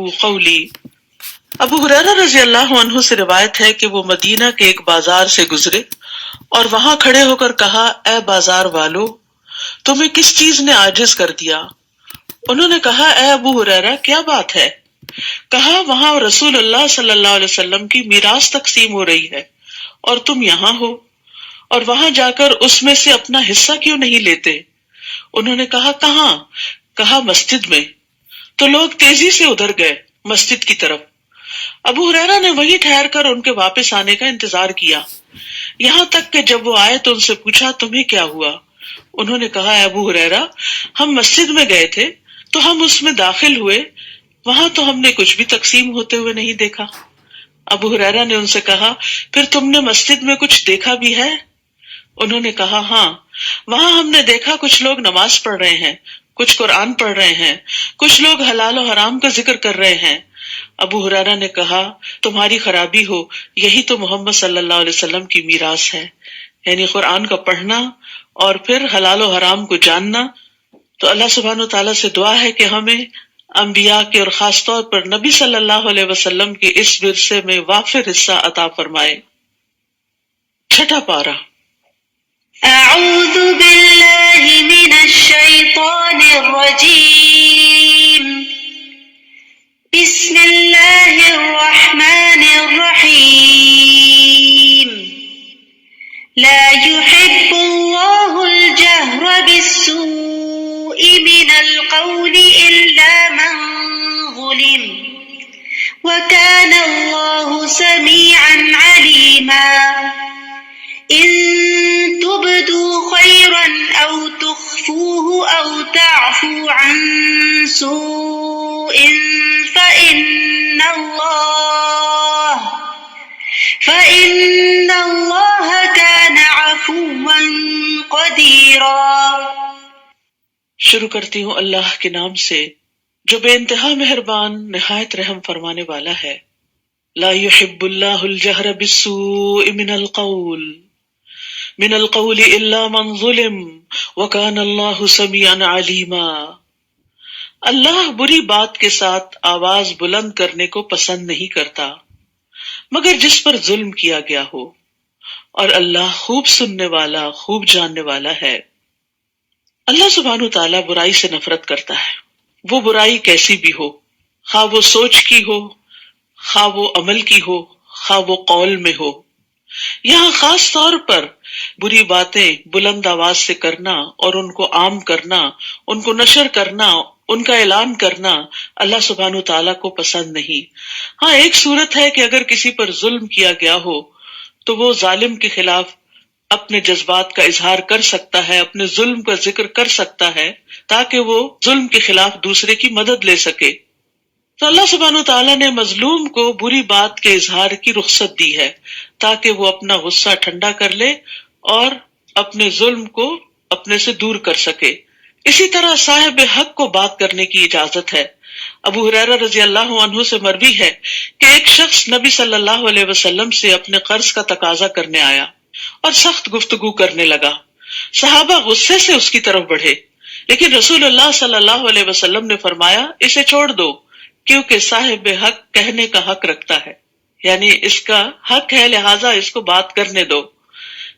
قولی۔ ابو ہریرہ رضی اللہ عنہ سے روایت ہے کہ وہ مدینہ کے ایک بازار سے گزرے اور وہاں کھڑے ہو کر کہا، اے بازار والو، تمہیں کس چیز نے عاجز کر دیا؟ انہوں نے کہا، اے ابو ہریرہ کیا بات ہے؟ کہا، وہاں رسول اللہ صلی اللہ علیہ وسلم کی میراث تقسیم ہو رہی ہے اور تم یہاں ہو، اور وہاں جا کر اس میں سے اپنا حصہ کیوں نہیں لیتے؟ انہوں نے کہا، کہاں؟ کہا، مسجد میں۔ تو لوگ تیزی سے ادھر گئے مسجد کی طرف۔ ابو ہریرہ نے وہیں ٹھہر کر ان کے واپس آنے کا انتظار کیا، یہاں تک کہ جب وہ آئے تو ان سے پوچھا، تمہیں کیا ہوا؟ انہوں نے کہا، اے ابو ہریرہ، ہم مسجد میں گئے تھے تو ہم اس میں داخل ہوئے، وہاں تو ہم نے کچھ بھی تقسیم ہوتے ہوئے نہیں دیکھا۔ ابو ہریرہ نے ان سے کہا، پھر تم نے مسجد میں کچھ دیکھا بھی ہے؟ انہوں نے کہا، ہاں، وہاں ہم نے دیکھا کچھ لوگ نماز پڑھ رہے ہیں، کچھ قرآن پڑھ رہے ہیں، کچھ لوگ حلال و حرام کا ذکر کر رہے ہیں۔ ابو ہریرہ نے کہا، تمہاری خرابی ہو، یہی تو محمد صلی اللہ علیہ وسلم کی میراث ہے، یعنی قرآن کا پڑھنا اور پھر حلال و حرام کو جاننا۔ تو اللہ سبحانہ وتعالیٰ سے دعا ہے کہ ہمیں انبیاء کے اور خاص طور پر نبی صلی اللہ علیہ وسلم کے اس ورثے میں وافر حصہ عطا فرمائے۔ چھٹا پارہ۔ اعوذ باللہ من الشیطان الرجیم، بسم اللہ الرحمن الرحیم، لا يحب اللہ الجہر بالسوء من القول الا من ظلم وكان اللہ سمیعا علیما، ان تبدوا خيرا او تخفوه او تعفوا عن سوء فإن الله كان عفوا قديرا۔ شروع کرتی ہوں اللہ کے نام سے جو بے انتہا مہربان نہایت رحم فرمانے والا ہے۔ لا يحب اللہ الجہر بالسوء من القول الا من ظلم وكان اللہ سمیعا علیما۔ اللہ بری بات کے ساتھ آواز بلند کرنے کو پسند نہیں کرتا مگر جس پر ظلم کیا گیا ہو، اور اللہ خوب سننے والا، خوب جاننے والا ہے۔ اللہ سبحانہ وتعالیٰ برائی سے نفرت کرتا ہے، وہ برائی کیسی بھی ہو، خواہ وہ سوچ کی ہو، خواہ وہ عمل کی ہو، خواہ وہ قول میں ہو۔ یہاں خاص طور پر بری باتیں بلند آواز سے کرنا اور ان کو عام کرنا، ان کو نشر کرنا، ان کا اعلان کرنا اللہ سبحانہ تعالیٰ کو پسند نہیں۔ ہاں، ایک صورت ہے کہ اگر کسی پر ظلم کیا گیا ہو تو وہ ظالم کے خلاف اپنے جذبات کا اظہار کر سکتا ہے، اپنے ظلم کا ذکر کر سکتا ہے تاکہ وہ ظلم کے خلاف دوسرے کی مدد لے سکے۔ تو اللہ سبحانہ تعالیٰ نے مظلوم کو بری بات کے اظہار کی رخصت دی ہے تاکہ وہ اپنا غصہ ٹھنڈا کر لے اور اپنے ظلم کو اپنے سے دور کر سکے۔ اسی طرح صاحب حق کو بات کرنے کی اجازت ہے۔ ابو ہریرہ رضی اللہ عنہ سے مروی ہے کہ ایک شخص نبی صلی اللہ علیہ وسلم سے اپنے قرض کا تقاضا کرنے آیا اور سخت گفتگو کرنے لگا۔ صحابہ غصے سے اس کی طرف بڑھے، لیکن رسول اللہ صلی اللہ علیہ وسلم نے فرمایا، اسے چھوڑ دو کیونکہ صاحب حق کہنے کا حق رکھتا ہے، یعنی اس کا حق ہے لہٰذا اس کو بات کرنے دو۔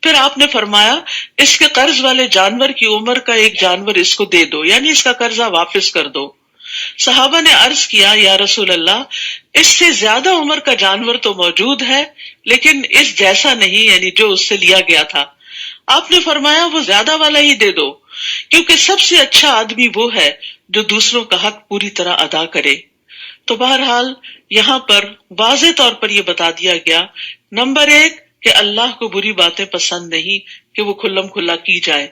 پھر آپ نے فرمایا، اس کے قرض والے جانور کی عمر کا ایک جانور اس کو دے دو، یعنی اس کا قرضہ واپس کر دو۔ صحابہ نے عرض کیا، یا رسول اللہ، اس سے زیادہ عمر کا جانور تو موجود ہے لیکن اس جیسا نہیں، یعنی جو اس سے لیا گیا تھا۔ آپ نے فرمایا، وہ زیادہ والا ہی دے دو کیونکہ سب سے اچھا آدمی وہ ہے جو دوسروں کا حق پوری طرح ادا کرے۔ تو بہرحال یہاں پر واضح طور پر یہ بتا دیا گیا، نمبر ایک کہ اللہ کو بری باتیں پسند نہیں کہ وہ کھلم کھلا کی جائے،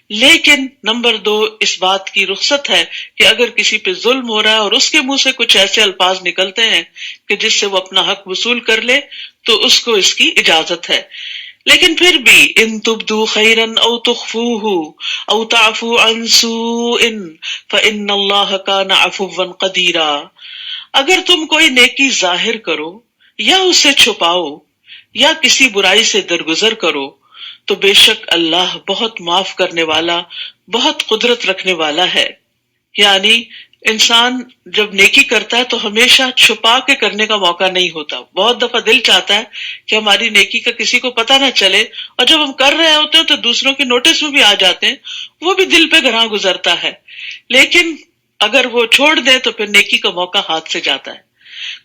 لیکن نمبر دو اس بات کی رخصت ہے کہ اگر کسی پہ ظلم ہو رہا ہے اور اس کے منہ سے کچھ ایسے الفاظ نکلتے ہیں کہ جس سے وہ اپنا حق وصول کر لے تو اس کو اس کی اجازت ہے۔ لیکن پھر بھی ان تبدوا خیرا او تخفوه او تعفوا عن سوء فإن اللہ کان عفوا قدیرا، اگر تم کوئی نیکی ظاہر کرو یا اسے چھپاؤ یا کسی برائی سے درگزر کرو تو بے شک اللہ بہت معاف کرنے والا، بہت قدرت رکھنے والا ہے۔ یعنی انسان جب نیکی کرتا ہے تو ہمیشہ چھپا کے کرنے کا موقع نہیں ہوتا. بہت دفعہ دل چاہتا ہے کہ ہماری نیکی کا کسی کو پتہ نہ چلے، اور جب ہم کر رہے ہوتے ہیں تو دوسروں کے نوٹس میں بھی آ جاتے ہیں، وہ بھی دل پہ گراں گزرتا ہے. لیکن اگر وہ چھوڑ دیں تو پھر نیکی کا موقع ہاتھ سے جاتا ہے.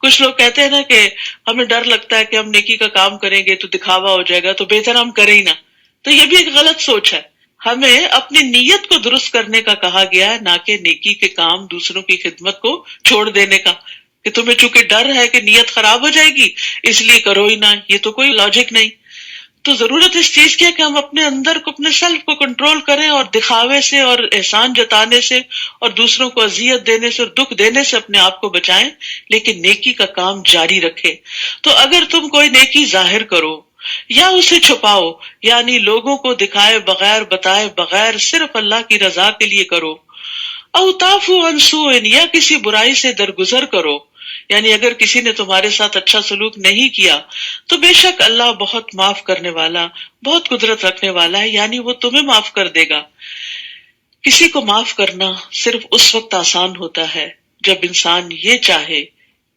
کچھ لوگ کہتے ہیں نا کہ ہمیں ڈر لگتا ہے کہ ہم نیکی کا کام کریں گے تو دکھاوا ہو جائے گا، تو بہتر ہم کریں ہی نہ. تو یہ بھی ایک غلط سوچ ہے. ہمیں اپنی نیت کو درست کرنے کا کہا گیا ہے، نہ کہ نیکی کے کام دوسروں کی خدمت کو چھوڑ دینے کا، کہ تمہیں چونکہ ڈر ہے کہ نیت خراب ہو جائے گی اس لیے کرو ہی نہ. یہ تو کوئی لاجک نہیں. تو ضرورت اس چیز کی ہے کہ ہم اپنے اندر کو، اپنے سیلف کو کنٹرول کریں، اور دکھاوے سے اور احسان جتانے سے اور دوسروں کو اذیت دینے سے اور دکھ دینے سے اپنے آپ کو بچائیں، لیکن نیکی کا کام جاری رکھیں. تو اگر تم کوئی نیکی ظاہر کرو یا اسے چھپاؤ، یعنی لوگوں کو دکھائے بغیر بتائے بغیر صرف اللہ کی رضا کے لیے کرو، او تعفو عن سوء، یا کسی برائی سے درگزر کرو، یعنی اگر کسی نے تمہارے ساتھ اچھا سلوک نہیں کیا تو بے شک اللہ بہت معاف کرنے والا، بہت قدرت رکھنے والا ہے، یعنی وہ تمہیں معاف کر دے گا. کسی کو معاف کرنا صرف اس وقت آسان ہوتا ہے جب انسان یہ چاہے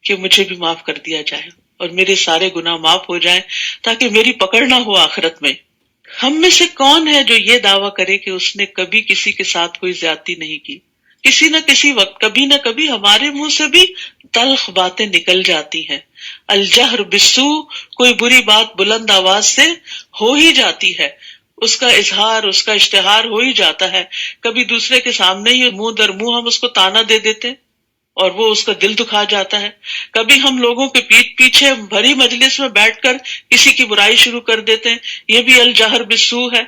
کہ مجھے بھی معاف کر دیا جائے اور میرے سارے گناہ معاف ہو جائیں تاکہ میری پکڑ نہ ہو آخرت میں. ہم میں سے کون ہے جو یہ دعویٰ کرے کہ اس نے کبھی کسی کے ساتھ کوئی زیادتی نہیں کی؟ کسی نہ کسی وقت، کبھی نہ کبھی ہمارے منہ سے بھی تلخ باتیں نکل جاتی ہیں. الجہر بالسوء، کوئی بری بات بلند آواز سے ہو ہی جاتی ہے، اس کا اظہار، اس کا اشتہار ہو ہی جاتا ہے. کبھی دوسرے کے سامنے ہی منہ در منہ ہم اس کو تانا دے دیتے اور وہ اس کا دل دکھا جاتا ہے. کبھی ہم لوگوں کے پیٹ پیچھے بھری مجلس میں بیٹھ کر کسی کی برائی شروع کر دیتے ہیں، یہ بھی الجہر بالسوء ہے.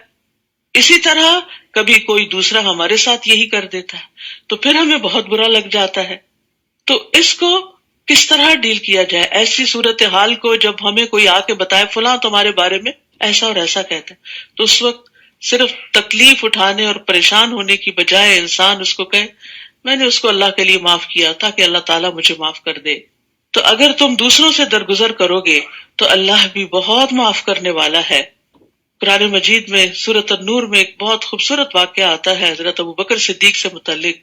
اسی طرح کبھی کوئی دوسرا ہمارے ساتھ یہی کر دیتا ہے تو پھر ہمیں بہت برا لگ جاتا ہے. تو اس کو کس طرح ڈیل کیا جائے ایسی صورتحال کو جب ہمیں کوئی آ کے بتائے فلاں تمہارے بارے میں ایسا اور ایسا کہتا ہے، تو اس وقت صرف تکلیف اٹھانے اور پریشان ہونے کی بجائے انسان اس کو کہے میں نے اس کو اللہ کے لیے معاف کیا تاکہ اللہ تعالیٰ مجھے معاف کر دے. تو اگر تم دوسروں سے درگزر کرو گے تو اللہ بھی بہت معاف کرنے والا ہے. قرآن مجید میں سورۃ النور میں ایک بہت خوبصورت واقعہ آتا ہے حضرت ابوبکر صدیق سے متعلق،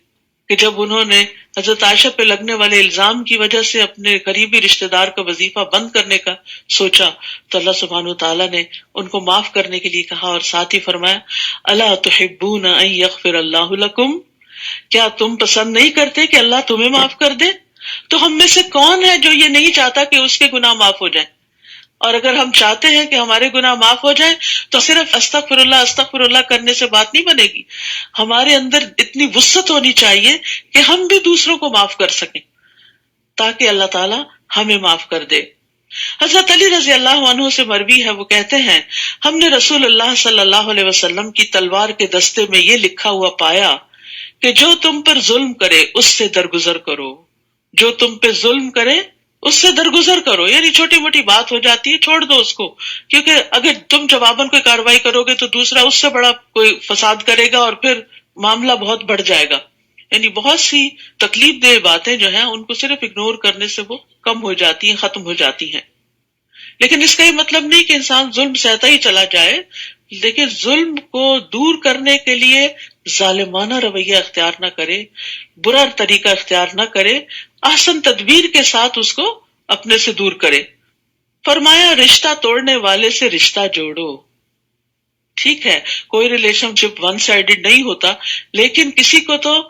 کہ جب انہوں نے حضرت عائشہ پہ لگنے والے الزام کی وجہ سے اپنے قریبی رشتہ دار کا وظیفہ بند کرنے کا سوچا تو اللہ سبحانہ وتعالیٰ نے ان کو معاف کرنے کے لیے کہا، اور ساتھ ہی فرمایا الا تحبون ان یغفر اللہ لکم، کیا تم پسند نہیں کرتے کہ اللہ تمہیں معاف کر دے؟ تو ہم میں سے کون ہے جو یہ نہیں چاہتا کہ اس کے گناہ معاف ہو جائیں؟ اور اگر ہم چاہتے ہیں کہ ہمارے گناہ معاف ہو جائیں تو صرف استغفر اللہ کرنے سے بات نہیں بنے گی. ہمارے اندر اتنی وسعت ہونی چاہیے کہ ہم بھی دوسروں کو معاف کر سکیں تاکہ اللہ تعالیٰ ہمیں معاف کر دے. حضرت علی رضی اللہ عنہ سے مروی ہے، وہ کہتے ہیں ہم نے رسول اللہ صلی اللہ علیہ وسلم کی تلوار کے دستے میں یہ لکھا ہوا پایا کہ جو تم پر ظلم کرے اس سے درگزر کرو، جو تم پہ ظلم کرے اس سے درگزر کرو، یعنی چھوٹی موٹی بات ہو جاتی ہے چھوڑ دو اس کو، کیونکہ اگر تم جواباً کوئی کاروائی کرو گے تو دوسرا اس سے بڑا کوئی فساد کرے گا اور پھر معاملہ بہت بڑھ جائے گا. یعنی بہت سی تکلیف دہ باتیں جو ہیں ان کو صرف اگنور کرنے سے وہ کم ہو جاتی ہیں، ختم ہو جاتی ہیں. لیکن اس کا یہ مطلب نہیں کہ انسان ظلم سہتا ہی چلا جائے. دیکھیں ظلم کو دور کرنے کے لیے ظالمانہ رویہ اختیار نہ کرے، برا طریقہ اختیار نہ کرے، احسن تدبیر کے ساتھ اس کو اپنے سے دور کرے. فرمایا رشتہ توڑنے والے سے رشتہ جوڑو. ٹھیک ہے کوئی ریلیشن شپ ون سائیڈڈ نہیں ہوتا، لیکن کسی کو تو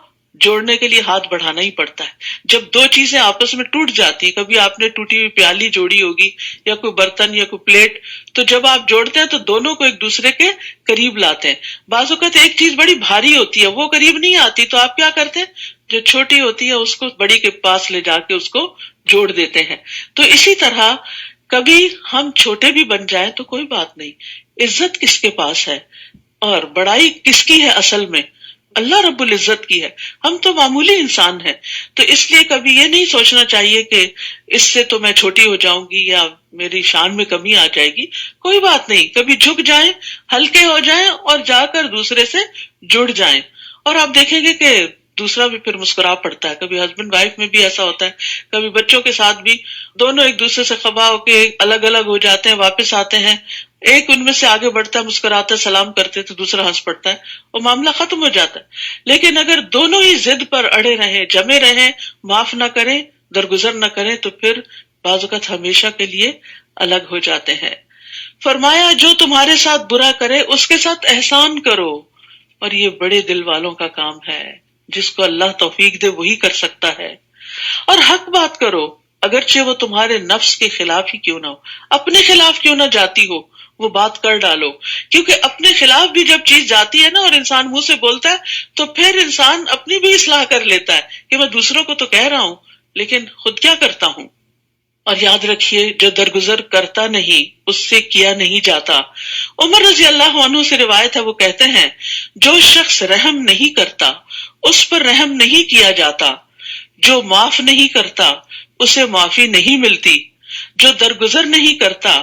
جوڑنے کے لیے ہاتھ بڑھانا ہی پڑتا ہے. جب دو چیزیں آپس میں ٹوٹ جاتی ہیں، کبھی آپ نے ٹوٹی ہوئی پیالی جوڑی ہوگی یا کوئی برتن یا کوئی پلیٹ، تو جب آپ جوڑتے ہیں تو دونوں کو ایک دوسرے کے قریب لاتے ہیں. بعض اوقات ایک چیز بڑی بھاری ہوتی ہے وہ قریب نہیں آتی، تو آپ کیا کرتے ہیں جو چھوٹی ہوتی ہے اس کو بڑی کے پاس لے جا کے اس کو جوڑ دیتے ہیں. تو اسی طرح کبھی ہم چھوٹے بھی بن جائیں تو کوئی بات نہیں، عزت کس کے پاس ہے اور بڑائی کس کی ہے؟ اصل میں اللہ رب العزت کی ہے. ہم تو معمولی انسان ہیں، تو اس لیے کبھی یہ نہیں سوچنا چاہیے کہ اس سے تو میں چھوٹی ہو جاؤں گی یا میری شان میں کمی آ جائے گی. کوئی بات نہیں، کبھی جھک جائیں، ہلکے ہو جائیں اور جا کر دوسرے سے جڑ جائیں، اور آپ دیکھیں گے کہ دوسرا بھی پھر مسکرا پڑتا ہے. کبھی ہسبینڈ وائف میں بھی ایسا ہوتا ہے، کبھی بچوں کے ساتھ بھی، دونوں ایک دوسرے سے خفا ہو کے الگ الگ ہو جاتے ہیں، واپس آتے ہیں ایک ان میں سے آگے بڑھتا ہے، مسکراتا ہے، سلام کرتے تو دوسرا ہنس پڑتا ہے اور معاملہ ختم ہو جاتا ہے۔ لیکن اگر دونوں ہی ضد پر اڑے رہیں، جمے رہیں، معاف نہ کریں، درگزر نہ کریں، تو پھر بعض اوقات ہمیشہ کے لیے الگ ہو جاتے ہیں۔ فرمایا جو تمہارے ساتھ برا کرے اس کے ساتھ احسان کرو، اور یہ بڑے دل والوں کا کام ہے، جس کو اللہ توفیق دے وہی کر سکتا ہے۔ اور حق بات کرو، اگرچہ وہ تمہارے نفس کے خلاف ہی کیوں نہ ہو، اپنے خلاف کیوں نہ جاتی ہو، وہ بات کر ڈالو، کیونکہ اپنے خلاف بھی جب چیز جاتی ہے نا اور انسان منہ سے بولتا ہے تو پھر انسان اپنی بھی اصلاح کر لیتا ہے کہ میں دوسروں کو تو کہہ رہا ہوں لیکن خود کیا کرتا ہوں۔ اور یاد رکھیے جو درگزر کرتا نہیں اس سے کیا نہیں جاتا۔ عمر رضی اللہ عنہ سے روایت ہے، وہ کہتے ہیں جو شخص رحم نہیں کرتا اس پر رحم نہیں کیا جاتا، جو معاف نہیں کرتا اسے معافی نہیں ملتی، جو درگزر نہیں کرتا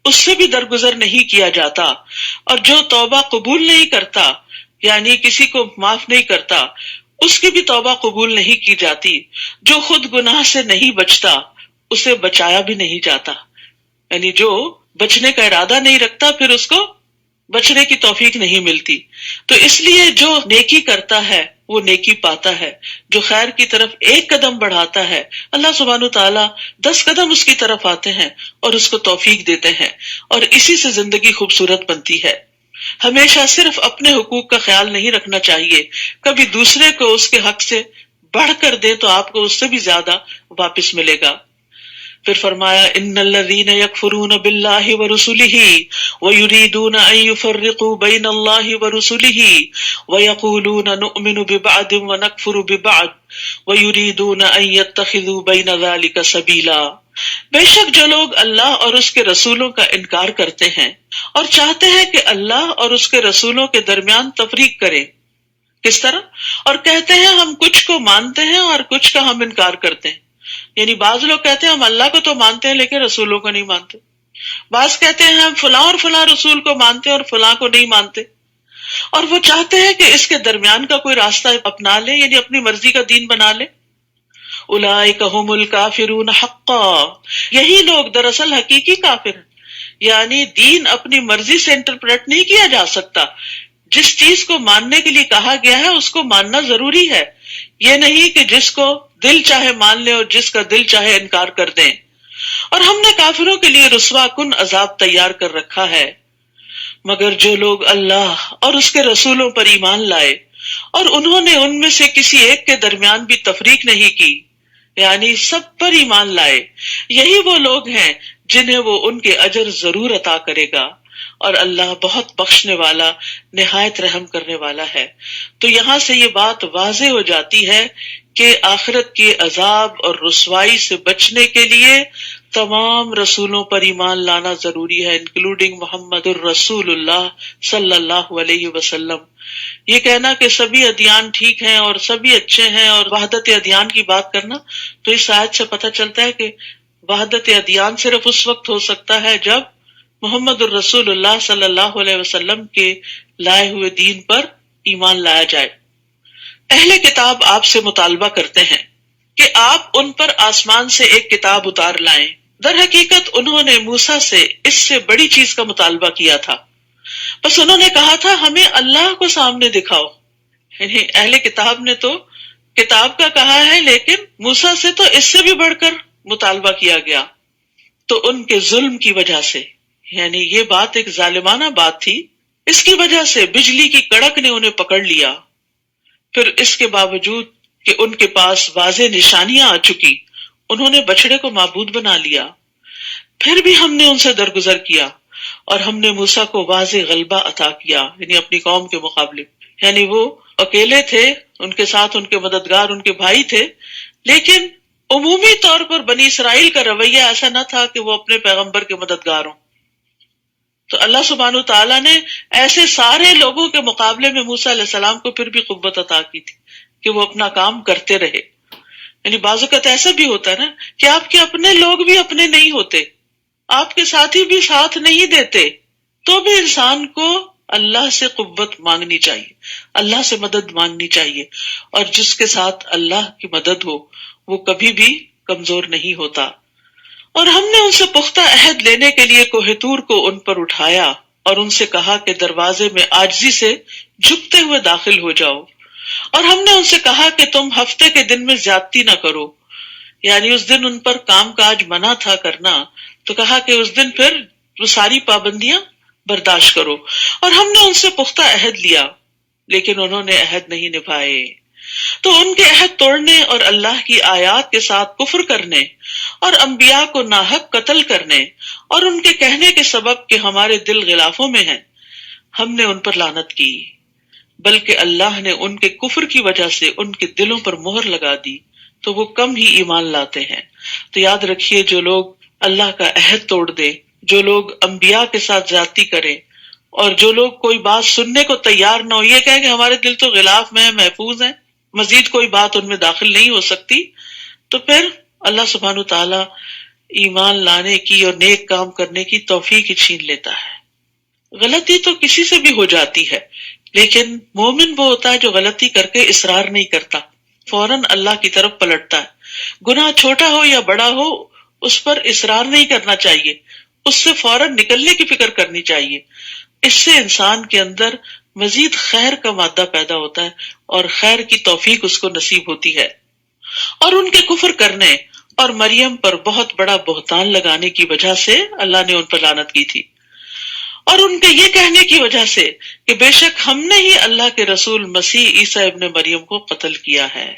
اس سے بھی درگزر نہیں کیا جاتا، اور جو توبہ قبول نہیں کرتا یعنی کسی کو معاف نہیں کرتا اس کی بھی توبہ قبول نہیں کی جاتی، جو خود گناہ سے نہیں بچتا اسے بچایا بھی نہیں جاتا، یعنی جو بچنے کا ارادہ نہیں رکھتا پھر اس کو بچنے کی توفیق نہیں ملتی۔ تو اس لیے جو نیکی کرتا ہے وہ نیکی پاتا ہے، جو خیر کی طرف ایک قدم بڑھاتا ہے اللہ سبحانہ تعالیٰ 10 قدم اس کی طرف آتے ہیں اور اس کو توفیق دیتے ہیں، اور اسی سے زندگی خوبصورت بنتی ہے۔ ہمیشہ صرف اپنے حقوق کا خیال نہیں رکھنا چاہیے، کبھی دوسرے کو اس کے حق سے بڑھ کر دے تو آپ کو اس سے بھی زیادہ واپس ملے گا۔ پھر فرمایا ان الذین یکفرون باللہ ورسلہ ویریدون ان یفرقوا بین اللہ ورسلہ ویقولون نؤمن ببعض ونکفر ببعض ویریدون ان یتخذوا بین ذلک سبیلا، بے شک جو لوگ اللہ اور اس کے رسولوں کا انکار کرتے ہیں اور چاہتے ہیں کہ اللہ اور اس کے رسولوں کے درمیان تفریق کریں، کس طرح؟ اور کہتے ہیں ہم کچھ کو مانتے ہیں اور کچھ کا ہم انکار کرتے ہیں، یعنی بعض لوگ کہتے ہیں ہم اللہ کو تو مانتے ہیں لیکن رسولوں کو نہیں مانتے، بعض کہتے ہیں ہم فلاں اور فلاں رسول کو مانتے ہیں اور فلاں کو نہیں مانتے، اور وہ چاہتے ہیں کہ اس کے درمیان کا کوئی راستہ اپنا لے، یعنی اپنی مرضی کا دین بنا لے۔ اولئک ھم الکافرون حقا، یہی لوگ دراصل حقیقی کافر ہیں، یعنی دین اپنی مرضی سے انٹرپریٹ نہیں کیا جا سکتا، جس چیز کو ماننے کے لیے کہا گیا ہے اس کو ماننا ضروری ہے، یہ نہیں کہ جس کو دل چاہے مان لے اور جس کا دل چاہے انکار کر دیں۔ اور ہم نے کافروں کے لیے رسوا کن عذاب تیار کر رکھا ہے، مگر جو لوگ اللہ اور اس کے رسولوں پر ایمان لائے اور انہوں نے ان میں سے کسی ایک کے درمیان بھی تفریق نہیں کی، یعنی سب پر ایمان لائے، یہی وہ لوگ ہیں جنہیں وہ ان کے اجر ضرور عطا کرے گا، اور اللہ بہت بخشنے والا نہایت رحم کرنے والا ہے۔ تو یہاں سے یہ بات واضح ہو جاتی ہے کہ آخرت کے عذاب اور رسوائی سے بچنے کے لیے تمام رسولوں پر ایمان لانا ضروری ہے، انکلوڈنگ محمد الرسول اللہ صلی اللہ علیہ وسلم۔ یہ کہنا کہ سبھی ادیان ٹھیک ہیں اور سبھی اچھے ہیں اور وحدت ادیان کی بات کرنا، تو اس آیت سے پتہ چلتا ہے کہ وحدت ادیان صرف اس وقت ہو سکتا ہے جب محمد الرسول اللہ صلی اللہ علیہ وسلم کے لائے ہوئے دین پر ایمان لایا جائے۔ اہل کتاب آپ سے مطالبہ کرتے ہیں کہ آپ ان پر آسمان سے ایک کتاب اتار لائیں، در حقیقت انہوں نے موسیٰ سے اس سے بڑی چیز کا مطالبہ کیا تھا، بس انہوں نے کہا تھا ہمیں اللہ کو سامنے دکھاؤ، یعنی اہل کتاب نے تو کتاب کا کہا ہے لیکن موسیٰ سے تو اس سے بھی بڑھ کر مطالبہ کیا گیا۔ تو ان کے ظلم کی وجہ سے، یعنی یہ بات ایک ظالمانہ بات تھی، اس کی وجہ سے بجلی کی کڑک نے انہیں پکڑ لیا، پھر اس کے باوجود کہ ان کے پاس واضح نشانیاں آ چکی انہوں نے بچڑے کو معبود بنا لیا، پھر بھی ہم نے ان سے درگزر کیا اور ہم نے موسیٰ کو واضح غلبہ عطا کیا، یعنی اپنی قوم کے مقابلے، یعنی وہ اکیلے تھے، ان کے ساتھ ان کے مددگار ان کے بھائی تھے، لیکن عمومی طور پر بنی اسرائیل کا رویہ ایسا نہ تھا کہ وہ اپنے پیغمبر کے مددگار ہوں۔ تو اللہ سبحانہ تعالیٰ نے ایسے سارے لوگوں کے مقابلے میں موسیٰ علیہ السلام کو پھر بھی قوت عطا کی تھی کہ وہ اپنا کام کرتے رہے۔ یعنی بعض اوقات ایسا بھی ہوتا ہے نا کہ آپ کے اپنے لوگ بھی اپنے نہیں ہوتے، آپ کے ساتھی بھی ساتھ نہیں دیتے، تو بھی انسان کو اللہ سے قوت مانگنی چاہیے، اللہ سے مدد مانگنی چاہیے، اور جس کے ساتھ اللہ کی مدد ہو وہ کبھی بھی کمزور نہیں ہوتا۔ اور ہم نے ان سے پختہ عہد لینے کے لیے کوہ طور کو ان پر اٹھایا اور ان سے کہا کہ دروازے میں عاجزی سے جھکتے ہوئے داخل ہو جاؤ، اور ہم نے ان سے کہا کہ تم ہفتے کے دن میں زیادتی نہ کرو، یعنی اس دن ان پر کام کاج منع تھا کرنا، تو کہا کہ اس دن پھر وہ ساری پابندیاں برداشت کرو، اور ہم نے ان سے پختہ عہد لیا لیکن انہوں نے عہد نہیں نبھائے۔ تو ان کے عہد توڑنے اور اللہ کی آیات کے ساتھ کفر کرنے اور انبیاء کو ناحق قتل کرنے اور ان کے کہنے کے سبب کہ ہمارے دل غلافوں میں ہیں، ہم نے ان پر لعنت کی، بلکہ اللہ نے ان کے کفر کی وجہ سے ان کے دلوں پر مہر لگا دی تو وہ کم ہی ایمان لاتے ہیں۔ تو یاد رکھیے، جو لوگ اللہ کا عہد توڑ دے، جو لوگ انبیاء کے ساتھ زیادتی کریں، اور جو لوگ کوئی بات سننے کو تیار نہ ہو، یہ کہیں کہ ہمارے دل تو غلاف میں ہیں، محفوظ ہیں، مزید کوئی بات ان میں داخل نہیں ہو سکتی، تو پھر اللہ سبحانہ وتعالیٰ ایمان لانے کی اور نیک کام کرنے کی توفیق ہی چھین لیتا ہے۔ غلطی تو کسی سے بھی ہو جاتی ہے، لیکن مومن وہ ہوتا ہے جو غلطی کر کے اصرار نہیں کرتا، فوراً اللہ کی طرف پلٹتا ہے۔ گناہ چھوٹا ہو یا بڑا ہو، اس پر اصرار نہیں کرنا چاہیے، اس سے فوراً نکلنے کی فکر کرنی چاہیے۔ اس سے انسان کے اندر مزید خیر کا مادہ پیدا ہوتا ہے اور خیر کی توفیق اس کو نصیب ہوتی ہے۔ اور ان کے کفر کرنے اور مریم پر بہت بڑا بہتان لگانے کی وجہ سے اللہ نے ان پر لعنت کی تھی، اور ان کے یہ کہنے کی وجہ سے کہ بے شک ہم نے ہی اللہ کے رسول مسیح عیسیٰ ابن مریم کو قتل کیا ہے۔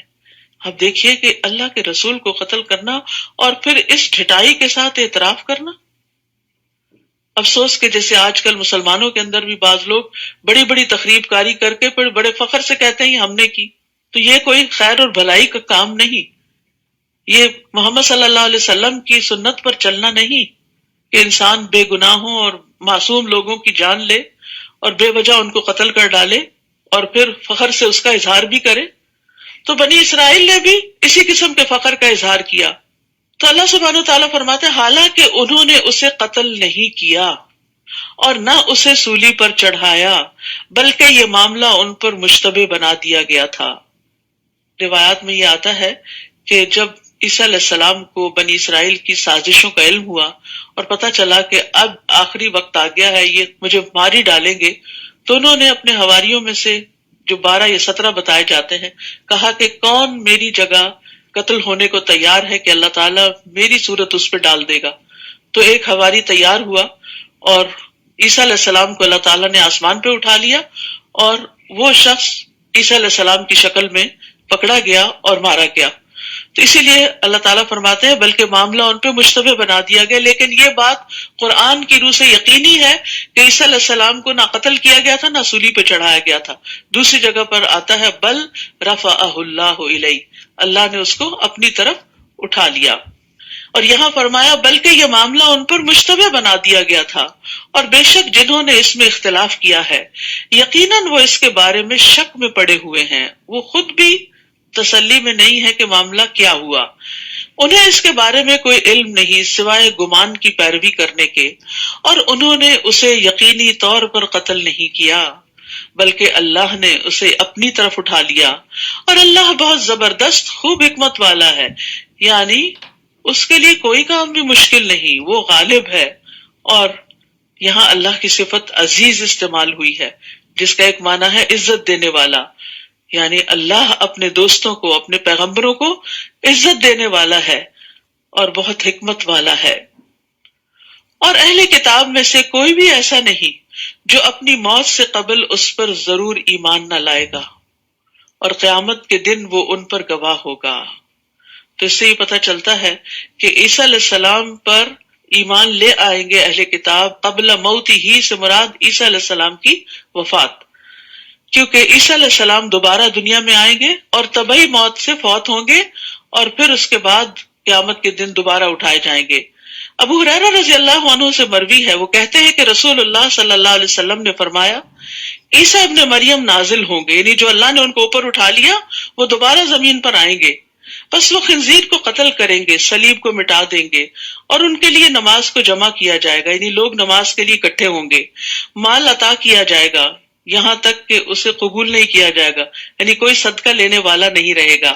اب دیکھیے کہ اللہ کے رسول کو قتل کرنا اور پھر اس ڈھٹائی کے ساتھ اعتراف کرنا۔ افسوس کہ جیسے آج کل مسلمانوں کے اندر بھی بعض لوگ بڑی بڑی تقریب کاری کر کے پھر بڑے فخر سے کہتے ہیں ہم نے کی، تو یہ کوئی خیر اور بھلائی کا کام نہیں، یہ محمد صلی اللہ علیہ وسلم کی سنت پر چلنا نہیں کہ انسان بے گناہوں اور معصوم لوگوں کی جان لے اور بے وجہ ان کو قتل کر ڈالے اور پھر فخر سے اس کا اظہار بھی کرے۔ تو بنی اسرائیل نے بھی اسی قسم کے فخر کا اظہار کیا۔ تو اللہ سبحانہ وتعالیٰ فرماتے ہیں حالانکہ انہوں نے اسے قتل نہیں کیا اور نہ اسے سولی پر چڑھایا، بلکہ یہ معاملہ ان پر مشتبہ بنا دیا گیا تھا۔ روایات میں یہ آتا ہے کہ جب عیسیٰ علیہ السلام کو بنی اسرائیل کی سازشوں کا علم ہوا اور پتہ چلا کہ اب آخری وقت آ گیا ہے، یہ مجھے مار ہی ڈالیں گے، تو انہوں نے اپنے حواریوں میں سے جو 12 یا 17 بتائے جاتے ہیں کہا کہ کون میری جگہ قتل ہونے کو تیار ہے کہ اللہ تعالیٰ میری صورت اس پہ ڈال دے گا۔ تو ایک حواری تیار ہوا اور عیسیٰ علیہ السلام کو اللہ تعالیٰ نے آسمان پہ اٹھا لیا، اور وہ شخص عیسیٰ علیہ السلام کی شکل میں پکڑا گیا اور مارا گیا۔ تو اسی لیے اللہ تعالیٰ فرماتے ہیں بلکہ معاملہ ان پہ مشتبہ بنا دیا گیا، لیکن یہ بات قرآن کی روح سے یقینی ہے کہ عیسیٰ علیہ السلام کو نہ قتل کیا گیا تھا نہ سولی پہ چڑھایا گیا تھا۔ دوسری جگہ پر آتا ہے بل رفعہ اللہ الیہ، اللہ نے اس کو اپنی طرف اٹھا لیا۔ اور یہاں فرمایا بلکہ یہ معاملہ ان پر مشتبہ بنا دیا گیا تھا، اور بے شک جنہوں نے اس میں اختلاف کیا ہے یقیناً وہ اس کے بارے میں شک میں پڑے ہوئے ہیں، وہ خود بھی تسلی میں نہیں ہے کہ معاملہ کیا ہوا، انہیں اس کے بارے میں کوئی علم نہیں سوائے گمان کی پیروی کرنے کے، اور انہوں نے اسے یقینی طور پر قتل نہیں کیا بلکہ اللہ نے اسے اپنی طرف اٹھا لیا، اور اللہ بہت زبردست خوب حکمت والا ہے، یعنی اس کے لیے کوئی کام بھی مشکل نہیں، وہ غالب ہے۔ اور یہاں اللہ کی صفت عزیز استعمال ہوئی ہے جس کا ایک معنی ہے عزت دینے والا، یعنی اللہ اپنے دوستوں کو، اپنے پیغمبروں کو عزت دینے والا ہے اور بہت حکمت والا ہے۔ اور اہل کتاب میں سے کوئی بھی ایسا نہیں جو اپنی موت سے قبل اس پر ضرور ایمان نہ لائے گا، اور قیامت کے دن وہ ان پر گواہ ہوگا۔ تو اس سے یہ پتہ چلتا ہے کہ عیسیٰ علیہ السلام پر ایمان لے آئیں گے اہل کتاب قبل موت ہی سے مراد عیسیٰ علیہ السلام کی وفات، کیونکہ عیسیٰ علیہ السلام دوبارہ دنیا میں آئیں گے اور طبعی موت سے فوت ہوں گے، اور پھر اس کے بعد قیامت کے دن دوبارہ اٹھائے جائیں گے۔ ابو ہریرہ رضی اللہ عنہ سے مروی ہے، وہ کہتے ہیں کہ رسول اللہ صلی اللہ علیہ وسلم نے فرمایا عیسیٰ ابن مریم نازل ہوں گے، یعنی جو اللہ نے ان کو اوپر اٹھا لیا وہ دوبارہ زمین پر آئیں گے، بس وہ خنزیر کو قتل کریں گے، صلیب کو مٹا دیں گے، اور ان کے لیے نماز کو جمع کیا جائے گا، یعنی لوگ نماز کے لیے اکٹھے ہوں گے، مال عطا کیا جائے گا یہاں تک کہ اسے قبول نہیں کیا جائے گا، یعنی کوئی صدقہ لینے والا نہیں رہے گا،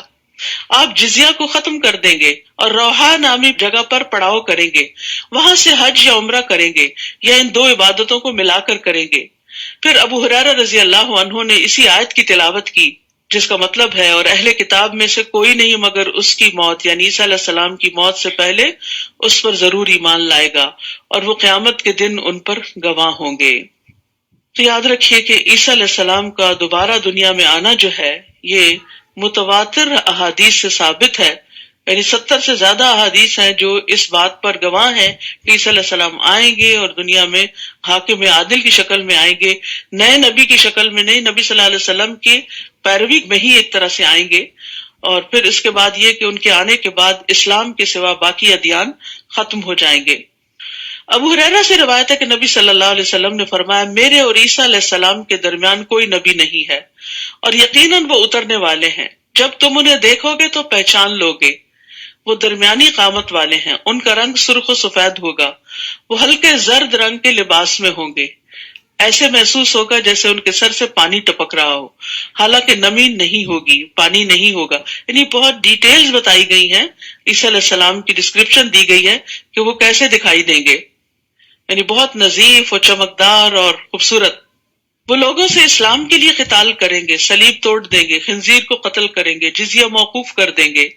آپ جزیہ کو ختم کر دیں گے اور روحا نامی جگہ پر پڑاؤ کریں گے، وہاں سے حج یا عمرہ کریں گے یا ان دو عبادتوں کو ملا کر کریں گے۔ پھر ابو ہریرہ رضی اللہ عنہ نے اسی آیت کی تلاوت کی جس کا مطلب ہے، اور اہل کتاب میں سے کوئی نہیں مگر اس کی موت یعنی عیسیٰ علیہ السلام کی موت سے پہلے اس پر ضرور ایمان لائے گا اور وہ قیامت کے دن ان پر گواہ ہوں گے۔ تو یاد رکھیے کہ عیسیٰ علیہ السلام کا دوبارہ دنیا میں آنا جو ہے یہ متواتر احادیث سے ثابت ہے، یعنی 70 سے زیادہ احادیث ہیں جو اس بات پر گواہ ہیں کہ عیسیٰ علیہ السلام آئیں گے اور دنیا میں حاکم عادل کی شکل میں آئیں گے، نئے نبی کی شکل میں نہیں، نبی صلی اللہ علیہ وسلم کی پیروی میں ہی ایک طرح سے آئیں گے۔ اور پھر اس کے بعد یہ کہ ان کے آنے کے بعد اسلام کے سوا باقی ادیان ختم ہو جائیں گے۔ ابو ہریرہ سے روایت ہے کہ نبی صلی اللہ علیہ وسلم نے فرمایا، میرے اور عیسیٰ علیہ السلام کے درمیان کوئی نبی نہیں ہے اور یقیناً وہ اترنے والے ہیں، جب تم انہیں دیکھو گے تو پہچان لو گے۔ وہ درمیانی قامت والے ہیں، ان کا رنگ سرخ و سفید ہوگا، وہ ہلکے زرد رنگ کے لباس میں ہوں گے، ایسے محسوس ہوگا جیسے ان کے سر سے پانی ٹپک رہا ہو، حالانکہ نمی نہیں ہوگی، پانی نہیں ہوگا۔ یعنی بہت ڈیٹیلز بتائی گئی ہیں، عیسیٰ علیہ السلام کی ڈسکرپشن دی گئی ہے کہ وہ کیسے دکھائی دیں گے، یعنی بہت نظیف اور چمکدار اور خوبصورت۔ وہ لوگوں سے اسلام کے لیے قتال کریں گے، صلیب توڑ دیں گے، خنزیر کو قتل کریں گے، جزیہ موقوف کر دیں گے۔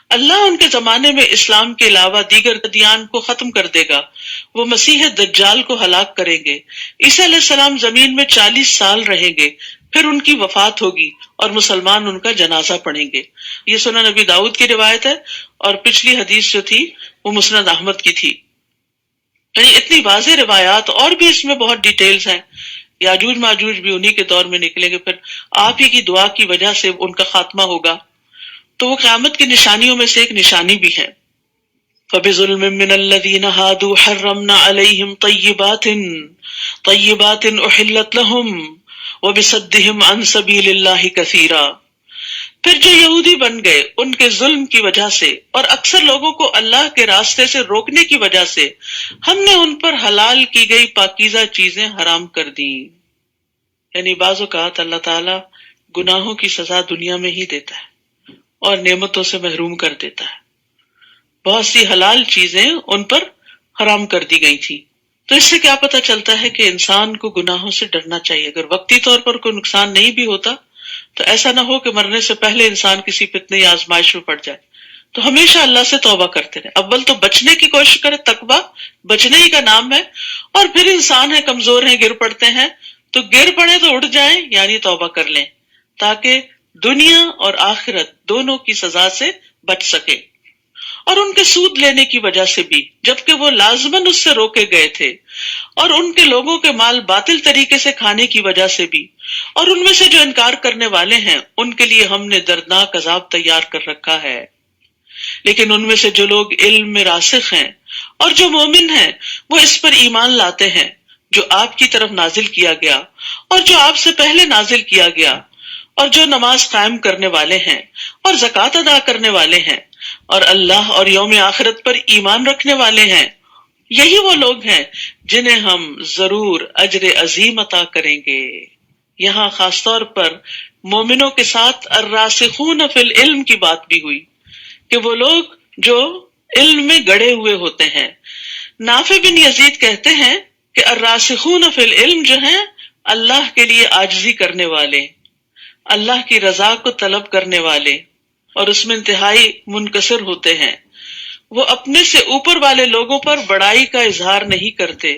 اللہ ان کے زمانے میں اسلام کے علاوہ دیگر ادیان کو ختم کر دے گا، وہ مسیح دجال کو ہلاک کریں گے۔ عیسیٰ علیہ السلام زمین میں 40 سال رہیں گے، پھر ان کی وفات ہوگی اور مسلمان ان کا جنازہ پڑھیں گے۔ یہ سنن نبی داؤد کی روایت ہے، اور پچھلی حدیث جو تھی وہ مسند احمد کی تھی۔ یعنی اتنی واضح روایات، اور بھی اس میں بہت ڈیٹیلز ہیں۔ یاجوج ماجوج بھی انہی کے دور میں نکلیں گے، پھر آپ ہی کی دعا کی وجہ سے ان کا خاتمہ ہوگا، تو وہ قیامت کی نشانیوں میں سے ایک نشانی بھی ہے۔ فَبِظُلْمٍ مِّنَ الَّذِينَ هَادُوا حَرَّمْنَا عَلَيْهِمْ طَيِّبَاتٍ أُحِلَّتْ لَهُمْ وَبِصَدِّهِمْ عَن سَبِيلِ اللَّهِ كَثِيرًا۔ پھر جو یہودی بن گئے ان کے ظلم کی وجہ سے اور اکثر لوگوں کو اللہ کے راستے سے روکنے کی وجہ سے ہم نے ان پر حلال کی گئی پاکیزہ چیزیں حرام کر دیں۔ یعنی بعض اوقات اللہ تعالیٰ گناہوں کی سزا دنیا میں ہی دیتا ہے اور نعمتوں سے محروم کر دیتا ہے۔ بہت سی حلال چیزیں ان پر حرام کر دی گئی تھی۔ تو اس سے کیا پتہ چلتا ہے کہ انسان کو گناہوں سے ڈرنا چاہیے۔ اگر وقتی طور پر کوئی نقصان نہیں بھی ہوتا تو ایسا نہ ہو کہ مرنے سے پہلے انسان کسی فتنے یا آزمائش میں پڑ جائے۔ تو ہمیشہ اللہ سے توبہ کرتے رہے۔ اول تو بچنے کی کوشش کرے، تقویٰ بچنے ہی کا نام ہے، اور پھر انسان ہے، کمزور ہیں، گر پڑتے ہیں تو گر پڑے تو اٹھ جائیں، یعنی توبہ کر لیں تاکہ دنیا اور آخرت دونوں کی سزا سے بچ سکے۔ اور ان کے سود لینے کی وجہ سے بھی، جبکہ وہ لازماً اس سے روکے گئے تھے، اور ان کے لوگوں کے مال باطل طریقے سے کھانے کی وجہ سے بھی، اور ان میں سے جو انکار کرنے والے ہیں ان کے لیے ہم نے دردناک عذاب تیار کر رکھا ہے۔ لیکن ان میں سے جو لوگ علم میں راسخ ہیں اور جو مومن ہیں وہ اس پر ایمان لاتے ہیں جو آپ کی طرف نازل کیا گیا اور جو آپ سے پہلے نازل کیا گیا، اور جو نماز قائم کرنے والے ہیں اور زکوٰۃ ادا کرنے والے ہیں اور اللہ اور یوم آخرت پر ایمان رکھنے والے ہیں، یہی وہ لوگ ہیں جنہیں ہم ضرور اجر عظیم عطا کریں گے۔ یہاں خاص طور پر مومنوں کے ساتھ الراسخون فی العلم کی بات بھی ہوئی کہ وہ لوگ جو علم میں گڑے ہوئے ہوتے ہیں۔ نافع بن یزید کہتے ہیں کہ الراسخون فی العلم جو ہیں اللہ کے لیے عاجزی کرنے والے، اللہ کی رضا کو طلب کرنے والے، اور اس میں انتہائی منکسر ہوتے ہیں۔ وہ اپنے سے اوپر والے لوگوں پر بڑائی کا اظہار نہیں کرتے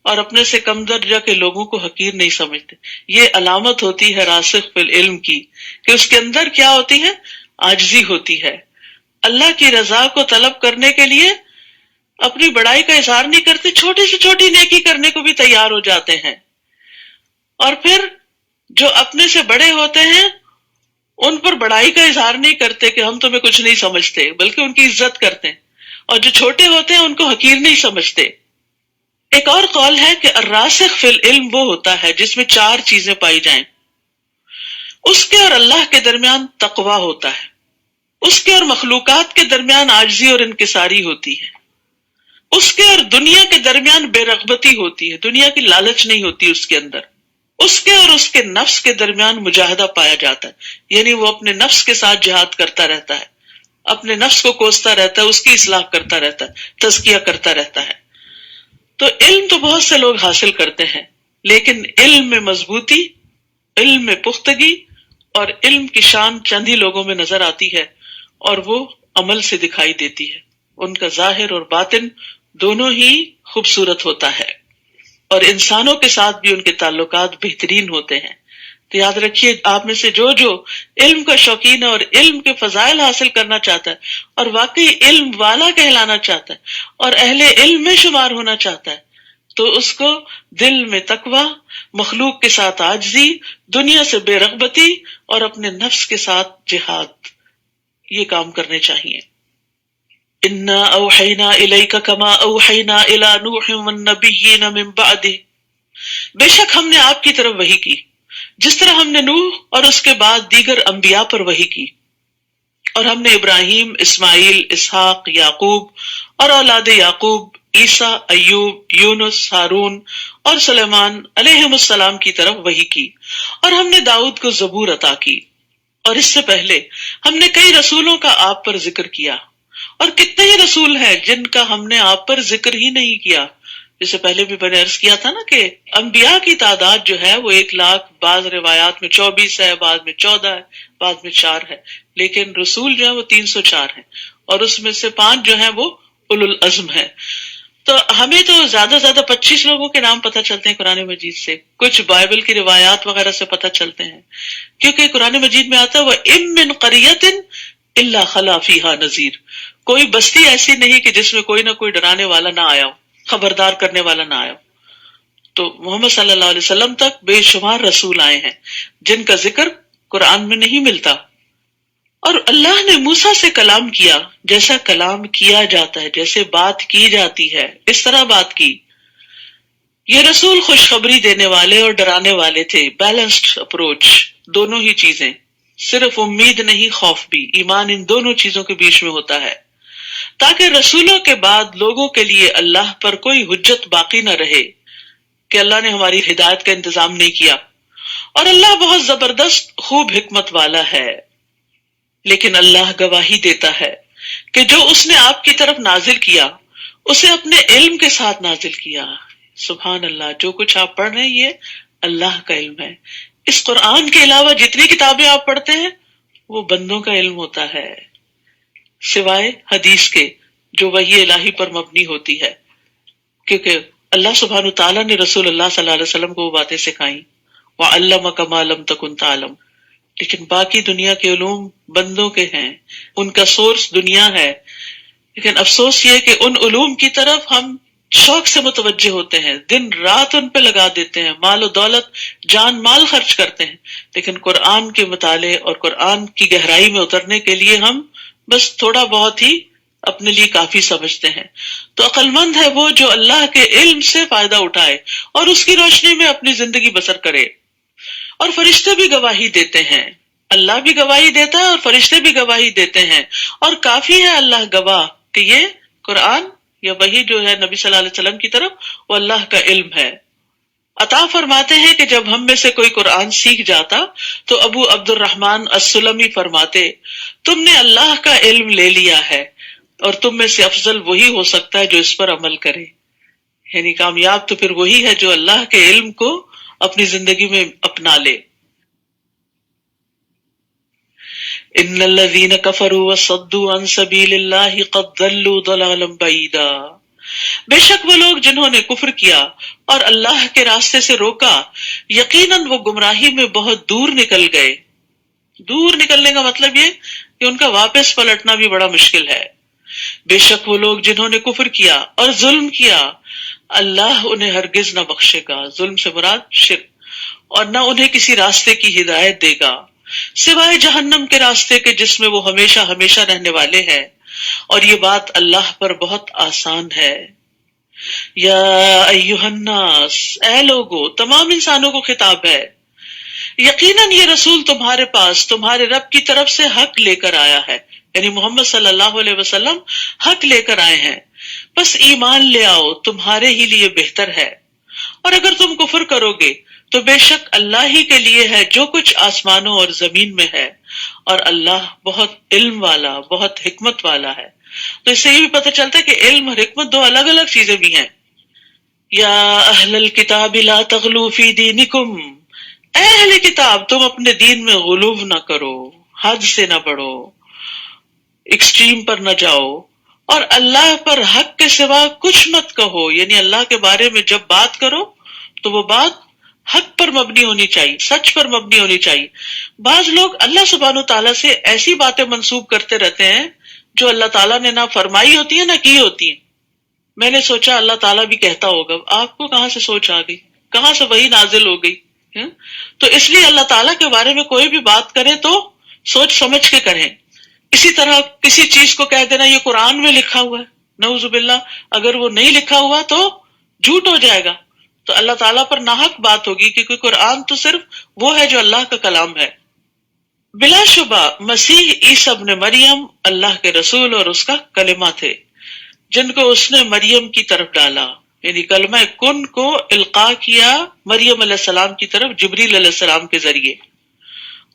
اور اپنے سے کم درجہ کے لوگوں کو حقیر نہیں سمجھتے۔ یہ علامت ہوتی ہے راسخ فی العلم کی کہ اس کے اندر کیا ہوتی ہے؟ عاجزی ہوتی ہے۔ اللہ کی رضا کو طلب کرنے کے لیے اپنی بڑائی کا اظہار نہیں کرتے، چھوٹی سے چھوٹی نیکی کرنے کو بھی تیار ہو جاتے ہیں۔ اور پھر جو اپنے سے بڑے ہوتے ہیں ان پر بڑائی کا اظہار نہیں کرتے کہ ہم تمہیں کچھ نہیں سمجھتے، بلکہ ان کی عزت کرتے ہیں، اور جو چھوٹے ہوتے ہیں ان کو حقیر نہیں سمجھتے۔ ایک اور قول ہے کہ الراسخ فی العلم وہ ہوتا ہے جس میں 4 چیزیں پائی جائیں۔ اس کے اور اللہ کے درمیان تقویٰ ہوتا ہے، اس کے اور مخلوقات کے درمیان عاجزی اور انکساری ہوتی ہے، اس کے اور دنیا کے درمیان بے رغبتی ہوتی ہے، دنیا کی لالچ نہیں ہوتی اس کے اندر، اس کے اور اس کے نفس کے درمیان مجاہدہ پایا جاتا ہے، یعنی وہ اپنے نفس کے ساتھ جہاد کرتا رہتا ہے، اپنے نفس کو کوستا رہتا ہے، اس کی اصلاح کرتا رہتا ہے، تزکیہ کرتا رہتا ہے۔ تو علم تو بہت سے لوگ حاصل کرتے ہیں، لیکن علم میں مضبوطی، علم میں پختگی اور علم کی شان چند ہی لوگوں میں نظر آتی ہے، اور وہ عمل سے دکھائی دیتی ہے۔ ان کا ظاہر اور باطن دونوں ہی خوبصورت ہوتا ہے، اور انسانوں کے ساتھ بھی ان کے تعلقات بہترین ہوتے ہیں۔ تو یاد رکھیے، آپ میں سے جو علم کا شوقین ہے اور علم کے فضائل حاصل کرنا چاہتا ہے اور واقعی علم والا کہلانا چاہتا ہے اور اہل علم میں شمار ہونا چاہتا ہے، تو اس کو دل میں تقوی، مخلوق کے ساتھ عاجزی، دنیا سے بے رغبتی اور اپنے نفس کے ساتھ جہاد، یہ کام کرنے چاہیے۔ انا اوحینا الیک کما اوحینا الی نوح والنبیین من بعدہ، بے شک ہم نے آپ کی طرف وحی کی جس طرح ہم نے نوح اور اس کے بعد دیگر انبیاء پر وحی کی، اور ہم نے ابراہیم، اسماعیل، اسحاق، یعقوب اور اولاد یعقوب، عیسیٰ، ایوب، یونس، ہارون اور سلیمان علیہم السلام کی طرف وحی کی، اور ہم نے داؤد کو زبور عطا کی، اور اس سے پہلے ہم نے کئی رسولوں کا آپ پر ذکر کیا، اور کتنے ہی رسول ہیں جن کا ہم نے آپ پر ذکر ہی نہیں کیا۔ جسے پہلے بھی میں نے عرض کیا تھا نا کہ انبیاء کی تعداد جو ہے وہ 1,00,000، بعض روایات میں 24 ہے، بعض میں 14 ہے، بعض میں 4 ہے، لیکن رسول جو ہے وہ 304 ہیں، اور اس میں سے 5 جو ہیں وہ اولو العزم ہیں۔ تو ہمیں تو زیادہ 25 لوگوں کے نام پتہ چلتے ہیں قرآن مجید سے، کچھ بائبل کی روایات وغیرہ سے پتہ چلتے ہیں، کیونکہ قرآن مجید میں آتا ہے وَإِن مِّن قَرْيَةٍ إِلَّا خَلَا فِيهَا نَذِيرٌ، کوئی بستی ایسی نہیں کہ جس میں کوئی نہ کوئی ڈرانے والا نہ آیا ہو، خبردار کرنے والا نہ آیا ہو۔ تو محمد صلی اللہ علیہ وسلم تک بے شمار رسول آئے ہیں جن کا ذکر قرآن میں نہیں ملتا، اور اللہ نے موسیٰ سے کلام کیا جیسا کلام کیا جاتا ہے، جیسے بات کی جاتی ہے اس طرح بات کی۔ یہ رسول خوشخبری دینے والے اور ڈرانے والے تھے، بیلنسڈ اپروچ، دونوں ہی چیزیں، صرف امید نہیں خوف بھی، ایمان ان دونوں چیزوں کے بیچ میں ہوتا ہے، تاکہ رسولوں کے بعد لوگوں کے لیے اللہ پر کوئی حجت باقی نہ رہے کہ اللہ نے ہماری ہدایت کا انتظام نہیں کیا، اور اللہ بہت زبردست خوب حکمت والا ہے۔ لیکن اللہ گواہی دیتا ہے کہ جو اس نے آپ کی طرف نازل کیا اسے اپنے علم کے ساتھ نازل کیا۔ سبحان اللہ، جو کچھ آپ پڑھ رہے ہیں یہ اللہ کا علم ہے۔ اس قرآن کے علاوہ جتنی کتابیں آپ پڑھتے ہیں وہ بندوں کا علم ہوتا ہے، سوائے حدیث کے جو وحی الہی پر مبنی ہوتی ہے، کیونکہ اللہ سبحانہ تعالیٰ نے رسول اللہ صلی اللہ علیہ وسلم کو وہ باتیں سکھائیں، وَعَلَّمَكَ مَا لَمْ تَكُنْ تَعْلَمْ۔ لیکن باقی دنیا کے علوم بندوں کے ہیں، ان کا سورس دنیا ہے، لیکن افسوس یہ کہ ان علوم کی طرف ہم شوق سے متوجہ ہوتے ہیں، دن رات ان پہ لگا دیتے ہیں، مال و دولت، جان مال خرچ کرتے ہیں، لیکن قرآن کے مطالعے اور قرآن کی گہرائی میں اترنے کے لیے ہم بس تھوڑا بہت ہی اپنے لیے کافی سمجھتے ہیں۔ تو عقل مند ہے وہ جو اللہ کے علم سے فائدہ اٹھائے اور اس کی روشنی میں اپنی زندگی بسر کرے۔ اور فرشتے بھی گواہی دیتے ہیں، اللہ بھی گواہی دیتا ہے اور فرشتے بھی گواہی دیتے ہیں، اور کافی ہے اللہ گواہ کہ یہ قرآن یا وحی جو ہے نبی صلی اللہ علیہ وسلم کی طرف وہ اللہ کا علم ہے۔ عطا فرماتے ہیں کہ جب ہم میں سے کوئی قرآن سیکھ جاتا تو ابو عبد الرحمن السلمی فرماتے، تم نے اللہ کا علم لے لیا ہے اور تم میں سے افضل وہی ہو سکتا ہے جو اس پر عمل کرے، یعنی کامیاب تو پھر وہی ہے جو اللہ کے علم کو اپنی زندگی میں اپنا لے۔ ان الذين كفروا وصدوا عن سبيل الله قد ضلوا ضلالا بعيدا، بے شک وہ لوگ جنہوں نے کفر کیا اور اللہ کے راستے سے روکا، یقیناً وہ گمراہی میں بہت دور نکل گئے۔ دور نکلنے کا مطلب یہ کہ ان کا واپس پلٹنا بھی بڑا مشکل ہے۔ بے شک وہ لوگ جنہوں نے کفر کیا اور ظلم کیا، اللہ انہیں ہرگز نہ بخشے گا، ظلم سے مراد شرک، اور نہ انہیں کسی راستے کی ہدایت دے گا سوائے جہنم کے راستے کے جس میں وہ ہمیشہ ہمیشہ رہنے والے ہیں، اور یہ بات اللہ پر بہت آسان ہے۔ یا ایھا الناس، اے لوگو، تمام انسانوں کو خطاب ہے، یقیناً یہ رسول تمہارے پاس تمہارے رب کی طرف سے حق لے کر آیا ہے، یعنی محمد صلی اللہ علیہ وسلم حق لے کر آئے ہیں، بس ایمان لے آؤ، تمہارے ہی لیے بہتر ہے، اور اگر تم کفر کرو گے تو بے شک اللہ ہی کے لیے ہے جو کچھ آسمانوں اور زمین میں ہے، اور اللہ بہت علم والا، بہت حکمت والا ہے۔ تو اس سے یہ بھی پتہ چلتا ہے کہ علم اور حکمت دو الگ الگ چیزیں بھی ہیں۔ یا اہل الکتاب لا تغلوا فی دینکم، اے اہل کتاب تم اپنے دین میں غلو نہ کرو، حد سے نہ بڑھو، ایکسٹریم پر نہ جاؤ، اور اللہ پر حق کے سوا کچھ مت کہو، یعنی اللہ کے بارے میں جب بات کرو تو وہ بات حق پر مبنی ہونی چاہیے، سچ پر مبنی ہونی چاہیے۔ بعض لوگ اللہ سبحانہ تعالیٰ سے ایسی باتیں منسوب کرتے رہتے ہیں جو اللہ تعالیٰ نے نہ فرمائی ہوتی ہیں نہ کی ہوتی ہیں۔ میں نے سوچا اللہ تعالیٰ بھی کہتا ہوگا، آپ کو کہاں سے سوچ آ گئی، کہاں سے وحی نازل ہو گئی؟ تو اس لیے اللہ تعالیٰ کے بارے میں کوئی بھی بات کرے تو سوچ سمجھ کے کریں۔ اسی طرح کسی چیز کو کہہ دینا یہ قرآن میں لکھا ہوا ہے، نعوذ باللہ، اگر وہ نہیں لکھا ہوا تو جھوٹ ہو جائے گا، تو اللہ تعالیٰ پر ناحق بات ہوگی، کیونکہ قرآن تو صرف وہ ہے جو اللہ کا کلام ہے۔ بلا شبہ مسیح عیسیٰ ابن مریم اللہ کے رسول اور اس کا کلمہ تھے، جن کو اس نے مریم کی طرف ڈالا، یعنی کلمہ کن کو القاء کیا مریم علیہ السلام کی طرف جبریل علیہ السلام کے ذریعے،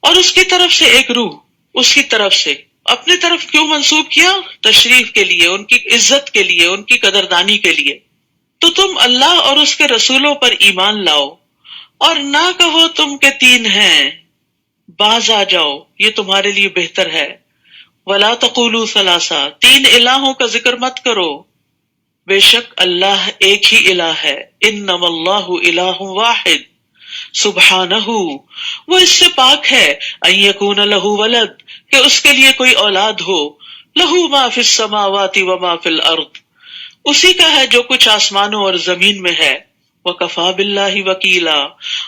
اور اس کی طرف سے ایک روح، اس کی طرف سے اپنی طرف کیوں منسوب کیا؟ تشریف کے لیے، ان کی عزت کے لیے، ان کی قدردانی کے لیے۔ تو تم اللہ اور اس کے رسولوں پر ایمان لاؤ، اور نہ کہو تم کے تین ہیں، باز آ جاؤ، یہ تمہارے لیے بہتر ہے۔ وَلَا تَقُولُوا ثَلَاثَةً، تین الہوں کا ذکر مت کرو، بے شک اللہ ایک ہی الہ ہے۔ انما اللہ الہ واحد سبحانہ، وہ اس سے پاک ہے، ان یکون لہ ولد، کہ اس کے لیے کوئی اولاد ہو، لہ ما فی السماوات وما فی الارض، اسی کا ہے جو کچھ آسمانوں اور زمین میں ہے۔ وکفی باللہ وکیلا،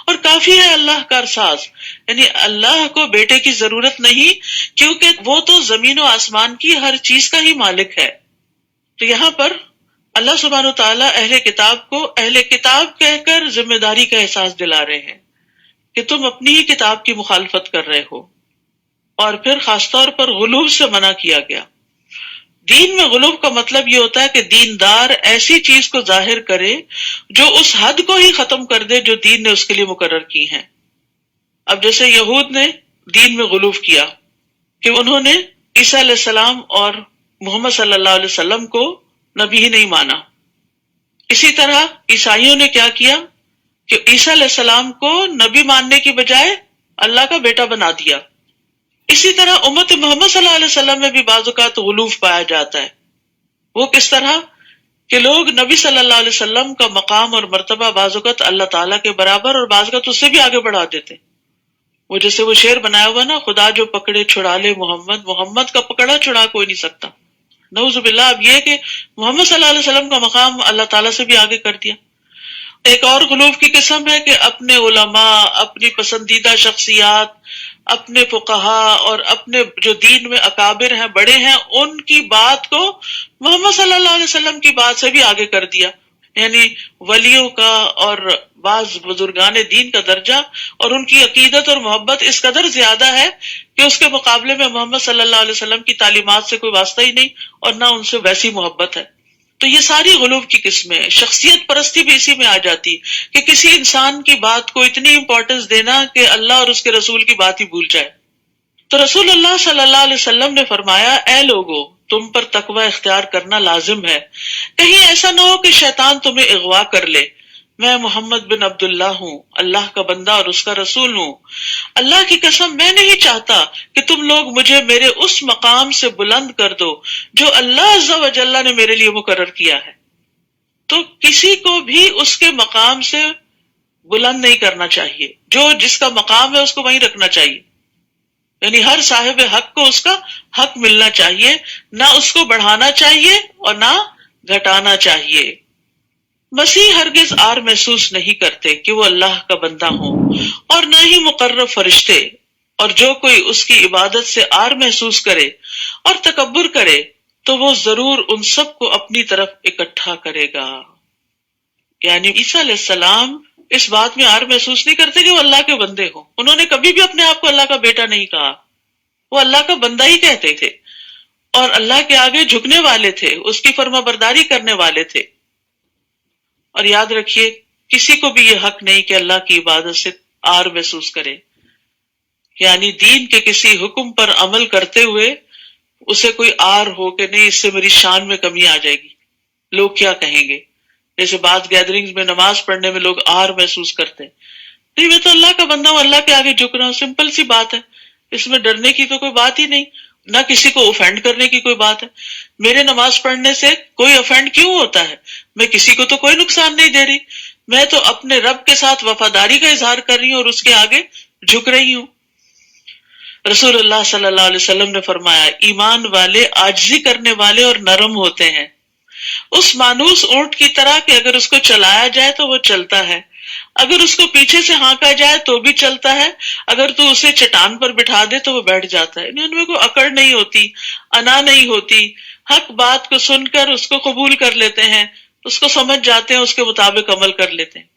اور کافی ہے اللہ کارساز، یعنی اللہ کو بیٹے کی ضرورت نہیں، کیونکہ وہ تو زمین و آسمان کی ہر چیز کا ہی مالک ہے۔ تو یہاں پر اللہ سبحانہ و تعالیٰ اہل کتاب کو اہل کتاب کہہ کر ذمہ داری کا احساس دلا رہے ہیں کہ تم اپنی ہی کتاب کی مخالفت کر رہے ہو، اور پھر خاص طور پر غلو سے منع کیا گیا۔ دین میں غلو کا مطلب یہ ہوتا ہے کہ دیندار ایسی چیز کو ظاہر کرے جو اس حد کو ہی ختم کر دے جو دین نے اس کے لیے مقرر کی ہیں۔ اب جیسے یہود نے دین میں غلو کیا کہ انہوں نے عیسیٰ علیہ السلام اور محمد صلی اللہ علیہ وسلم کو نبی ہی نہیں مانا۔ اسی طرح عیسائیوں نے کیا کیا کہ عیسیٰ علیہ السلام کو نبی ماننے کی بجائے اللہ کا بیٹا بنا دیا۔ اسی طرح امت محمد صلی اللہ علیہ وسلم میں بھی بعض اوقات غلوف پایا جاتا ہے۔ وہ کس طرح کہ لوگ نبی صلی اللہ علیہ وسلم کا مقام اور مرتبہ بعض اوقات اللہ تعالیٰ کے برابر اور بعض اوقات اس سے بھی آگے بڑھا دیتے۔ وہ جیسے وہ شعر بنایا ہوا نا، خدا جو پکڑے چھڑا لے محمد، محمد کا پکڑا چھڑا کوئی نہیں سکتا۔ نعوذ باللہ، اب یہ کہ محمد صلی اللہ علیہ وسلم کا مقام اللہ تعالیٰ سے بھی آگے کر دیا۔ ایک اور غلوف کی قسم ہے کہ اپنے علماء، اپنی پسندیدہ شخصیات، اپنے فقہاء اور اپنے جو دین میں اکابر ہیں، بڑے ہیں، ان کی بات کو محمد صلی اللہ علیہ وسلم کی بات سے بھی آگے کر دیا۔ یعنی ولیوں کا اور بعض بزرگان دین کا درجہ اور ان کی عقیدت اور محبت اس قدر زیادہ ہے کہ اس کے مقابلے میں محمد صلی اللہ علیہ وسلم کی تعلیمات سے کوئی واسطہ ہی نہیں، اور نہ ان سے ویسی محبت ہے۔ تو یہ ساری غلو کی قسمیں، شخصیت پرستی بھی اسی میں آ جاتی کہ کسی انسان کی بات کو اتنی امپورٹنس دینا کہ اللہ اور اس کے رسول کی بات ہی بھول جائے۔ تو رسول اللہ صلی اللہ علیہ وسلم نے فرمایا، اے لوگو، تم پر تقوی اختیار کرنا لازم ہے، کہیں ایسا نہ ہو کہ شیطان تمہیں اغوا کر لے۔ میں محمد بن عبداللہ ہوں، اللہ کا بندہ اور اس کا رسول ہوں۔ اللہ کی قسم میں نہیں چاہتا کہ تم لوگ مجھے میرے اس مقام سے بلند کر دو جو اللہ عز و جل نے میرے لیے مقرر کیا ہے۔ تو کسی کو بھی اس کے مقام سے بلند نہیں کرنا چاہیے، جو جس کا مقام ہے اس کو وہیں رکھنا چاہیے، یعنی ہر صاحب حق کو اس کا حق ملنا چاہیے، نہ اس کو بڑھانا چاہیے اور نہ گھٹانا چاہیے۔ مسیح ہرگز آر محسوس نہیں کرتے کہ وہ اللہ کا بندہ ہوں، اور نہ ہی مقرب فرشتے، اور جو کوئی اس کی عبادت سے آر محسوس کرے اور تکبر کرے تو وہ ضرور ان سب کو اپنی طرف اکٹھا کرے گا۔ یعنی عیسیٰ علیہ السلام اس بات میں آر محسوس نہیں کرتے کہ وہ اللہ کے بندے ہوں، انہوں نے کبھی بھی اپنے آپ کو اللہ کا بیٹا نہیں کہا، وہ اللہ کا بندہ ہی کہتے تھے، اور اللہ کے آگے جھکنے والے تھے، اس کی فرما برداری کرنے والے تھے۔ اور یاد رکھیے کسی کو بھی یہ حق نہیں کہ اللہ کی عبادت سے آر محسوس کرے، یعنی دین کے کسی حکم پر عمل کرتے ہوئے اسے کوئی آر ہو کہ نہیں اس سے میری شان میں کمی آ جائے گی، لوگ کیا کہیں گے. جیسے بعض گیدرنگز میں نماز پڑھنے میں لوگ آر محسوس کرتے ہیں، نہیں میں تو اللہ کا بندہ ہوں، اللہ کے آگے جھک رہا ہوں، سمپل سی بات ہے، اس میں ڈرنے کی تو کوئی بات ہی نہیں، نہ کسی کو اوفینڈ کرنے کی کوئی بات ہے. میرے نماز پڑھنے سے کوئی اوفینڈ کیوں ہوتا ہے؟ میں کسی کو تو کوئی نقصان نہیں دے رہی، میں تو اپنے رب کے ساتھ وفاداری کا اظہار کر رہی ہوں اور اس کے آگے جھک رہی ہوں. رسول اللہ صلی اللہ علیہ وسلم نے فرمایا ایمان والے عاجزی کرنے والے اور نرم ہوتے ہیں، اس مانوس اونٹ کی طرح کہ اگر اس کو چلایا جائے تو وہ چلتا ہے، اگر اس کو پیچھے سے ہانکا جائے تو بھی چلتا ہے، اگر تو اسے چٹان پر بٹھا دے تو وہ بیٹھ جاتا ہے. ان میں کوئی اکڑ نہیں ہوتی، انا نہیں ہوتی، حق بات کو سن کر اس کو قبول کر لیتے ہیں، اس کو سمجھ جاتے ہیں، اس کے مطابق عمل کر لیتے ہیں.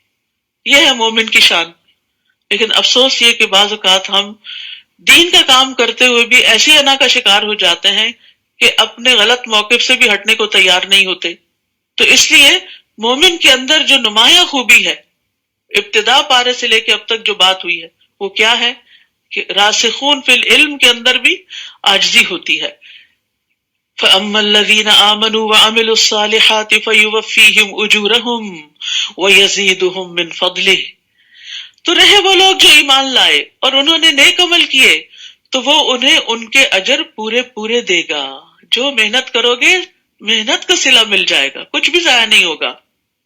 یہ ہے مومن کی شان. لیکن افسوس یہ کہ بعض اوقات ہم دین کا کام کرتے ہوئے بھی ایسی انا کا شکار ہو جاتے ہیں کہ اپنے غلط موقف سے بھی ہٹنے کو تیار نہیں ہوتے. تو اس لیے مومن کے اندر جو نمایاں خوبی ہے، ابتدا پارے سے لے کے اب تک جو بات ہوئی ہے، وہ کیا ہے کہ راسخون فی العلم کے اندر بھی عاجزی ہوتی ہے. فَأَمَّا الَّذِينَ آمَنُوا وَعَمِلُوا الصَّالِحَاتِ فَيُوَفِّيهِمْ أُجُورَهُمْ وَيَزِيدُهُمْ مِنْ فَضْلِهِ. تو رہے وہ لوگ جو ایمان لائے اور انہوں نے نیک عمل کیے تو وہ انہیں ان کے اجر پورے پورے دے گا. جو محنت کرو گے محنت کا صلہ مل جائے گا، کچھ بھی ضائع نہیں ہوگا.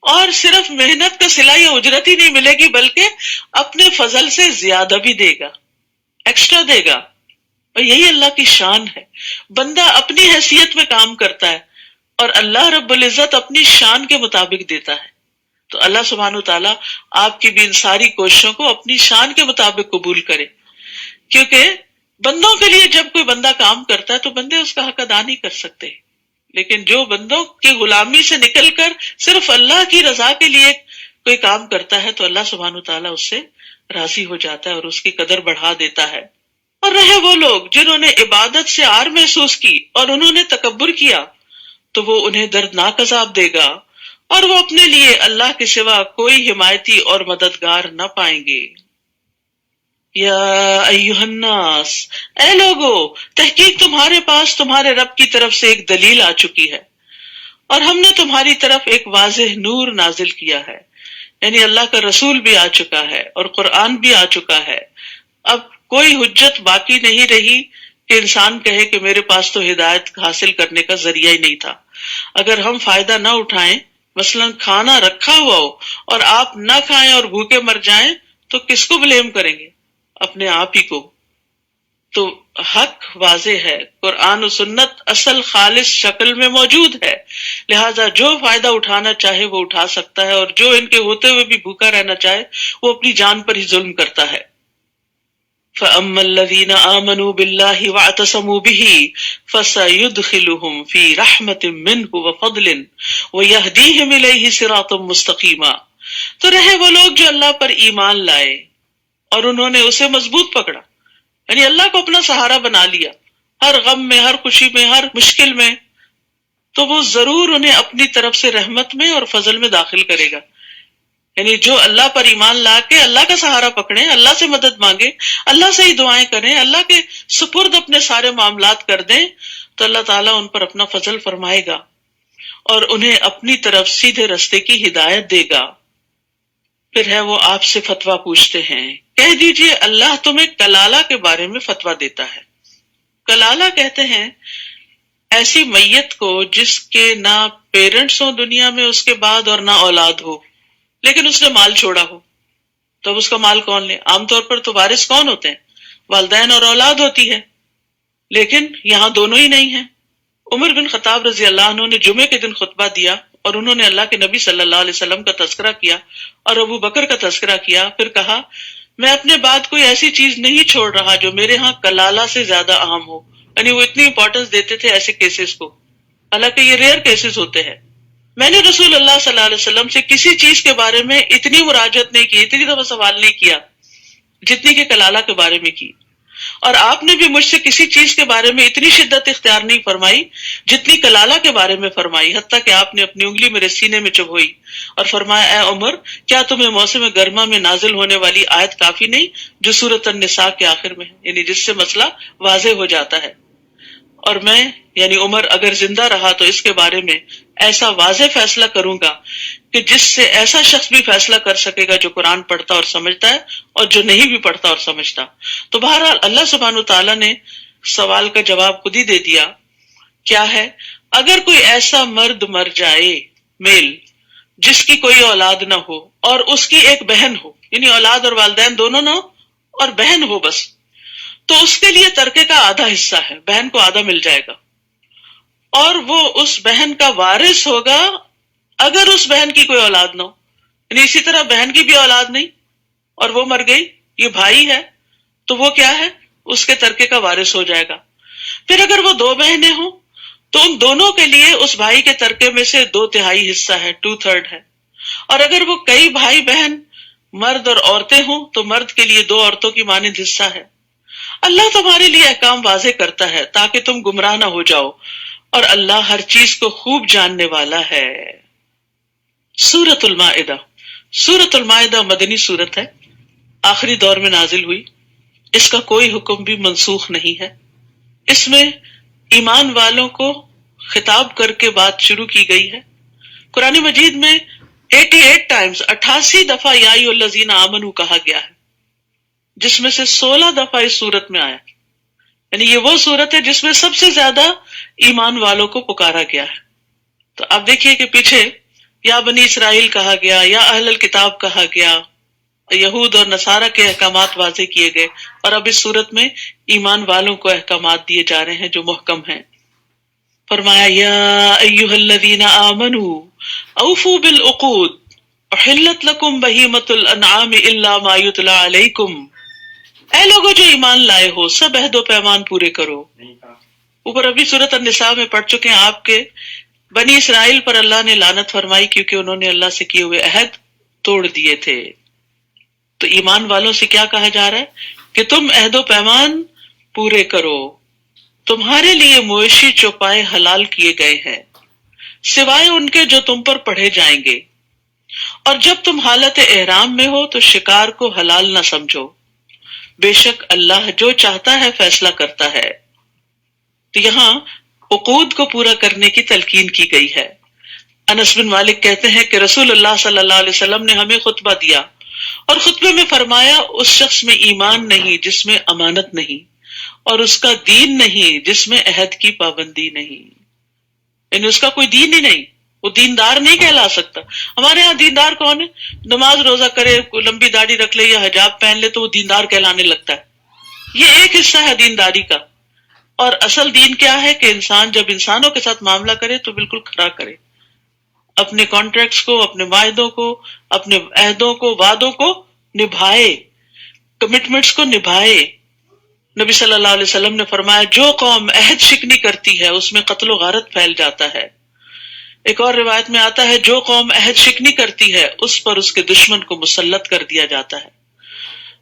اور صرف محنت کا صلہ یا اجرت ہی نہیں ملے گی بلکہ اپنے فضل سے زیادہ بھی دے گا، ایکسٹرا دے گا. اور یہی اللہ کی شان ہے. بندہ اپنی حیثیت میں کام کرتا ہے اور اللہ رب العزت اپنی شان کے مطابق دیتا ہے. تو اللہ سبحانہ وتعالیٰ آپ کی بھی ان ساری کوششوں کو اپنی شان کے مطابق قبول کرے. کیونکہ بندوں کے لیے جب کوئی بندہ کام کرتا ہے تو بندے اس کا حق ادا نہیں کر سکتے، لیکن جو بندوں کی غلامی سے نکل کر صرف اللہ کی رضا کے لیے کوئی کام کرتا ہے تو اللہ سبحانہ وتعالیٰ اس سے راضی ہو جاتا ہے اور اس کی قدر بڑھا دیتا ہے. اور رہے وہ لوگ جنہوں نے عبادت سے آر محسوس کی اور انہوں نے تکبر کیا تو وہ انہیں دردناک عذاب دے گا اور وہ اپنے لیے اللہ کے سوا کوئی حمایتی اور مددگار نہ پائیں گے. یا ایھا الناس، اے لوگو، تحقیق تمہارے پاس تمہارے رب کی طرف سے ایک دلیل آ چکی ہے اور ہم نے تمہاری طرف ایک واضح نور نازل کیا ہے. یعنی اللہ کا رسول بھی آ چکا ہے اور قرآن بھی آ چکا ہے. اب کوئی حجت باقی نہیں رہی کہ انسان کہے کہ میرے پاس تو ہدایت حاصل کرنے کا ذریعہ ہی نہیں تھا. اگر ہم فائدہ نہ اٹھائیں، مثلا کھانا رکھا ہوا ہو اور آپ نہ کھائیں اور بھوکے مر جائیں تو کس کو بلیم کریں گے؟ اپنے آپ ہی کو. تو حق واضح ہے، قرآن و سنت اصل خالص شکل میں موجود ہے، لہذا جو فائدہ اٹھانا چاہے وہ اٹھا سکتا ہے اور جو ان کے ہوتے ہوئے بھی بھوکا رہنا چاہے وہ اپنی جان پر ہی ظلم کرتا ہے. فَأَمَّا الَّذِينَ آمَنُوا بِاللَّهِ وَاعْتَصَمُوا بِهِ فَسَيُدْخِلُهُمْ فِي رَحْمَةٍ مِّنْهُ وَفَضْلٍ وَيَهْدِيهِمْ إِلَيْهِ صِرَاطًا مُسْتَقِيمًا. تو رہے وہ لوگ جو اللہ پر ایمان لائے اور انہوں نے اسے مضبوط پکڑا، یعنی اللہ کو اپنا سہارا بنا لیا ہر غم میں، ہر خوشی میں، ہر مشکل میں، تو وہ ضرور انہیں اپنی طرف سے رحمت میں اور فضل میں داخل کرے گا. یعنی جو اللہ پر ایمان لا کے اللہ کا سہارا پکڑیں، اللہ سے مدد مانگیں، اللہ سے ہی دعائیں کریں، اللہ کے سپرد اپنے سارے معاملات کر دیں تو اللہ تعالیٰ ان پر اپنا فضل فرمائے گا اور انہیں اپنی طرف سیدھے رستے کی ہدایت دے گا. پھر ہے وہ آپ سے فتویٰ پوچھتے ہیں، کہہ دیجئے اللہ تمہیں کلالہ کے بارے میں فتویٰ دیتا ہے. کلالہ کہتے ہیں ایسی میت کو جس کے نہ پیرنٹس ہوں دنیا میں اس کے بعد اور نہ اولاد ہو، لیکن اس نے مال چھوڑا ہو. تو اب اس کا مال کون لے؟ عام طور پر تو وارث کون ہوتے ہیں؟ والدین اور اولاد ہوتی ہے، لیکن یہاں دونوں ہی نہیں ہیں. عمر بن خطاب رضی اللہ عنہ نے جمعے کے دن خطبہ دیا اور انہوں نے اللہ کے نبی صلی اللہ علیہ وسلم کا تذکرہ کیا اور ابو بکر کا تذکرہ کیا. پھر کہا میں اپنے بعد کوئی ایسی چیز نہیں چھوڑ رہا جو میرے ہاں کلالہ سے زیادہ اہم ہو. یعنی وہ اتنی امپورٹنس دیتے تھے ایسے کیسز کو، حالانکہ یہ ریئر کیسز ہوتے ہیں. میں نے رسول اللہ صلی اللہ علیہ وسلم سے کسی چیز کے بارے میں اتنی مراجعت نہیں کی، اتنی دفعہ سوال نہیں کیا جتنی کہ کلالہ کے بارے میں کی. اور آپ نے بھی مجھ سے کسی چیز کے بارے میں اتنی شدت اختیار نہیں فرمائی جتنی کلالہ کے بارے میں فرمائی، حتیٰ کہ آپ نے اپنی انگلی میرے سینے میں چبھوئی اور فرمایا اے عمر، کیا تمہیں موسم گرما میں نازل ہونے والی آیت کافی نہیں جو سورۃ النساء کے آخر میں ہے، یعنی جس سے مسئلہ واضح ہو جاتا ہے۔ اور میں یعنی عمر اگر زندہ رہا تو اس کے بارے میں ایسا واضح فیصلہ کروں گا کہ جس سے ایسا شخص بھی فیصلہ کر سکے گا جو قرآن پڑھتا اور سمجھتا ہے اور جو نہیں بھی پڑھتا اور سمجھتا۔ تو بہرحال اللہ سبحانہ وتعالیٰ نے سوال کا جواب خود ہی دے دیا۔ کیا ہے؟ اگر کوئی ایسا مرد مر جائے میل جس کی کوئی اولاد نہ ہو اور اس کی ایک بہن ہو، یعنی اولاد اور والدین دونوں نہ ہو اور بہن ہو بس، تو اس کے لیے ترکے کا آدھا حصہ ہے، بہن کو آدھا مل جائے گا، اور وہ اس بہن کا وارث ہوگا اگر اس بہن کی کوئی اولاد نہ ہو، یعنی اسی طرح بہن کی بھی اولاد نہیں اور وہ مر گئی، یہ بھائی ہے تو وہ کیا ہے؟ اس کے ترکے کا وارث ہو جائے گا۔ پھر اگر وہ دو بہنیں ہوں تو ان دونوں کے لیے اس بھائی کے ترکے میں سے 2/3 حصہ ہے، 2/3 ہے، اور اگر وہ کئی بھائی بہن مرد اور عورتیں ہوں تو مرد کے لیے 2 عورتوں کی مانند حصہ ہے۔ اللہ تمہارے لیے احکام واضح کرتا ہے تاکہ تم گمراہ نہ ہو جاؤ، اور اللہ ہر چیز کو خوب جاننے والا ہے۔ سورۃ المائدہ۔ سورۃ المائدہ مدنی سورت ہے، آخری دور میں نازل ہوئی، اس کا کوئی حکم بھی منسوخ نہیں ہے۔ اس میں ایمان والوں کو خطاب کر کے بات شروع کی گئی ہے۔ قرآن مجید میں 88 ٹائمز 88 دفعہ یا ایھا الذین آمنوا کہا گیا ہے، جس میں سے 16 دفعہ اس سورت میں آیا، یعنی یہ وہ سورت ہے جس میں سب سے زیادہ ایمان والوں کو پکارا گیا ہے۔ تو آپ دیکھیے کہ پیچھے یا بنی اسرائیل کہا گیا، یا اہل الکتاب کہا گیا، یہود اور نصارہ کے احکامات واضح کیے گئے، اور اب اس صورت میں ایمان والوں کو احکامات دیے جا رہے ہیں جو محکم ہیں۔ فرمایا یا ایھا الذین آمنوا اوفوا بالعقود احلت لکم بہیمۃ الانعام الا ما یتلی علیکم، اے لوگوں جو ایمان لائے ہو سب عہد و پیمان پورے کرو۔ اوپر ابھی سورۃ النساء میں پڑھ چکے ہیں آپ کے بنی اسرائیل پر اللہ نے لعنت فرمائی کیونکہ انہوں نے اللہ سے کیے ہوئے عہد توڑ دیے تھے۔ تو ایمان والوں سے کیا کہا جا رہا ہے کہ تم عہد و پیمان پورے کرو، تمہارے لیے مویشی چوپائے حلال کیے گئے ہیں سوائے ان کے جو تم پر پڑھے جائیں گے، اور جب تم حالت احرام میں ہو تو شکار کو حلال نہ سمجھو، بے شک اللہ جو چاہتا ہے فیصلہ کرتا ہے۔ تو یہاں عقود کو پورا کرنے کی تلقین کی گئی ہے۔ انس بن مالک کہتے ہیں کہ رسول اللہ صلی اللہ علیہ وسلم نے ہمیں خطبہ دیا اور خطبے میں فرمایا اس شخص میں ایمان نہیں جس میں امانت نہیں، اور اس کا دین نہیں جس میں عہد کی پابندی نہیں، یعنی اس کا کوئی دین ہی نہیں، وہ دیندار نہیں کہلا سکتا۔ ہمارے ہاں دیندار کون ہے؟ نماز روزہ کرے، کوئی لمبی داڑھی رکھ لے یا حجاب پہن لے تو وہ دیندار کہلانے لگتا ہے۔ یہ ایک حصہ ہے دینداری کا، اور اصل دین کیا ہے کہ انسان جب انسانوں کے ساتھ معاملہ کرے تو بالکل کھرا کرے، اپنے کانٹریکٹس کو، اپنے معاہدوں کو، اپنے عہدوں کو، وعدوں کو نبھائے، کمٹمنٹس کو نبھائے۔ نبی صلی اللہ علیہ وسلم نے فرمایا جو قوم عہد شکنی کرتی ہے اس میں قتل و غارت پھیل جاتا ہے۔ ایک اور روایت میں آتا ہے جو قوم عہد شکنی کرتی ہے اس پر اس کے دشمن کو مسلط کر دیا جاتا ہے۔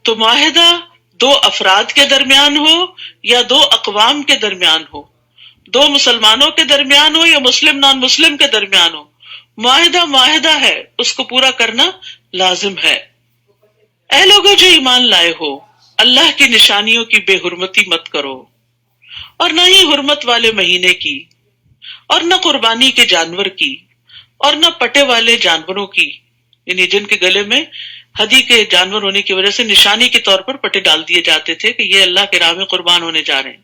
تو معاہدہ 2 افراد کے درمیان ہو یا 2 اقوام کے درمیان ہو، 2 مسلمانوں کے درمیان ہو یا مسلم نان مسلم کے درمیان ہو، معاہدہ معاہدہ ہے، اس کو پورا کرنا لازم ہے۔ اے لوگوں جو ایمان لائے ہو اللہ کی نشانیوں کی بے حرمتی مت کرو، اور نہ ہی حرمت والے مہینے کی، اور نہ قربانی کے جانور کی، اور نہ پٹے والے جانوروں کی، یعنی جن کے گلے میں ہدی کے جانور ہونے کی وجہ سے نشانی کے طور پر پٹے ڈال دیے جاتے تھے کہ یہ اللہ کے راہ میں قربان ہونے جا رہے ہیں،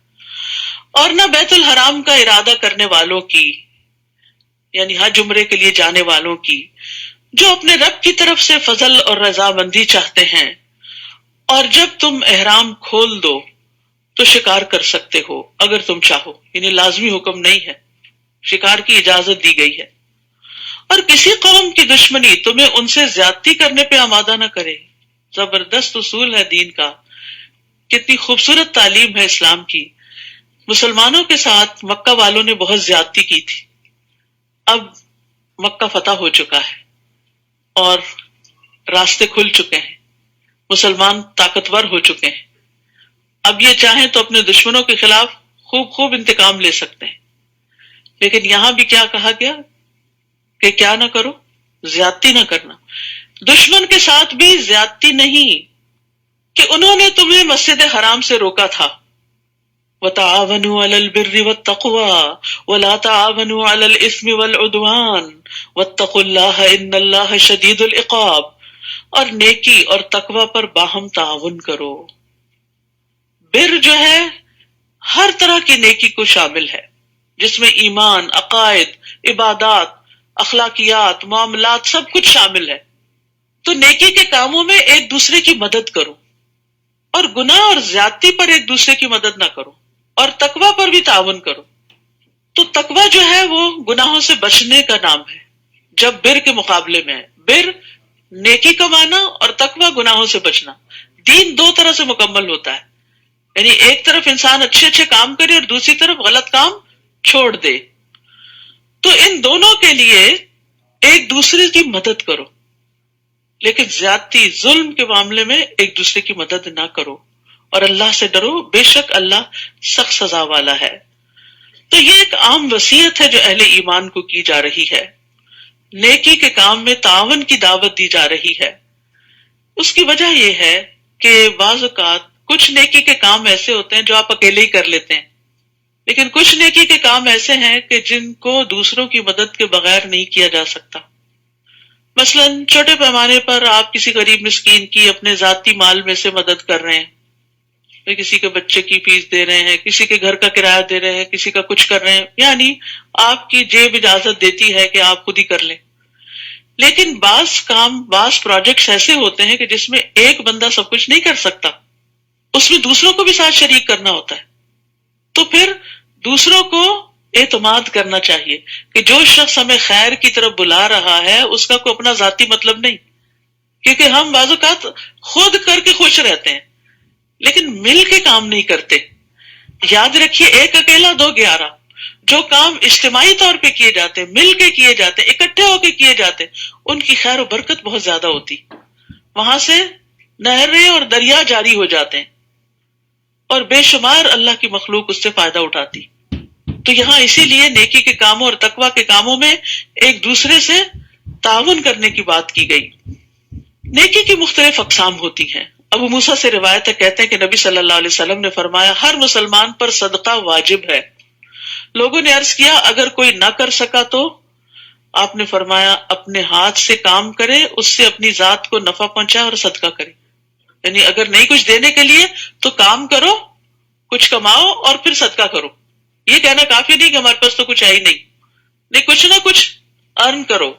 اور نہ بیت الحرام کا ارادہ کرنے والوں کی، یعنی حج عمرے کے لیے جانے والوں کی، جو اپنے رب کی طرف سے فضل اور رضامندی چاہتے ہیں، اور جب تم احرام کھول دو تو شکار کر سکتے ہو اگر تم چاہو، یعنی لازمی حکم نہیں ہے، شکار کی اجازت دی گئی ہے۔ اور کسی قوم کی دشمنی تمہیں ان سے زیادتی کرنے پہ آمادہ نہ کرے۔ زبردست اصول ہے دین کا، کتنی خوبصورت تعلیم ہے اسلام کی۔ مسلمانوں کے ساتھ مکہ والوں نے بہت زیادتی کی تھی، اب مکہ فتح ہو چکا ہے اور راستے کھل چکے ہیں، مسلمان طاقتور ہو چکے ہیں، اب یہ چاہیں تو اپنے دشمنوں کے خلاف خوب انتقام لے سکتے ہیں، لیکن یہاں بھی کیا کہا گیا کہ کیا نہ کرو، زیادتی نہ کرنا. دشمن کے ساتھ بھی زیادتی نہیں کہ انہوں نے تمہیں مسجد حرام سے روکا تھا، وَتَعَاوَنُوا عَلَى الْبِرِّ وَالتَّقْوَى وَلَا تَعَاوَنُوا عَلَى الْإِثْمِ وَالْعُدْوَانِ وَاتَّقُوا اللَّهَ إِنَّ اللَّهَ شَدِيدُ الْعِقَابِ، اور نیکی اور تقوی پر باہم تعاون کرو. بر جو ہے ہر طرح کی نیکی کو شامل ہے، جس میں ایمان، عقائد، عبادات، اخلاقیات، معاملات سب کچھ شامل ہے. تو نیکی کے کاموں میں ایک دوسرے کی مدد کرو، اور گناہ اور زیادتی پر ایک دوسرے کی مدد نہ کرو، اور تقوی پر بھی تعاون کرو. تو تقوی جو ہے وہ گناہوں سے بچنے کا نام ہے، جب بر کے مقابلے میں ہے. بر نیکی کمانا اور تقوی گناہوں سے بچنا. دین دو طرح سے مکمل ہوتا ہے، یعنی ایک طرف انسان اچھے کام کرے اور دوسری طرف غلط کام چھوڑ دے. تو ان دونوں کے لیے ایک دوسرے کی مدد کرو، لیکن زیادتی، ظلم کے معاملے میں ایک دوسرے کی مدد نہ کرو، اور اللہ سے ڈرو، بے شک اللہ سخت سزا والا ہے. تو یہ ایک عام وصیت ہے جو اہل ایمان کو کی جا رہی ہے. نیکی کے کام میں تعاون کی دعوت دی جا رہی ہے. اس کی وجہ یہ ہے کہ بعض اوقات کچھ نیکی کے کام ایسے ہوتے ہیں جو آپ اکیلے ہی کر لیتے ہیں، لیکن کچھ نیکی کے کام ایسے ہیں کہ جن کو دوسروں کی مدد کے بغیر نہیں کیا جا سکتا. مثلا چھوٹے پیمانے پر آپ کسی غریب مسکین کی اپنے ذاتی مال میں سے مدد کر رہے ہیں، کسی کے بچے کی فیس دے رہے ہیں، کسی کے گھر کا کرایہ دے رہے ہیں، کسی کا کچھ کر رہے ہیں، یعنی آپ کی جیب اجازت دیتی ہے کہ آپ خود ہی کر لیں. لیکن بعض پروجیکٹس ایسے ہوتے ہیں کہ جس میں ایک بندہ سب کچھ نہیں کر سکتا، اس میں دوسروں کو بھی ساتھ شریک کرنا ہوتا ہے. تو پھر دوسروں کو اعتماد کرنا چاہیے کہ جو شخص ہمیں خیر کی طرف بلا رہا ہے اس کا کوئی اپنا ذاتی مطلب نہیں، کیونکہ ہم بعض اوقات خود کر کے خوش رہتے ہیں لیکن مل کے کام نہیں کرتے. یاد رکھیے، ایک اکیلا دو 11. جو کام اجتماعی طور پہ کیے جاتے، مل کے کیے جاتے، اکٹھے ہو کے کیے جاتے، ان کی خیر و برکت بہت زیادہ ہوتی. وہاں سے نہریں اور دریا جاری ہو جاتے ہیں، اور بے شمار اللہ کی مخلوق اس سے فائدہ اٹھاتی. تو یہاں اسی لیے نیکی کے کاموں اور تقوی کے کاموں میں ایک دوسرے سے تعاون کرنے کی بات کی گئی. نیکی کی مختلف اقسام ہوتی ہیں. ابو موسیٰ سے روایت ہے، کہتے ہیں کہ نبی صلی اللہ علیہ وسلم نے فرمایا، ہر مسلمان پر صدقہ واجب ہے. لوگوں نے عرض کیا اگر کوئی نہ کر سکا تو؟ آپ نے فرمایا اپنے ہاتھ سے کام کرے، اس سے اپنی ذات کو نفع پہنچائے اور صدقہ کرے. یعنی اگر نہیں کچھ دینے کے لیے تو کام کرو، کچھ کماؤ اور پھر صدقہ کرو. یہ کہنا کافی نہیں کہ ہمارے پاس تو کچھ ہے ہی نہیں، کچھ نہ کچھ ارن کرو.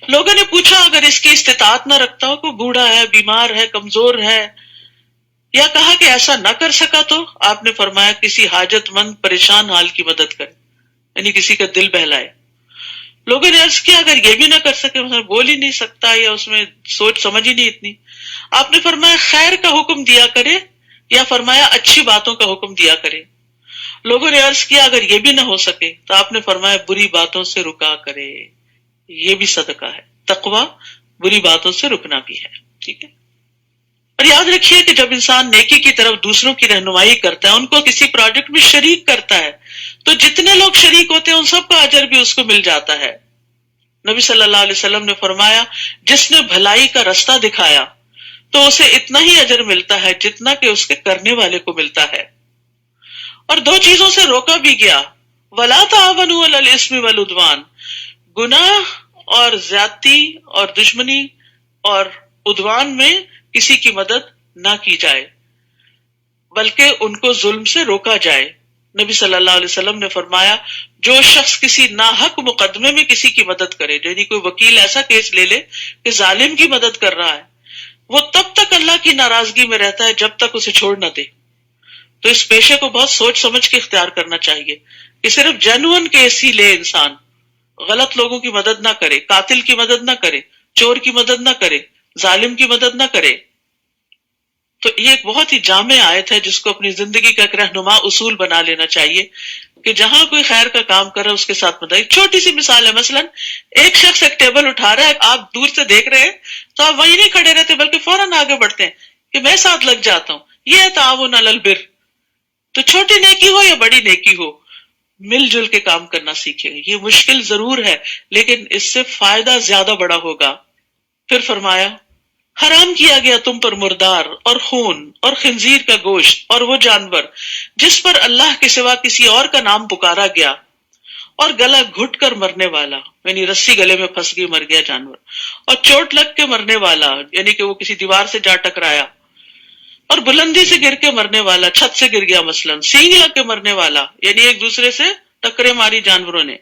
لوگوں نے پوچھا اگر اس کی استطاعت نہ رکھتا ہو، کوئی بوڑھا ہے، بیمار ہے، کمزور ہے، یا کہا کہ ایسا نہ کر سکا تو؟ آپ نے فرمایا کسی حاجت مند پریشان حال کی مدد کرے، یعنی کسی کا دل بہلائے. لوگوں نے عرض کیا اگر یہ بھی نہ کر سکے، مثلا بول ہی نہیں سکتا یا اس میں سوچ سمجھ ہی نہیں اتنی، آپ نے فرمایا خیر کا حکم دیا کرے، یا فرمایا اچھی باتوں کا حکم دیا کرے. لوگوں نے عرض کیا اگر یہ بھی نہ ہو سکے تو آپ نے فرمایا بری باتوں سے رکا کرے. یہ بھی صدقہ ہے. تقوی بری باتوں سے رکنا بھی ہے. ٹھیک ہے. اور یاد رکھیے کہ جب انسان نیکی کی طرف دوسروں کی رہنمائی کرتا ہے، ان کو کسی پروجیکٹ میں شریک کرتا ہے، تو جتنے لوگ شریک ہوتے ہیں ان سب کا اجر بھی اس کو مل جاتا ہے. نبی صلی اللہ علیہ وسلم نے فرمایا جس نے بھلائی کا رستہ دکھایا تو اسے اتنا ہی اجر ملتا ہے جتنا کہ اس کے کرنے والے کو ملتا ہے. اور دو چیزوں سے روکا بھی گیا، وَلَا تَعَاوَنُوا عَلَى الْإِثْمِ وَالْعُدْوَانِ، گناہ اور زیادتی اور دشمنی اور عدوان میں کسی کی مدد نہ کی جائے، بلکہ ان کو ظلم سے روکا جائے. نبی صلی اللہ علیہ وسلم نے فرمایا جو شخص کسی ناحق مقدمے میں کسی کی مدد کرے، یعنی کوئی وکیل ایسا کیس لے لے کہ ظالم کی مدد کر رہا ہے، وہ تب تک اللہ کی ناراضگی میں رہتا ہے جب تک اسے چھوڑ نہ دے. تو اس پیشے کو بہت سوچ سمجھ کے اختیار کرنا چاہیے کہ صرف جینوئن کیس ہی لے انسان، غلط لوگوں کی مدد نہ کرے، قاتل کی مدد نہ کرے، چور کی مدد نہ کرے، ظالم کی مدد نہ کرے. تو یہ ایک بہت ہی جامع آیت ہے جس کو اپنی زندگی کا ایک رہنما اصول بنا لینا چاہیے کہ جہاں کوئی خیر کا کام کر رہا ہے اس کے ساتھ مدد. ایک چھوٹی سی مثال ہے، مثلا ایک شخص ایک ٹیبل اٹھا رہا ہے، آپ دور سے دیکھ رہے ہیں تو آپ وہیں نہیں کھڑے رہتے بلکہ فوراً آگے بڑھتے ہیں کہ میں ساتھ لگ جاتا ہوں. یہ ہے تعاون علی البر. تو چھوٹی نیکی ہو یا بڑی نیکی ہو، مل جل کے کام کرنا سیکھیں. یہ مشکل ضرور ہے لیکن اس سے فائدہ زیادہ بڑا ہوگا. پھر فرمایا حرام کیا گیا تم پر مردار اور خون اور خنزیر کا گوشت اور وہ جانور جس پر اللہ کے سوا کسی اور کا نام پکارا گیا، اور گلا گھٹ کر مرنے والا یعنی رسی گلے میں پھنس گئی مر گیا جانور، اور چوٹ لگ کے مرنے والا یعنی کہ وہ کسی دیوار سے جا ٹکرایا، اور بلندی سے گر کے مرنے والا، چھت سے گر گیا مثلا، سینگ لگ کے مرنے والا یعنی ایک دوسرے سے ٹکرے ماری جانوروں نے،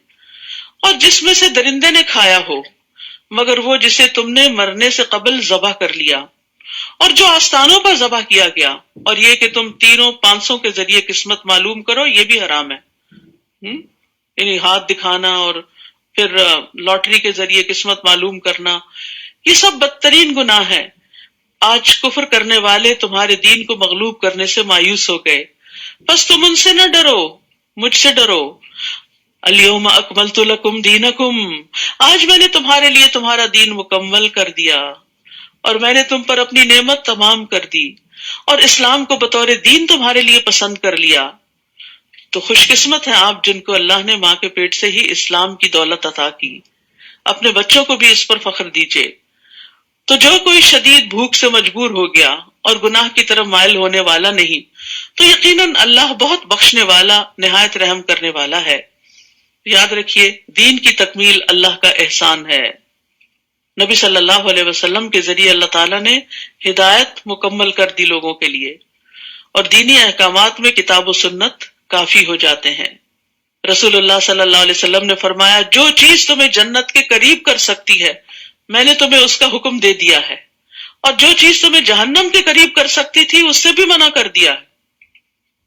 اور جس میں سے درندے نے کھایا ہو مگر وہ جسے تم نے مرنے سے قبل ذبح کر لیا، اور جو آستانوں پر ذبح کیا گیا، اور یہ کہ تم تینوں پانسوں کے ذریعے قسمت معلوم کرو، یہ بھی حرام ہے. یعنی ہاتھ دکھانا اور پھر لاٹری کے ذریعے قسمت معلوم کرنا، یہ سب بدترین گناہ ہے. آج کفر کرنے والے تمہارے دین کو مغلوب کرنے سے مایوس ہو گئے، بس تم ان سے نہ ڈرو، مجھ سے ڈرو. الیوم اکملت لکم دینکم، آج میں نے تمہارے لیے تمہارا دین مکمل کر دیا، اور میں نے تم پر اپنی نعمت تمام کر دی، اور اسلام کو بطور دین تمہارے لیے پسند کر لیا. تو خوش قسمت ہیں آپ جن کو اللہ نے ماں کے پیٹ سے ہی اسلام کی دولت عطا کی. اپنے بچوں کو بھی اس پر فخر دیجئے. تو جو کوئی شدید بھوک سے مجبور ہو گیا اور گناہ کی طرف مائل ہونے والا نہیں، تو یقیناً اللہ بہت بخشنے والا نہایت رحم کرنے والا ہے. یاد رکھیے دین کی تکمیل اللہ کا احسان ہے. نبی صلی اللہ علیہ وسلم کے ذریعے اللہ تعالیٰ نے ہدایت مکمل کر دی لوگوں کے لیے، اور دینی احکامات میں کتاب و سنت کافی ہو جاتے ہیں. رسول اللہ صلی اللہ علیہ وسلم نے فرمایا جو چیز تمہیں جنت کے قریب کر سکتی ہے میں نے تمہیں اس کا حکم دے دیا ہے، اور جو چیز تمہیں جہنم کے قریب کر سکتی تھی اس سے بھی منع کر دیا ہے.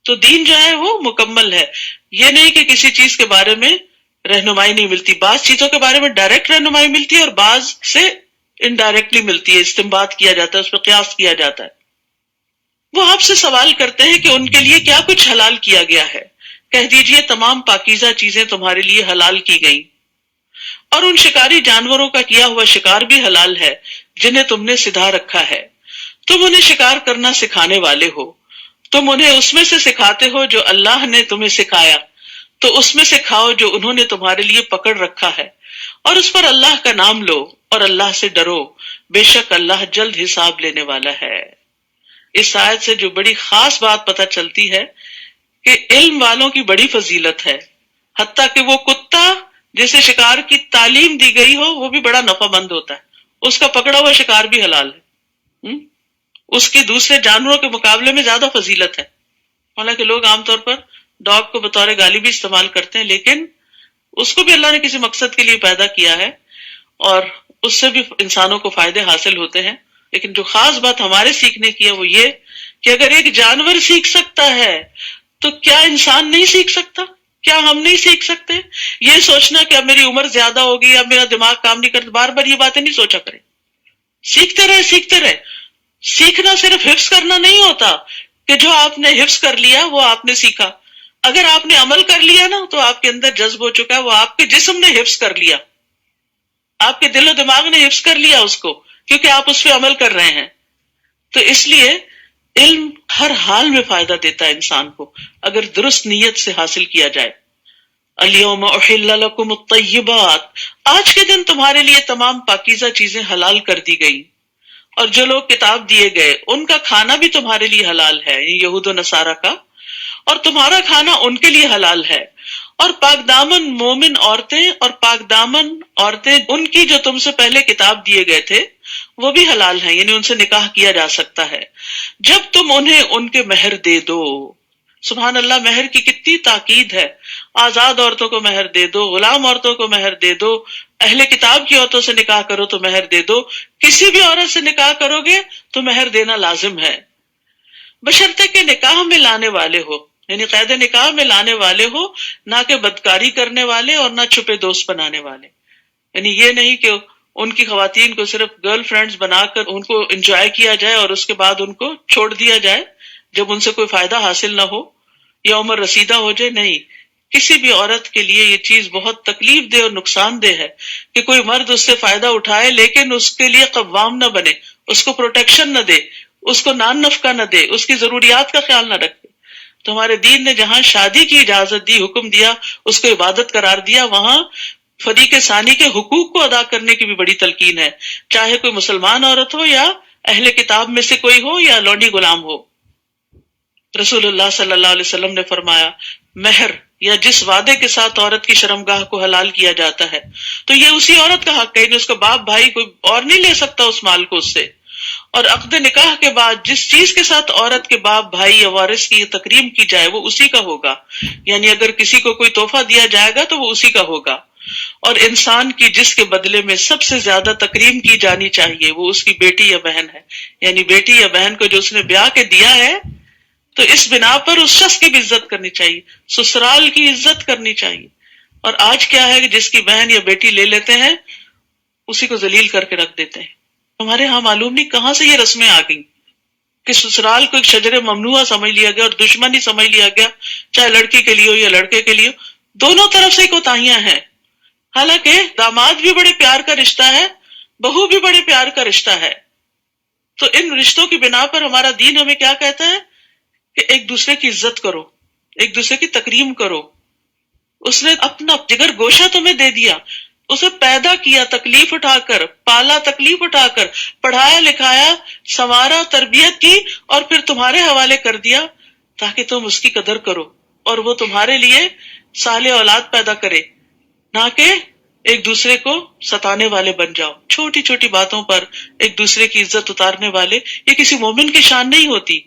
تو دین جو ہے وہ مکمل ہے. یہ نہیں کہ کسی چیز کے بارے میں رہنمائی نہیں ملتی، بعض چیزوں کے بارے میں ڈائریکٹ رہنمائی ملتی ہے اور بعض سے انڈائریکٹلی ملتی ہے، استنباط کیا جاتا ہے، اس پہ قیاس کیا جاتا ہے. وہ آپ سے سوال کرتے ہیں کہ ان کے لیے کیا کچھ حلال کیا گیا ہے. کہہ دیجئے تمام پاکیزہ چیزیں تمہارے لیے حلال کی گئیں، اور ان شکاری جانوروں کا کیا ہوا شکار بھی حلال ہے جنہیں تم نے سدھا رکھا ہے. تم انہیں شکار کرنا سکھانے والے ہو، تم انہیں اس میں سے سکھاتے ہو جو اللہ نے تمہیں سکھایا، تو اس میں سے کھاؤ جو انہوں نے تمہارے لیے پکڑ رکھا ہے، اور اس پر اللہ کا نام لو اور اللہ سے ڈرو، بے شک اللہ جلد حساب لینے والا ہے. اس آیت سے جو بڑی خاص بات پتہ چلتی ہے کہ علم والوں کی بڑی فضیلت ہے، حتیٰ کہ وہ کتا جسے شکار کی تعلیم دی گئی ہو وہ بھی بڑا نفع مند ہوتا ہے، اس کا پکڑا ہوا شکار بھی حلال ہے، اس کی دوسرے جانوروں کے مقابلے میں زیادہ فضیلت ہے. حالانکہ لوگ عام طور پر ڈاگ کو بطور گالی بھی استعمال کرتے ہیں، لیکن اس کو بھی اللہ نے کسی مقصد کے لیے پیدا کیا ہے اور اس سے بھی انسانوں کو فائدے حاصل ہوتے ہیں. لیکن جو خاص بات ہمارے سیکھنے کی ہے وہ یہ کہ اگر ایک جانور سیکھ سکتا ہے تو کیا انسان نہیں سیکھ سکتا؟ کیا ہم نہیں سیکھ سکتے؟ یہ سوچنا کہ اب میری عمر زیادہ ہوگی، اب میرا دماغ کام نہیں کرتا، بار بار یہ باتیں نہیں سوچا کریں. سیکھتے رہے سیکھتے رہے. سیکھنا صرف حفظ کرنا نہیں ہوتا کہ جو آپ نے حفظ کر لیا وہ آپ نے سیکھا. اگر آپ نے عمل کر لیا نا تو آپ کے اندر جذب ہو چکا ہے، وہ آپ کے جسم نے حفظ کر لیا، آپ کے دل و دماغ نے حفظ کر لیا اس کو، کیونکہ آپ اس پہ عمل کر رہے ہیں. تو اس لیے علم ہر حال میں فائدہ دیتا ہے انسان کو اگر درست نیت سے حاصل کیا جائے. الیوم احل لکم الطیبات، آج کے دن تمہارے لیے تمام پاکیزہ چیزیں حلال کر دی گئی، اور جو لوگ کتاب دیے گئے ان کا کھانا بھی تمہارے لیے حلال ہے، یہود و نصارہ کا، اور تمہارا کھانا ان کے لیے حلال ہے. اور پاک دامن مومن عورتیں اور پاک دامن عورتیں ان کی جو تم سے پہلے کتاب دیے گئے تھے وہ بھی حلال ہیں، یعنی ان سے نکاح کیا جا سکتا ہے جب تم انہیں ان کے مہر دے دو. سبحان اللہ، مہر کی کتنی تاکید ہے. آزاد عورتوں کو مہر دے دو، غلام عورتوں کو مہر دے دو، اہل کتاب کی عورتوں سے نکاح کرو تو مہر دے دو، کسی بھی عورت سے نکاح کرو گے تو مہر دینا لازم ہے، بشرطے کہ نکاح میں لانے والے ہو، یعنی قید نکاح میں لانے والے ہو، نہ کہ بدکاری کرنے والے اور نہ چھپے دوست بنانے والے. یعنی یہ نہیں کہ ان کی خواتین کو صرف گرل فرینڈز بنا کر ان کو انجوائے کیا جائے اور اس کے بعد ان کو چھوڑ دیا جائے جب ان سے کوئی فائدہ حاصل نہ ہو یا عمر رسیدہ ہو جائے. نہیں، کسی بھی عورت کے لیے یہ چیز بہت تکلیف دہ اور نقصان دہ ہے کہ کوئی مرد اس سے فائدہ اٹھائے لیکن اس کے لیے قوام نہ بنے، اس کو پروٹیکشن نہ دے، اس کو نان نفقہ نہ دے، اس کی ضروریات کا خیال نہ رکھے. تو ہمارے دین نے جہاں شادی کی اجازت دی، حکم دیا، اس کو عبادت قرار دیا، وہاں فریق ثانی کے حقوق کو ادا کرنے کی بھی بڑی تلقین ہے، چاہے کوئی مسلمان عورت ہو یا اہل کتاب میں سے کوئی ہو یا لونڈی غلام ہو. رسول اللہ صلی اللہ علیہ وسلم نے فرمایا مہر یا جس وعدے کے ساتھ عورت کی شرمگاہ کو حلال کیا جاتا ہے تو یہ اسی عورت کا حق ہے، یعنی اس کا باپ بھائی کوئی اور نہیں لے سکتا اس مال کو اس سے. اور عقد نکاح کے بعد جس چیز کے ساتھ عورت کے باپ بھائی یا وارث کی تکریم کی جائے وہ اسی کا ہوگا، یعنی اگر کسی کو کوئی تحفہ دیا جائے گا تو وہ اسی کا ہوگا. اور انسان کی جس کے بدلے میں سب سے زیادہ تکریم کی جانی چاہیے وہ اس کی بیٹی یا بہن ہے، یعنی بیٹی یا بہن کو جو اس نے بیاہ کے دیا ہے تو اس بنا پر اس شخص کی بھی عزت کرنی چاہیے، سسرال کی عزت کرنی چاہیے. اور آج کیا ہے کہ جس کی بہن یا بیٹی لے لیتے ہیں اسی کو ذلیل کر کے رکھ دیتے ہیں. ہمارے ہاں معلوم نہیں کہاں سے یہ رسمیں آ گئیں کہ سسرال کو ایک شجر ممنوعہ سمجھ لیا گیا اور دشمن ہی سمجھ لیا گیا، چاہے لڑکی کے لیے ہو یا لڑکے کے لیے ہو، دونوں طرف سے کوتاہیاں ہیں. حالانکہ داماد بھی بڑے پیار کا رشتہ ہے، بہو بھی بڑے پیار کا رشتہ ہے. تو ان رشتوں کی بنا پر ہمارا دین ہمیں کیا کہتا ہے کہ ایک دوسرے کی عزت کرو، ایک دوسرے کی تکریم کرو. اس نے اپنا جگر گوشہ تمہیں دے دیا، اسے پیدا کیا تکلیف اٹھا کر، پالا تکلیف اٹھا کر، پڑھایا لکھایا، سنوارا، تربیت کی، اور پھر تمہارے حوالے کر دیا تاکہ تم اس کی قدر کرو اور وہ تمہارے لیے صالح اولاد پیدا کرے، نہ کہ ایک دوسرے کو ستانے والے بن جاؤ. چھوٹی چھوٹی باتوں پر ایک دوسرے کی عزت اتارنے والے یہ کسی مومن کی شان نہیں ہوتی.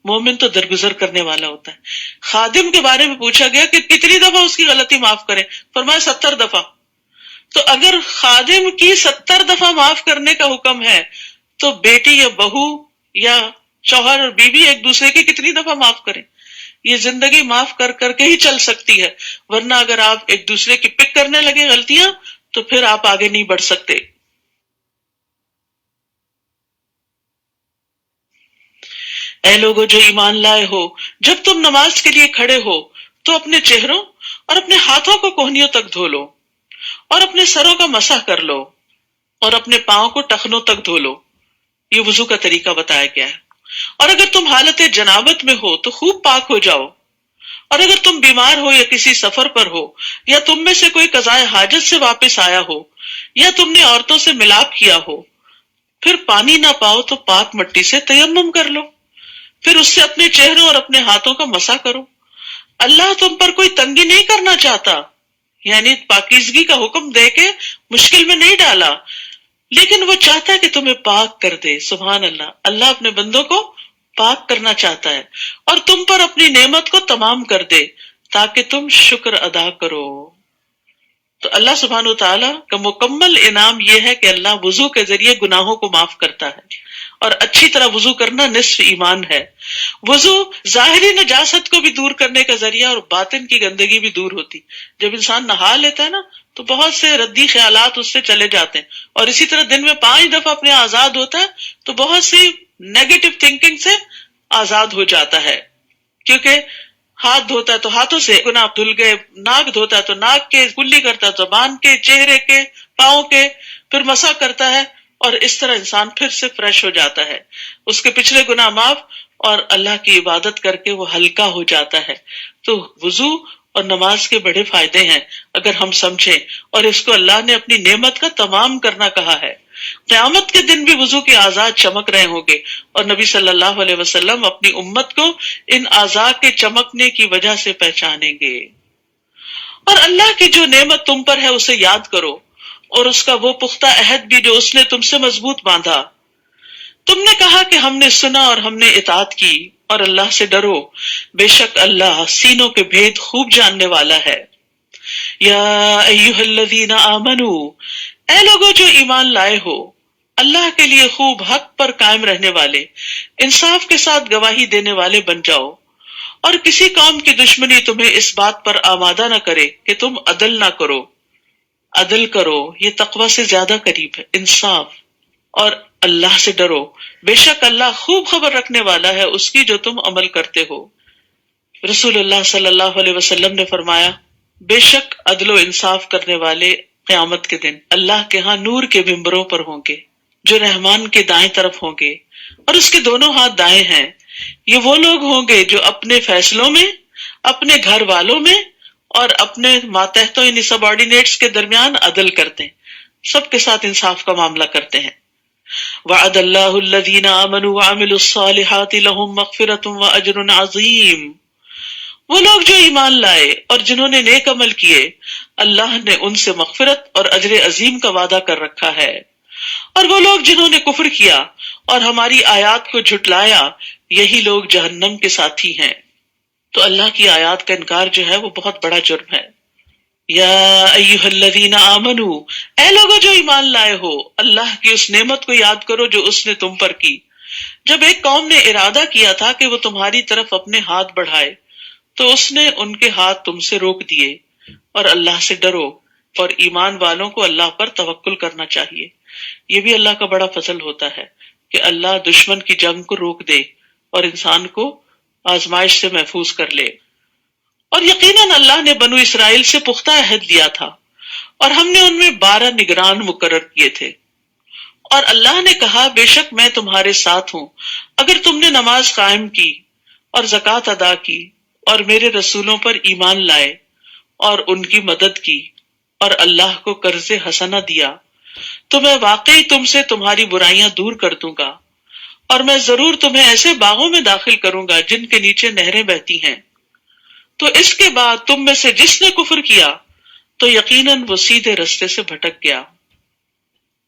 مومن تو درگزر کرنے والا ہوتا ہے. خادم کے بارے میں پوچھا گیا کہ کتنی دفعہ اس کی غلطی معاف کریں، فرمایا 70 دفعہ. تو اگر خادم کی 70 دفعہ معاف کرنے کا حکم ہے تو بیٹی یا بہو یا شوہر اور بیوی ایک دوسرے کی کتنی دفعہ معاف کریں. یہ زندگی معاف کر کر کے ہی چل سکتی ہے، ورنہ اگر آپ ایک دوسرے کی پک کرنے لگے غلطیاں تو پھر آپ آگے نہیں بڑھ سکتے. اے لوگو جو ایمان لائے ہو، جب تم نماز کے لیے کھڑے ہو تو اپنے چہروں اور اپنے ہاتھوں کو کوہنیوں تک دھو لو اور اپنے سروں کا مسح کر لو اور اپنے پاؤں کو ٹخنوں تک دھو لو. یہ وضو کا طریقہ بتایا گیا ہے. اور اگر تم حالت جنابت میں ہو تو خوب پاک ہو جاؤ. اور اگر تم بیمار ہو یا کسی سفر پر ہو یا تم میں سے کوئی قضائے حاجت سے واپس آیا ہو یا تم نے عورتوں سے ملاپ کیا ہو، پھر پانی نہ پاؤ تو پاک مٹی سے تیمم کر لو، پھر اس سے اپنے چہروں اور اپنے ہاتھوں کا مسح کرو. اللہ تم پر کوئی تنگی نہیں کرنا چاہتا، یعنی پاکیزگی کا حکم دے کے مشکل میں نہیں ڈالا، لیکن وہ چاہتا ہے کہ تمہیں پاک کر دے. سبحان اللہ، اللہ اپنے بندوں کو پاک کرنا چاہتا ہے اور تم پر اپنی نعمت کو تمام کر دے تاکہ تم شکر ادا کرو. تو اللہ سبحانہ و تعالیٰ کا مکمل انعام یہ ہے کہ اللہ وضو کے ذریعے گناہوں کو معاف کرتا ہے، اور اچھی طرح وضو کرنا نصف ایمان ہے. وضو ظاہری نجاست کو بھی دور کرنے کا ذریعہ اور باطن کی گندگی بھی دور ہوتی. جب انسان نہا لیتا ہے نا تو بہت سے ردی خیالات اس سے چلے جاتے ہیں، اور اسی طرح دن میں 5 دفعہ اپنے آزاد ہوتا ہے تو بہت سی نیگیٹو تھنکنگ سے آزاد ہو جاتا ہے. کیونکہ ہاتھ دھوتا ہے تو ہاتھوں سے گناہ دھل گئے، ناک دھوتا ہے تو ناک کے، کلی کرتا ہے زبان کے، چہرے کے، پاؤں کے، پھر مسح کرتا ہے، اور اس طرح انسان پھر سے فریش ہو جاتا ہے، اس کے پچھلے گناہ معاف، اور اللہ کی عبادت کر کے وہ ہلکا ہو جاتا ہے. تو وضو اور نماز کے بڑے فائدے ہیں اگر ہم سمجھیں، اور اس کو اللہ نے اپنی نعمت کا تمام کرنا کہا ہے. قیامت کے دن بھی وضو کے اعضاء چمک رہے ہوں گے، اور نبی صلی اللہ علیہ وسلم اپنی امت کو ان اعضاء کے چمکنے کی وجہ سے پہچانیں گے. اور اللہ کی جو نعمت تم پر ہے اسے یاد کرو، اور اس کا وہ پختہ عہد بھی جو اس نے تم سے مضبوط باندھا. تم نے کہا کہ ہم نے سنا اور ہم نے اطاعت کی، اور اللہ سے ڈرو، بے شک اللہ سینوں کے بھید خوب جاننے والا ہے. یا ایھا الذین آمنوا، اے لوگو جو ایمان لائے ہو، اللہ کے لیے خوب حق پر قائم رہنے والے، انصاف کے ساتھ گواہی دینے والے بن جاؤ، اور کسی قوم کی دشمنی تمہیں اس بات پر آمادہ نہ کرے کہ تم عدل نہ کرو. عدل کرو، یہ تقوی سے زیادہ قریب ہے، انصاف. اور اللہ سے ڈرو، بے شک اللہ خوب خبر رکھنے والا ہے اس کی جو تم عمل کرتے ہو. رسول اللہ صلی اللہ علیہ وسلم نے فرمایا، بے شک عدل و انصاف کرنے والے قیامت کے دن اللہ کے ہاں نور کے ممبروں پر ہوں گے. جو رحمان کے دائیں طرف ہوں گے اور اس کے دونوں ہاتھ دائیں ہیں، یہ وہ لوگ ہوں گے جو اپنے فیصلوں میں، اپنے گھر والوں میں اور اپنے ماتحتوں یعنی سب آرڈینیٹس کے درمیان عدل کرتے ہیں، سب کے ساتھ انصاف کا معاملہ کرتے ہیں۔ وعد اللہ الذین آمنوا وعملوا الصالحات لہم مغفرۃ واجر عظیم، وہ لوگ جو ایمان لائے اور جنہوں نے نیک عمل کیے، اللہ نے ان سے مغفرت اور اجر عظیم کا وعدہ کر رکھا ہے۔ اور وہ لوگ جنہوں نے کفر کیا اور ہماری آیات کو جھٹلایا، یہی لوگ جہنم کے ساتھی ہیں۔ تو اللہ کی آیات کا انکار جو ہے وہ بہت بڑا جرم ہے۔ یا ایھا الذین آمنو، اے لوگو جو ایمان لائے ہو، اللہ کی اس نعمت کو یاد کرو جو اس نے تم پر کی، جب ایک قوم نے ارادہ کیا تھا کہ وہ تمہاری طرف اپنے ہاتھ بڑھائے تو اس نے ان کے ہاتھ تم سے روک دیے، اور اللہ سے ڈرو اور ایمان والوں کو اللہ پر توکل کرنا چاہیے۔ یہ بھی اللہ کا بڑا فضل ہوتا ہے کہ اللہ دشمن کی جنگ کو روک دے اور انسان کو آزمائش سے محفوظ کر لے۔ اور یقیناً اللہ نے بنو اسرائیل سے پختہ عہد لیا تھا اور ہم نے ان میں 12 نگران مقرر کیے تھے۔ اور اللہ نے کہا، بے شک میں تمہارے ساتھ ہوں اگر تم نے نماز قائم کی اور زکوٰۃ ادا کی اور میرے رسولوں پر ایمان لائے اور ان کی مدد کی اور اللہ کو قرض حسنہ دیا، تو میں واقعی تم سے تمہاری برائیاں دور کر دوں گا، اور میں ضرور تمہیں ایسے باغوں میں داخل کروں گا جن کے نیچے نہریں بہتی ہیں۔ تو اس کے بعد تم میں سے جس نے کفر کیا تو یقیناً وہ سیدھے رستے سے بھٹک گیا۔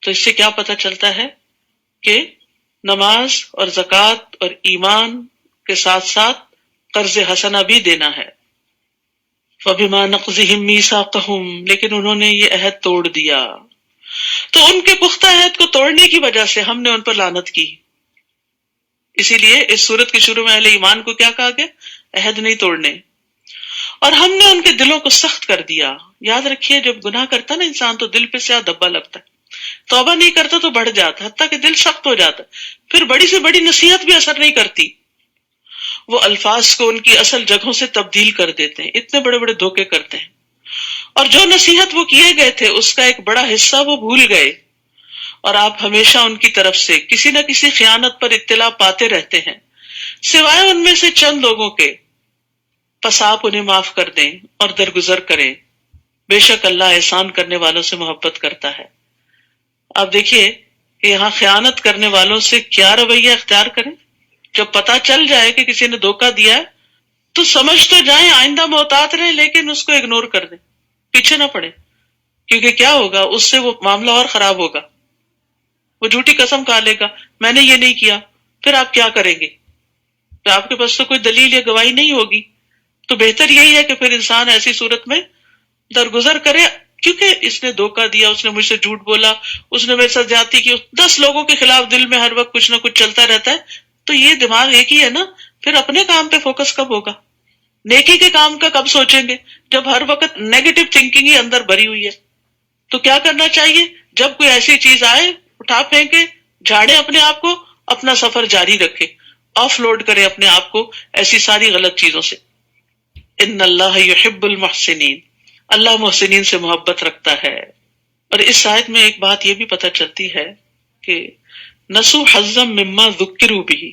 تو اس سے کیا پتہ چلتا ہے کہ نماز اور زکوٰۃ اور ایمان کے ساتھ ساتھ قرض حسنہ بھی دینا ہے۔ فَبِمَا نَقْضِهِمْ مِيثَاقَهُمْ، لیکن انہوں نے یہ عہد توڑ دیا، تو ان کے پختہ عہد کو توڑنے کی وجہ سے ہم نے ان پر لعنت کی۔ اسی لیے اس سورت کے شروع میں اہل ایمان کو کیا کہا گیا؟ عہد نہیں توڑنے۔ اور ہم نے ان کے دلوں کو سخت کر دیا۔ یاد رکھیے جب گناہ کرتا نا انسان تو دل پہ سیاہ دھبا لگتا ہے، توبہ نہیں کرتا تو بڑھ جاتا ہے، حتیٰ کہ دل سخت ہو جاتا ہے، پھر بڑی سے بڑی نصیحت بھی اثر نہیں کرتی، وہ الفاظ کو ان کی اصل جگہوں سے تبدیل کر دیتے ہیں، اتنے بڑے بڑے دھوکے کرتے ہیں۔ اور جو نصیحت وہ کیے گئے تھے اس کا ایک بڑا حصہ وہ بھول گئے، اور آپ ہمیشہ ان کی طرف سے کسی نہ کسی خیانت پر اطلاع پاتے رہتے ہیں، سوائے ان میں سے چند لوگوں کے۔ پس آپ انہیں معاف کر دیں اور درگزر کریں، بے شک اللہ احسان کرنے والوں سے محبت کرتا ہے۔ آپ دیکھیے کہ یہاں خیانت کرنے والوں سے کیا رویہ اختیار کریں۔ جب پتہ چل جائے کہ کسی نے دھوکہ دیا ہے تو سمجھ تو جائیں، آئندہ محتاط رہیں، لیکن اس کو اگنور کر دیں، پیچھے نہ پڑے، کیونکہ کیا ہوگا اس سے وہ معاملہ اور خراب ہوگا۔ وہ جھوٹی قسم کھا لے گا، میں نے یہ نہیں کیا، پھر آپ کیا کریں گے؟ تو آپ کے پاس تو کوئی دلیل یا گواہی نہیں ہوگی۔ تو بہتر یہی ہے کہ پھر انسان ایسی صورت میں درگزر کرے، کیونکہ اس نے دھوکہ دیا، اس نے مجھ سے جھوٹ بولا، اس نے میرے ساتھ زیادتی کی، 10 لوگوں کے خلاف دل میں ہر وقت کچھ نہ کچھ چلتا رہتا ہے، تو یہ دماغ ایک ہی ہے نا، پھر اپنے کام پہ فوکس کب ہوگا؟ نیکی کے کام کا کب سوچیں گے جب ہر وقت نیگیٹو تھنکنگ ہی اندر بھری ہوئی ہے؟ تو کیا کرنا چاہیے؟ جب کوئی ایسی چیز آئے اٹھا پھینکے، جھاڑے اپنے آپ کو، اپنا سفر جاری رکھے، آف لوڈ کرے اپنے آپ کو ایسی ساری غلط چیزوں سے۔ ان اللہ یحب المحسنین، اللہ محسنین سے محبت رکھتا ہے۔ اور اس آیت میں ایک بات یہ بھی پتہ چلتی ہے کہ نسوا حظا مما ذکروا بہ،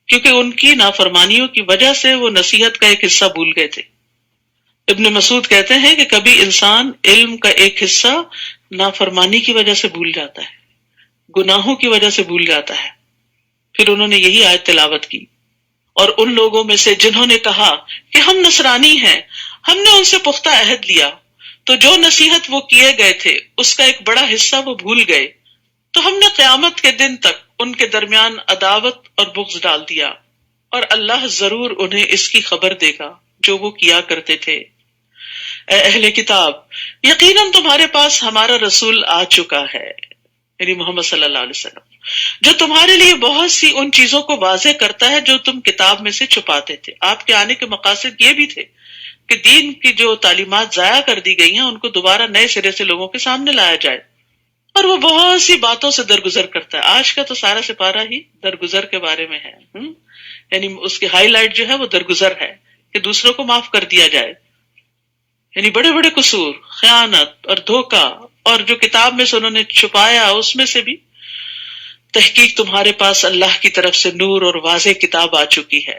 کیونکہ ان کی نافرمانیوں کی وجہ سے وہ نصیحت کا ایک حصہ بھول گئے تھے۔ ابن مسعود کہتے ہیں کہ کبھی انسان علم کا ایک حصہ نافرمانی کی وجہ سے بھول جاتا ہے، گناہوں کی وجہ سے بھول جاتا ہے۔ پھر انہوں نے یہی آیت تلاوت کی، اور ان لوگوں میں سے جنہوں نے کہا کہ ہم نصرانی ہیں، ہم نے ان سے پختہ عہد لیا، تو جو نصیحت وہ کیے گئے تھے اس کا ایک بڑا حصہ وہ بھول گئے، تو ہم نے قیامت کے دن تک ان کے درمیان عداوت اور بغض ڈال دیا، اور اللہ ضرور انہیں اس کی خبر دے گا جو وہ کیا کرتے تھے۔ اے اہل کتاب، یقیناً تمہارے پاس ہمارا رسول آ چکا ہے، یعنی محمد صلی اللہ علیہ وسلم، جو تمہارے لیے بہت سی ان چیزوں کو واضح کرتا ہے جو تم کتاب میں سے چھپاتے تھے۔ آپ کے آنے کے مقاصد یہ بھی تھے کہ دین کی جو تعلیمات ضائع کر دی گئی ہیں ان کو دوبارہ نئے سرے سے لوگوں کے سامنے لایا جائے، اور وہ بہت سی باتوں سے درگزر کرتا ہے۔ آج کا تو سارا سپارہ ہی درگزر کے بارے میں ہے، یعنی اس کی ہائی لائٹ جو ہے وہ درگزر ہے، کہ دوسروں کو معاف کر دیا جائے، یعنی بڑے بڑے قصور، خیانت اور دھوکہ، اور جو کتاب میں سے انہوں نے چھپایا اس میں سے بھی تحقیق تمہارے پاس اللہ کی طرف سے نور اور واضح کتاب آ چکی ہے.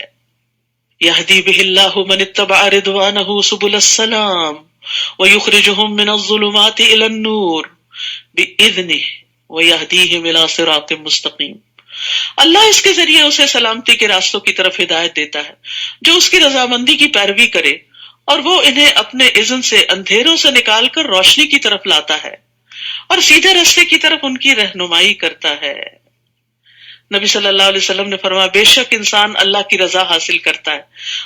یہدی بہ اللہ من اتبع رضوانہ سبل السلام ویخرجہم من الظلمات الی النور بإذنہ ویہدیہم الی صراط مستقیم. اللہ اس کے ذریعے اسے سلامتی کے راستوں کی طرف ہدایت دیتا ہے جو اس کی رضامندی کی پیروی کرے، اور وہ انہیں اپنے اذن سے اندھیروں سے نکال کر روشنی کی طرف لاتا ہے اور سیدھے راستے کی طرف ان کی رہنمائی کرتا ہے. نبی صلی اللہ علیہ وسلم نے فرمایا بے شک انسان اللہ کی رضا حاصل کرتا ہے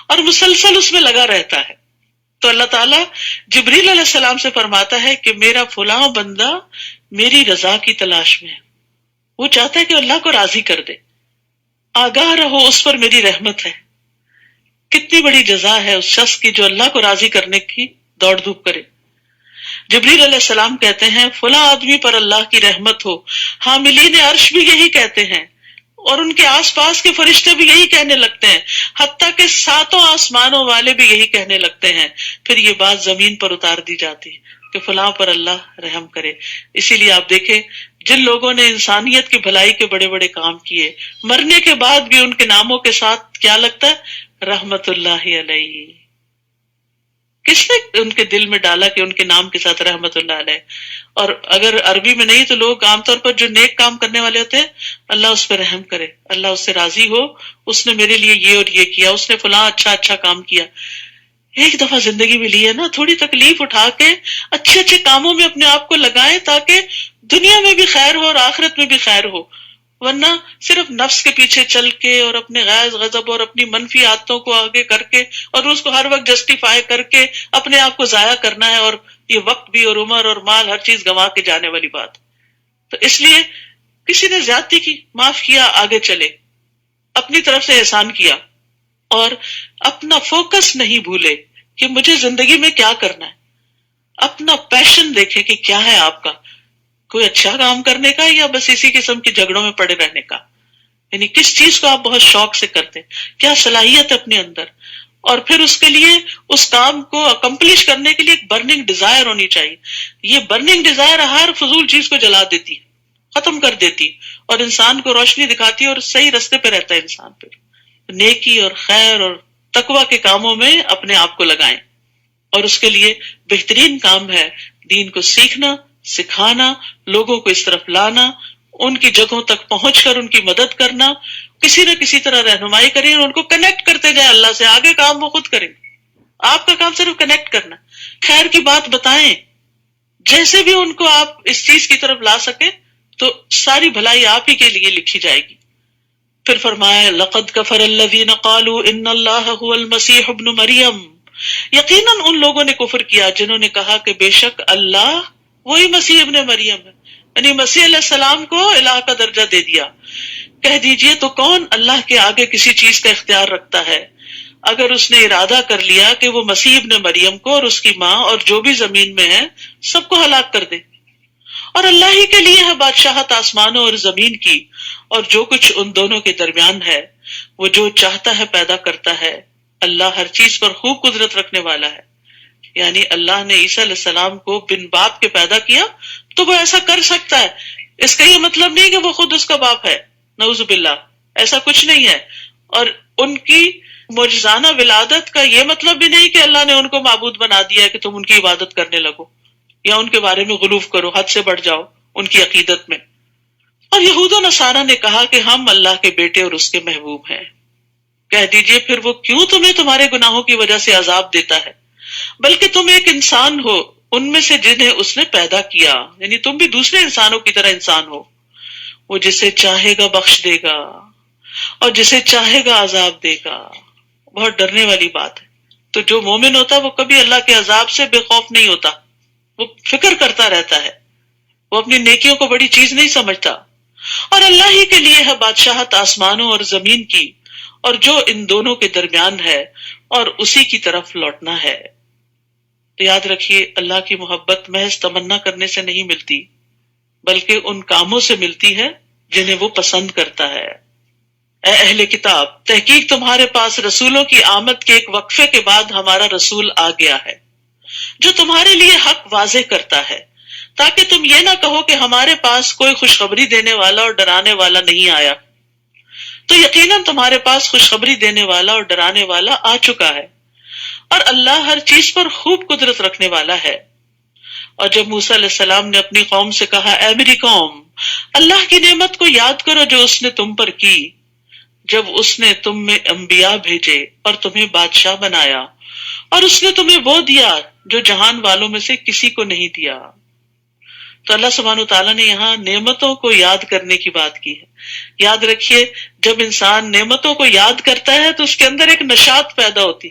اور مسلسل اس میں لگا رہتا ہے تو اللہ تعالیٰ جبریل علیہ السلام سے فرماتا ہے کہ میرا فلاں بندہ میری رضا کی تلاش میں ہے، وہ چاہتا ہے کہ اللہ کو راضی کر دے، آگاہ رہو اس پر میری رحمت ہے. کتنی بڑی جزا ہے اس شخص کی جو اللہ کو راضی کرنے کی دوڑ دھوپ کرے. جبریل علیہ السلام کہتے ہیں فلاں آدمی پر اللہ کی رحمت ہو، حاملین عرش بھی یہی کہتے ہیں اور ان کے آس پاس کے فرشتے بھی یہی کہنے لگتے ہیں، حتیٰ کہ 7 آسمانوں والے بھی یہی کہنے لگتے ہیں. پھر یہ بات زمین پر اتار دی جاتی ہے کہ فلاں پر اللہ رحم کرے. اسی لیے آپ دیکھیں جن لوگوں نے انسانیت کی بھلائی کے بڑے بڑے کام کیے، مرنے کے بعد بھی ان کے ناموں کے ساتھ کیا لگتا ہے؟ رحمت اللہ علیہ. کس نے ان کے دل میں ڈالا کہ ان کے نام کے ساتھ رحمت اللہ علیہ؟ اور اگر عربی میں نہیں تو لوگ عام طور پر جو نیک کام کرنے والے ہوتے ہیں، اللہ اس پہ رحم کرے، اللہ اس سے راضی ہو، اس نے میرے لیے یہ اور یہ کیا، اس نے فلاں اچھا کام کیا. ایک دفعہ زندگی میں لی ہے نا، تھوڑی تکلیف اٹھا کے اچھے اچھے کاموں میں اپنے آپ کو لگائیں تاکہ دنیا میں بھی خیر ہو اور آخرت میں بھی خیر ہو. ورنہ صرف نفس کے پیچھے چل کے اور اپنے غیظ غضب اور اپنی منفی عادتوں کو آگے کر کے اور اس کو ہر وقت جسٹیفائی کر کے اپنے آپ کو ضائع کرنا ہے، اور یہ وقت بھی اور عمر اور مال ہر چیز گنوا کے جانے والی بات. تو اس لیے کسی نے زیادتی کی، معاف کیا، آگے چلے، اپنی طرف سے احسان کیا اور اپنا فوکس نہیں بھولے کہ مجھے زندگی میں کیا کرنا ہے. اپنا پیشن دیکھیں کہ کیا ہے آپ کا، کوئی اچھا کام کرنے کا یا بس اسی قسم کے جھگڑوں میں پڑے رہنے کا. یعنی کس چیز کو آپ بہت شوق سے کرتے ہیں، کیا صلاحیت ہے اپنے اندر، اور پھر اس کے لیے اس کام کو اکمپلش کرنے کے لیے ایک برننگ ڈیزائر ہونی چاہیے. یہ برننگ ڈیزائر ہر فضول چیز کو جلا دیتی ہے، ختم کر دیتی اور انسان کو روشنی دکھاتی ہے اور صحیح رستے پہ رہتا ہے انسان. پہ نیکی اور خیر اور تقوی کے کاموں میں اپنے آپ کو لگائیں، اور اس کے لیے بہترین کام ہے دین کو سیکھنا، سکھانا، لوگوں کو اس طرف لانا، ان کی جگہوں تک پہنچ کر ان کی مدد کرنا، کسی نہ کسی طرح رہنمائی کریں اور ان کو کنیکٹ کرتے جائیں اللہ سے. آگے کام وہ خود کریں، آپ کا کام صرف کنیکٹ کرنا، خیر کی بات بتائیں. جیسے بھی ان کو آپ اس چیز کی طرف لا سکیں تو ساری بھلائی آپ ہی کے لیے لکھی جائے گی. پھر فرمایا لقد کفر الذین قالوا ان اللہ هو المسیح ابن مریم، یقیناً ان لوگوں نے کفر کیا جنہوں نے کہا کہ بے شک اللہ وہی مسیح ابن مریم ہے، یعنی مسیح علیہ السلام کو الہ کا درجہ دے دیا. کہہ دیجئے تو کون اللہ کے آگے کسی چیز کا اختیار رکھتا ہے اگر اس نے ارادہ کر لیا کہ وہ مسیح ابن مریم کو اور اس کی ماں اور جو بھی زمین میں ہے سب کو ہلاک کر دے. اور اللہ ہی کے لیے ہے بادشاہت آسمانوں اور زمین کی اور جو کچھ ان دونوں کے درمیان ہے. وہ جو چاہتا ہے پیدا کرتا ہے، اللہ ہر چیز پر خوب قدرت رکھنے والا ہے. یعنی اللہ نے عیسیٰ علیہ السلام کو بن باپ کے پیدا کیا تو وہ ایسا کر سکتا ہے. اس کا یہ مطلب نہیں کہ وہ خود اس کا باپ ہے، نعوذ باللہ، ایسا کچھ نہیں ہے. اور ان کی معجزانہ ولادت کا یہ مطلب بھی نہیں کہ اللہ نے ان کو معبود بنا دیا ہے کہ تم ان کی عبادت کرنے لگو یا ان کے بارے میں غلوف کرو، حد سے بڑھ جاؤ ان کی عقیدت میں. اور یہود و نصارہ نے کہا کہ ہم اللہ کے بیٹے اور اس کے محبوب ہیں. کہہ دیجئے پھر وہ کیوں تمہیں تمہارے گناہوں کی وجہ سے عذاب دیتا ہے، بلکہ تم ایک انسان ہو ان میں سے جنہیں اس نے پیدا کیا، یعنی تم بھی دوسرے انسانوں کی طرح انسان ہو. وہ جسے چاہے گا بخش دے گا اور جسے چاہے گا عذاب دے گا. بہت ڈرنے والی بات ہے. تو جو مومن ہوتا ہے وہ کبھی اللہ کے عذاب سے بے خوف نہیں ہوتا، وہ فکر کرتا رہتا ہے، وہ اپنی نیکیوں کو بڑی چیز نہیں سمجھتا. اور اللہ ہی کے لیے ہے بادشاہت آسمانوں اور زمین کی اور جو ان دونوں کے درمیان ہے، اور اسی کی طرف لوٹنا ہے. تو یاد رکھیے اللہ کی محبت محض تمنا کرنے سے نہیں ملتی بلکہ ان کاموں سے ملتی ہے جنہیں وہ پسند کرتا ہے. اے اہل کتاب، تحقیق تمہارے پاس رسولوں کی آمد کے ایک وقفے کے بعد ہمارا رسول آ گیا ہے جو تمہارے لیے حق واضح کرتا ہے تاکہ تم یہ نہ کہو کہ ہمارے پاس کوئی خوشخبری دینے والا اور ڈرانے والا نہیں آیا، تو یقیناً تمہارے پاس خوشخبری دینے والا اور ڈرانے والا آ چکا ہے، اور اللہ ہر چیز پر خوب قدرت رکھنے والا ہے۔ اور جب موسیٰ علیہ السلام نے اپنی قوم سے کہا، اے میری قوم، اللہ کی نعمت کو یاد کرو جو اس نے تم پر کی، جب اس نے تم میں انبیاء بھیجے اور تمہیں بادشاہ بنایا، اور اس نے تمہیں وہ دیا جو جہان والوں میں سے کسی کو نہیں دیا۔ تو اللہ سبحانہ وتعالیٰ نے یہاں نعمتوں کو یاد کرنے کی بات کی ہے۔ یاد رکھیے، جب انسان نعمتوں کو یاد کرتا ہے تو اس کے اندر ایک نشاط پیدا ہوتی،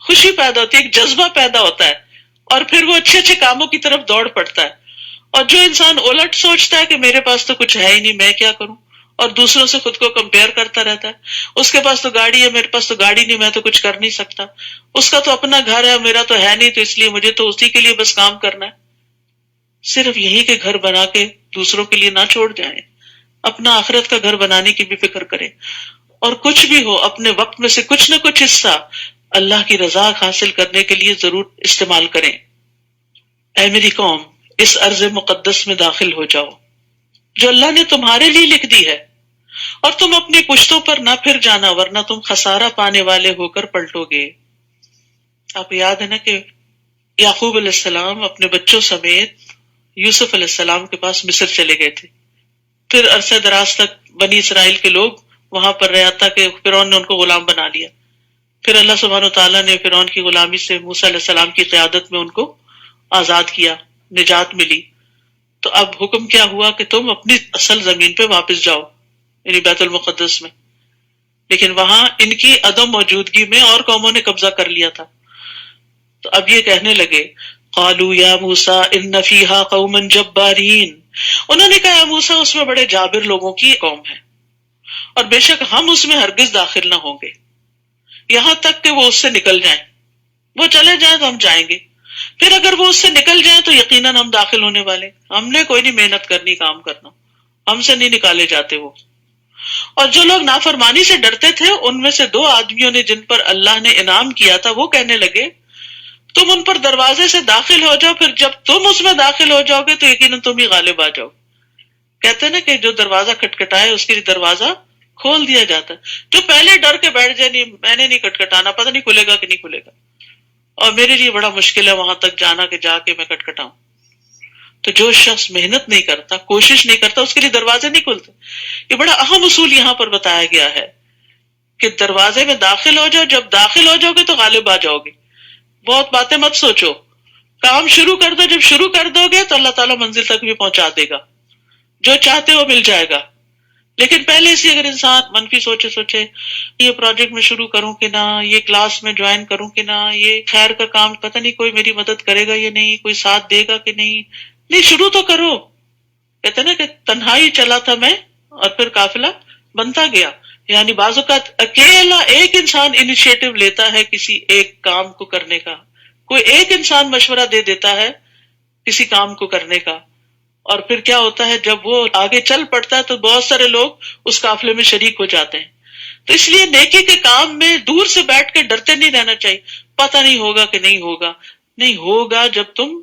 خوشی پیدا ہوتی ہے، ایک جذبہ پیدا ہوتا ہے، اور پھر وہ اچھے اچھے کاموں کی طرف دوڑ پڑتا ہے۔ اور جو انسان الٹ سوچتا ہے کہ میرے پاس تو کچھ ہے ہی نہیں، میں کیا کروں، اور دوسروں سے خود کو کمپیئر کرتا رہتا ہے، اس کے پاس تو گاڑی ہے، میرے پاس تو گاڑی نہیں، میں تو کچھ کر نہیں سکتا، اس کا تو اپنا گھر ہے، میرا تو ہے نہیں، تو اس لیے مجھے تو اسی کے لیے بس کام کرنا ہے۔ صرف یہی کہ گھر بنا کے دوسروں کے لیے نہ چھوڑ جائیں، اپنا آخرت کا گھر بنانے کی بھی فکر کریں، اور کچھ بھی ہو اپنے وقت میں سے کچھ نہ کچھ حصہ اللہ کی رضا حاصل کرنے کے لیے ضرور استعمال کریں۔ اے میری قوم، اس ارض مقدس میں داخل ہو جاؤ جو اللہ نے تمہارے لیے لکھ دی ہے، اور تم اپنی پشتوں پر نہ پھر جانا، ورنہ تم خسارہ پانے والے ہو کر پلٹو گے۔ آپ یاد ہے نا کہ یعقوب علیہ السلام اپنے بچوں سمیت یوسف علیہ السلام کے پاس مصر چلے گئے تھے، پھر عرصہ دراز تک بنی اسرائیل کے لوگ وہاں پر رہا تھا کہ فرعون نے ان کو غلام بنا لیا، پھر اللہ سبحانہ وتعالیٰ نے فرعون کی غلامی سے موسیٰ علیہ السلام کی قیادت میں ان کو آزاد کیا، نجات ملی۔ تو اب حکم کیا ہوا کہ تم اپنی اصل زمین پہ واپس جاؤ، یعنی بیت المقدس میں، لیکن وہاں ان کی عدم موجودگی میں اور قوموں نے قبضہ کر لیا تھا۔ تو اب یہ کہنے لگے، قالوا یا موسیٰ ان فیہا قوما جبارین، انہوں نے کہا، موسیٰ اس میں بڑے جابر لوگوں کی قوم ہے، اور بے شک ہم اس میں ہرگز داخل نہ ہوں گے یہاں تک کہ وہ اس سے نکل جائیں، وہ چلے جائیں تو ہم جائیں گے، پھر اگر وہ اس سے نکل جائیں تو یقیناً ہم داخل ہونے والے، ہم نے کوئی نہیں محنت کرنی، کام کرنا، ہم سے نہیں نکالے جاتے وہ۔ اور جو لوگ نافرمانی سے ڈرتے تھے ان میں سے دو آدمیوں نے جن پر اللہ نے انعام کیا تھا، وہ کہنے لگے، تم ان پر دروازے سے داخل ہو جاؤ، پھر جب تم اس میں داخل ہو جاؤ گے تو یقیناً تم ہی غالب آ جاؤ۔ کہتے ہیں نا کہ جو دروازہ کھٹکھٹائے اس کے لیے دروازہ کھول دیا جاتا ہے، جو پہلے ڈر کے بیٹھ جائے، نہیں میں نے نہیں کھٹکھٹانا، پتہ نہیں کھلے گا کہ نہیں کھلے گا، اور میرے لیے بڑا مشکل ہے وہاں تک جانا کہ جا کے میں کھٹکھٹاؤں، تو جو شخص محنت نہیں کرتا، کوشش نہیں کرتا، اس کے لیے دروازے نہیں کھلتے۔ یہ بڑا اہم اصول یہاں پر بتایا گیا ہے کہ دروازے میں داخل ہو جاؤ، جب داخل ہو جاؤ گے تو غالب آ جاؤ گے۔ بہت باتیں مت سوچو، کام شروع کر دو، جب شروع کر دو گے تو اللہ تعالیٰ منزل تک بھی پہنچا دے گا، جو چاہتے وہ مل جائے گا۔ لیکن پہلے سے اگر انسان منفی سوچے یہ پروجیکٹ میں شروع کروں کہ نہ، یہ کلاس میں جوائن کروں کہ نہ، یہ خیر کا کام پتہ نہیں کوئی میری مدد کرے گا یا نہیں، کوئی ساتھ دے گا کہ نہیں شروع تو کرو۔ کہتے نا کہ تنہائی چلا تھا میں اور پھر قافلہ بنتا گیا، یعنی بعض اوقات اکیلا ایک انسان انیشیٹو لیتا ہے کسی ایک کام کو کرنے کا، کوئی ایک انسان مشورہ دے دیتا ہے کسی کام کو کرنے کا، اور پھر کیا ہوتا ہے جب وہ آگے چل پڑتا ہے تو بہت سارے لوگ اس قافلے میں شریک ہو جاتے ہیں۔ تو اس لیے نیکی کے کام میں دور سے بیٹھ کے ڈرتے نہیں رہنا چاہیے، پتہ نہیں ہوگا کہ نہیں ہوگا، نہیں ہوگا جب تم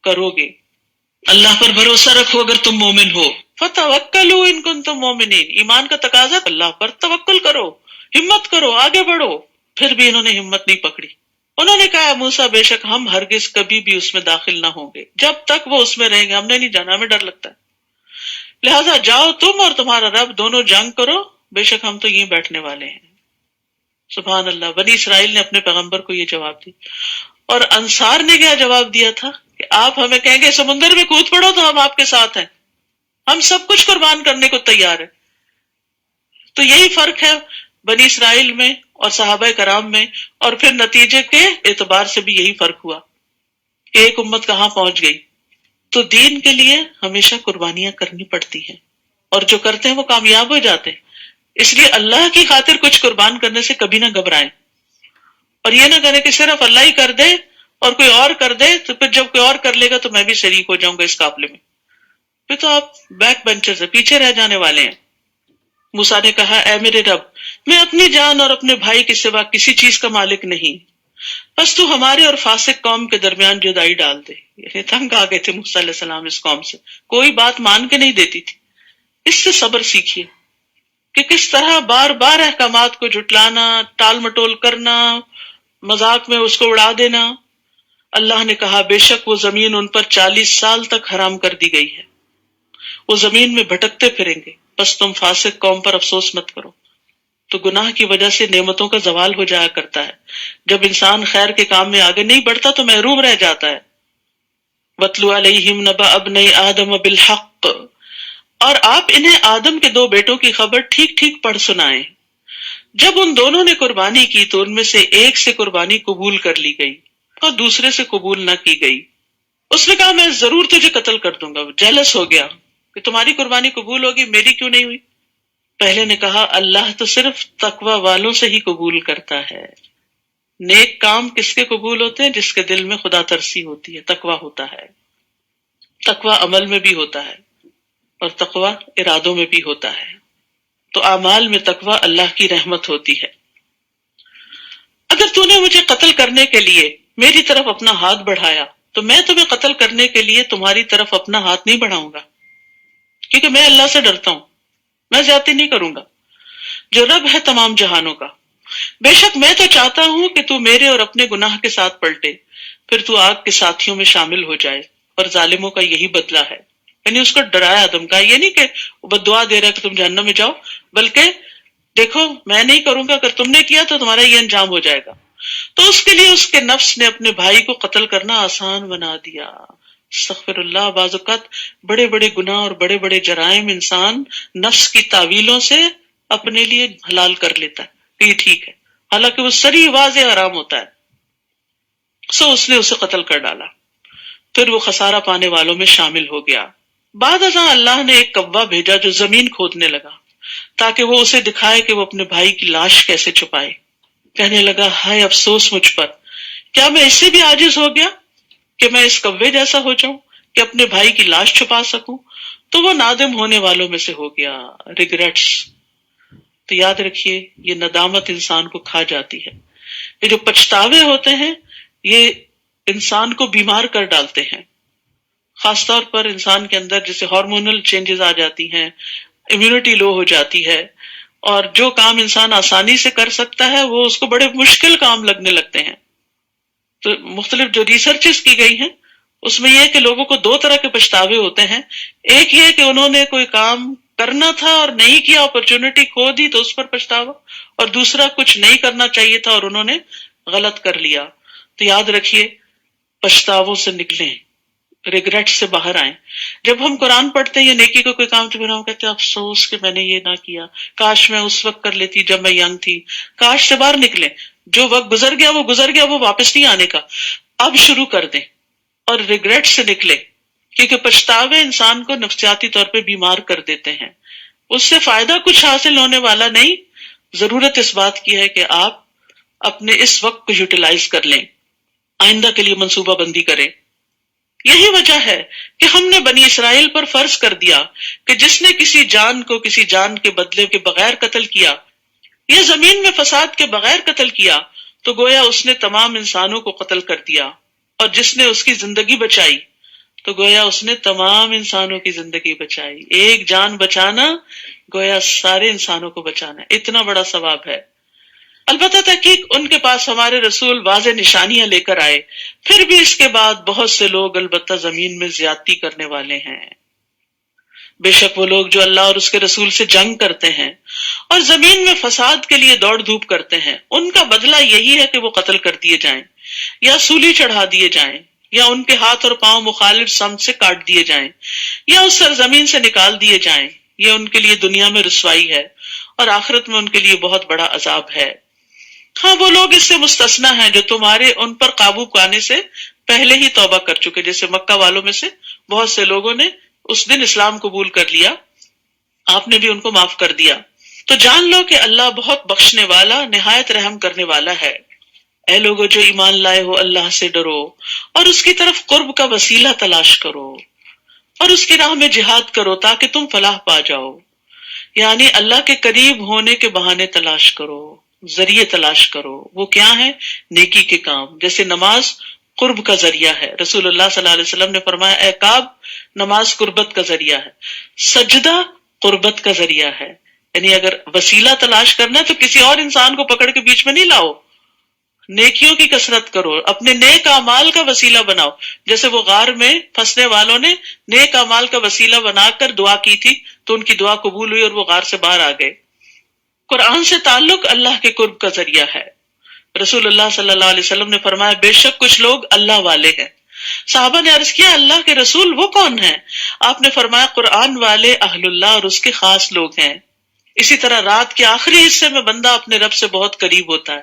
کرو گے۔ اللہ پر بھروسہ رکھو اگر تم مومن ہو، فَتَوَكَّلُوا إِن كُنتُم مُؤْمِنِينَ، ایمان کا تقاضا اللہ پر توکل کرو، ہمت کرو، آگے بڑھو۔ پھر بھی انہوں نے ہمت نہیں پکڑی، انہوں نے کہا، موسیٰ بے شک ہم ہرگز کبھی بھی اس میں داخل نہ ہوں گے، جب تک وہ اس میں رہیں گے ہم نے نہیں جانا، ہمیں ڈر لگتا ہے، لہٰذا جاؤ تم اور تمہارا رب دونوں جنگ کرو، بے شک ہم تو یہیں بیٹھنے والے ہیں۔ سبحان اللہ، بنی اسرائیل نے اپنے پیغمبر کو یہ جواب دی، اور انصار نے کیا جواب دیا تھا کہ آپ ہمیں کہیں گے سمندر میں کود پڑو تو ہم آپ کے ساتھ ہیں، ہم سب کچھ قربان کرنے کو تیار ہیں۔ تو یہی فرق ہے بنی اسرائیل میں اور صحابہ کرام میں، اور پھر نتیجے کے اعتبار سے بھی یہی فرق ہوا کہ ایک امت کہاں پہنچ گئی۔ تو دین کے لیے ہمیشہ قربانیاں کرنی پڑتی ہیں، اور جو کرتے ہیں وہ کامیاب ہو جاتے ہیں۔ اس لیے اللہ کی خاطر کچھ قربان کرنے سے کبھی نہ گھبرائیں، اور یہ نہ کریں کہ صرف اللہ ہی کر دے اور کوئی اور کر دے تو پھر جب کوئی اور کر لے گا تو میں بھی شریک ہو جاؤں گا اس قافلے میں، پھر تو آپ بیک بینچر سے پیچھے رہ جانے والے ہیں۔ موسیٰ نے کہا، اے میرے رب، میں اپنی جان اور اپنے بھائی کے سوا کسی چیز کا مالک نہیں، بس تو ہمارے اور فاسق قوم کے درمیان جدائی ڈال دے. یعنی تنگ آ گئے تھے موسیٰ علیہ السلام اس قوم سے، کوئی بات مان کے نہیں دیتی تھی. اس سے صبر سیکھیے کہ کس طرح بار بار احکامات کو جھٹلانا، ٹال مٹول کرنا، مذاق میں اس کو اڑا دینا. اللہ نے کہا بے شک وہ زمین ان پر 40 سال تک حرام کر دی گئی ہے، وہ زمین میں بھٹکتے پھریں گے، بس تم فاسق قوم پر افسوس مت کرو. تو گناہ کی وجہ سے نعمتوں کا زوال ہو جایا کرتا ہے. جب انسان خیر کے کام میں آگے نہیں بڑھتا تو محروم رہ جاتا ہے. وَاتْلُ عَلَيْهِمْ نَبَأَ ابْنَيْ آدَمَ بِالْحَقِّ، اور آپ انہیں آدم کے 2 بیٹوں کی خبر ٹھیک ٹھیک پڑھ سنائیں. جب ان دونوں نے قربانی کی تو ان میں سے ایک سے قربانی قبول کر لی گئی اور دوسرے سے قبول نہ کی گئی. اس نے کہا میں ضرور تجھے قتل کر دوں گا. جیلس ہو گیا کہ تمہاری قربانی قبول ہوگی، میری کیوں نہیں ہوئی. پہلے نے کہا اللہ تو صرف تقوی والوں سے ہی قبول کرتا ہے. نیک کام کس کے قبول ہوتے ہیں؟ جس کے دل میں خدا ترسی ہوتی ہے، تقوی ہوتا ہے. تقوی عمل میں بھی ہوتا ہے اور تقوی ارادوں میں بھی ہوتا ہے. تو اعمال میں تقوی اللہ کی رحمت ہوتی ہے. اگر تو نے مجھے قتل کرنے کے لیے میری طرف اپنا ہاتھ بڑھایا تو میں تمہیں قتل کرنے کے لیے تمہاری طرف اپنا ہاتھ نہیں بڑھاؤں گا، کیونکہ میں اللہ سے ڈرتا ہوں، میں زیادتی نہیں کروں گا جو رب ہے تمام جہانوں کا. بے شک میں تو چاہتا ہوں کہ تو میرے اور اپنے گناہ کے ساتھ پلٹے، پھر تو آگ کے ساتھیوں میں شامل ہو جائے، اور ظالموں کا یہی بدلہ ہے. یعنی اس کو ڈرایا دھمکایا، یہ نہیں کہ بد دعا دے رہا کہ تم جہنم میں جاؤ، بلکہ دیکھو میں نہیں کروں گا، اگر تم نے کیا تو تمہارا یہ انجام ہو جائے گا. تو اس کے لیے اس کے نفس نے اپنے بھائی کو قتل کرنا آسان بنا دیا. استغفر اللہ. بعض اوقات بڑے بڑے گناہ اور بڑے بڑے جرائم انسان نفس کی تعویلوں سے اپنے لیے حلال کر لیتا ہے کہ یہ ٹھیک ہے، حالانکہ وہ سری واضح حرام ہوتا ہے. سو اس نے اسے قتل کر ڈالا، پھر وہ خسارہ پانے والوں میں شامل ہو گیا. بعد ازاں اللہ نے ایک کوا بھیجا جو زمین کھودنے لگا تاکہ وہ اسے دکھائے کہ وہ اپنے بھائی کی لاش کیسے چھپائے. کہنے لگا ہائے افسوس مجھ پر، کیا میں اس سے بھی عاجز ہو گیا کہ میں اس کوے جیسا ہو جاؤں کہ اپنے بھائی کی لاش چھپا سکوں. تو وہ نادم ہونے والوں میں سے ہو گیا. ریگریٹس. تو یاد رکھیے یہ ندامت انسان کو کھا جاتی ہے. یہ جو پچھتاوے ہوتے ہیں یہ انسان کو بیمار کر ڈالتے ہیں، خاص طور پر انسان کے اندر جیسے ہارمونل چینجز آ جاتی ہیں، امیونٹی لو ہو جاتی ہے، اور جو کام انسان آسانی سے کر سکتا ہے وہ اس کو بڑے مشکل کام لگنے لگتے ہیں. تو مختلف جو ریسرچز کی گئی ہیں اس میں یہ کہ لوگوں کو 2 طرح کے پچھتاوے ہوتے ہیں. ایک یہ کہ انہوں نے کوئی کام کرنا تھا اور نہیں کیا، اپرچونٹی کھو دی تو اس پر پچھتاوا، اور دوسرا کچھ نہیں کرنا چاہیے تھا اور انہوں نے غلط کر لیا. تو یاد رکھیے پچھتاووں سے نکلیں، ریگریٹ سے باہر آئیں. جب ہم قرآن پڑھتے ہیں یا نیکی کو کوئی کام تو پھر ہم کہتے ہیں افسوس کہ میں نے یہ نہ کیا، کاش میں اس وقت کر لیتی جب میں ینگ تھی. کاش سے باہر نکلیں. جو وقت گزر گیا وہ واپس نہیں آنے کا. اب شروع کر دیں اور ریگریٹ سے نکلیں، کیونکہ پچھتاوے انسان کو نفسیاتی طور پہ بیمار کر دیتے ہیں. اس سے فائدہ کچھ حاصل ہونے والا نہیں. ضرورت اس بات کی ہے کہ آپ اپنے اس وقت کو یوٹیلائز کر لیں، آئندہ کے لیے منصوبہ بندی کریں. یہی وجہ ہے کہ ہم نے بنی اسرائیل پر فرض کر دیا کہ جس نے کسی جان کو کسی جان کے بدلے کے بغیر قتل کیا یا زمین میں فساد کے بغیر قتل کیا تو گویا اس نے تمام انسانوں کو قتل کر دیا، اور جس نے اس کی زندگی بچائی تو گویا اس نے تمام انسانوں کی زندگی بچائی. ایک جان بچانا گویا سارے انسانوں کو بچانا. اتنا بڑا ثواب ہے. البتہ تحقیق ان کے پاس ہمارے رسول واضح نشانیاں لے کر آئے، پھر بھی اس کے بعد بہت سے لوگ البتہ زمین میں زیادتی کرنے والے ہیں. بے شک وہ لوگ جو اللہ اور اس کے رسول سے جنگ کرتے ہیں اور زمین میں فساد کے لیے دوڑ دھوپ کرتے ہیں، ان کا بدلہ یہی ہے کہ وہ قتل کر دیے جائیں یا سولی چڑھا دیے جائیں یا ان کے ہاتھ اور پاؤں مخالف سمت سے کاٹ دیے جائیں یا اس سرزمین سے نکال دیے جائیں. یہ ان کے لیے دنیا میں رسوائی ہے اور آخرت میں ان کے لیے بہت بڑا عذاب ہے. ہاں وہ لوگ اس سے مستثنا ہیں جو تمہارے ان پر قابو پانے سے پہلے ہی توبہ کر چکے، جیسے مکہ والوں میں سے بہت سے لوگوں نے اس دن اسلام قبول کر لیا، آپ نے بھی ان کو معاف کر دیا. تو جان لو کہ اللہ بہت بخشنے والا نہایت رحم کرنے والا ہے. اے لوگو جو ایمان لائے ہو اللہ سے ڈرو اور اس کی طرف قرب کا وسیلہ تلاش کرو اور اس کی راہ میں جہاد کرو تاکہ تم فلاح پا جاؤ. یعنی اللہ کے قریب ہونے کے بہانے تلاش کرو. ذریعے تلاش کرو. وہ کیا ہے؟ نیکی کے کام. جیسے نماز قرب کا ذریعہ ہے. رسول اللہ صلی اللہ علیہ وسلم نے فرمایا اے کعب نماز قربت کا ذریعہ ہے، سجدہ قربت کا ذریعہ ہے. یعنی اگر وسیلہ تلاش کرنا ہے تو کسی اور انسان کو پکڑ کے بیچ میں نہیں لاؤ، نیکیوں کی کثرت کرو، اپنے نیک اعمال کا وسیلہ بناؤ. جیسے وہ غار میں پھنسنے والوں نے نیک اعمال کا وسیلہ بنا کر دعا کی تھی تو ان کی دعا قبول ہوئی اور وہ غار سے باہر آ گئے. قرآن سے تعلق اللہ کے قرب کا ذریعہ ہے. رسول اللہ صلی اللہ علیہ وسلم نے فرمایا بے شک کچھ لوگ اللہ والے ہیں. صحابہ نے عرض کیا اللہ کے رسول وہ کون ہیں؟ آپ نے فرمایا قرآن والے اہل اللہ اور اس کے خاص لوگ ہیں. اسی طرح رات کے آخری حصے میں بندہ اپنے رب سے بہت قریب ہوتا ہے.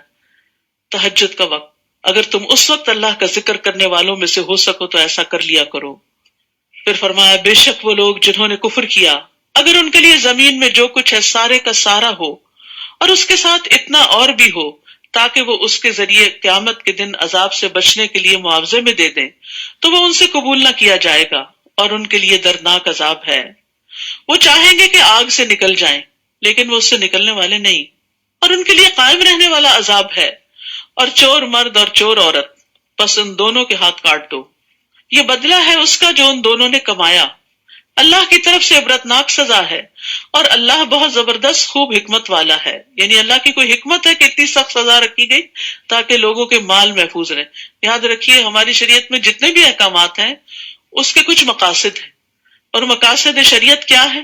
تہجد کا وقت، اگر تم اس وقت اللہ کا ذکر کرنے والوں میں سے ہو سکو تو ایسا کر لیا کرو. پھر فرمایا بے شک وہ لوگ جنہوں نے کفر کیا اگر ان کے لیے زمین میں جو کچھ ہے سارے کا سارا ہو اور اس کے ساتھ اتنا اور بھی ہو تاکہ وہ اس کے ذریعے قیامت کے دن عذاب سے بچنے کے لیے معاوضے میں دے دیں تو وہ ان سے قبول نہ کیا جائے گا اور ان کے لیے دردناک عذاب ہے. وہ چاہیں گے کہ آگ سے نکل جائیں لیکن وہ اس سے نکلنے والے نہیں، اور ان کے لیے قائم رہنے والا عذاب ہے. اور چور مرد اور چور عورت، پس ان دونوں کے ہاتھ کاٹ دو، یہ بدلہ ہے اس کا جو ان دونوں نے کمایا. اللہ کی طرف سے عبرتناک سزا ہے اور اللہ بہت زبردست خوب حکمت والا ہے. یعنی اللہ کی کوئی حکمت ہے کہ اتنی سخت سزا رکھی گئی تاکہ لوگوں کے مال محفوظ رہیں. یاد رکھیے ہماری شریعت میں جتنے بھی احکامات ہیں اس کے کچھ مقاصد ہیں، اور مقاصد شریعت کیا ہے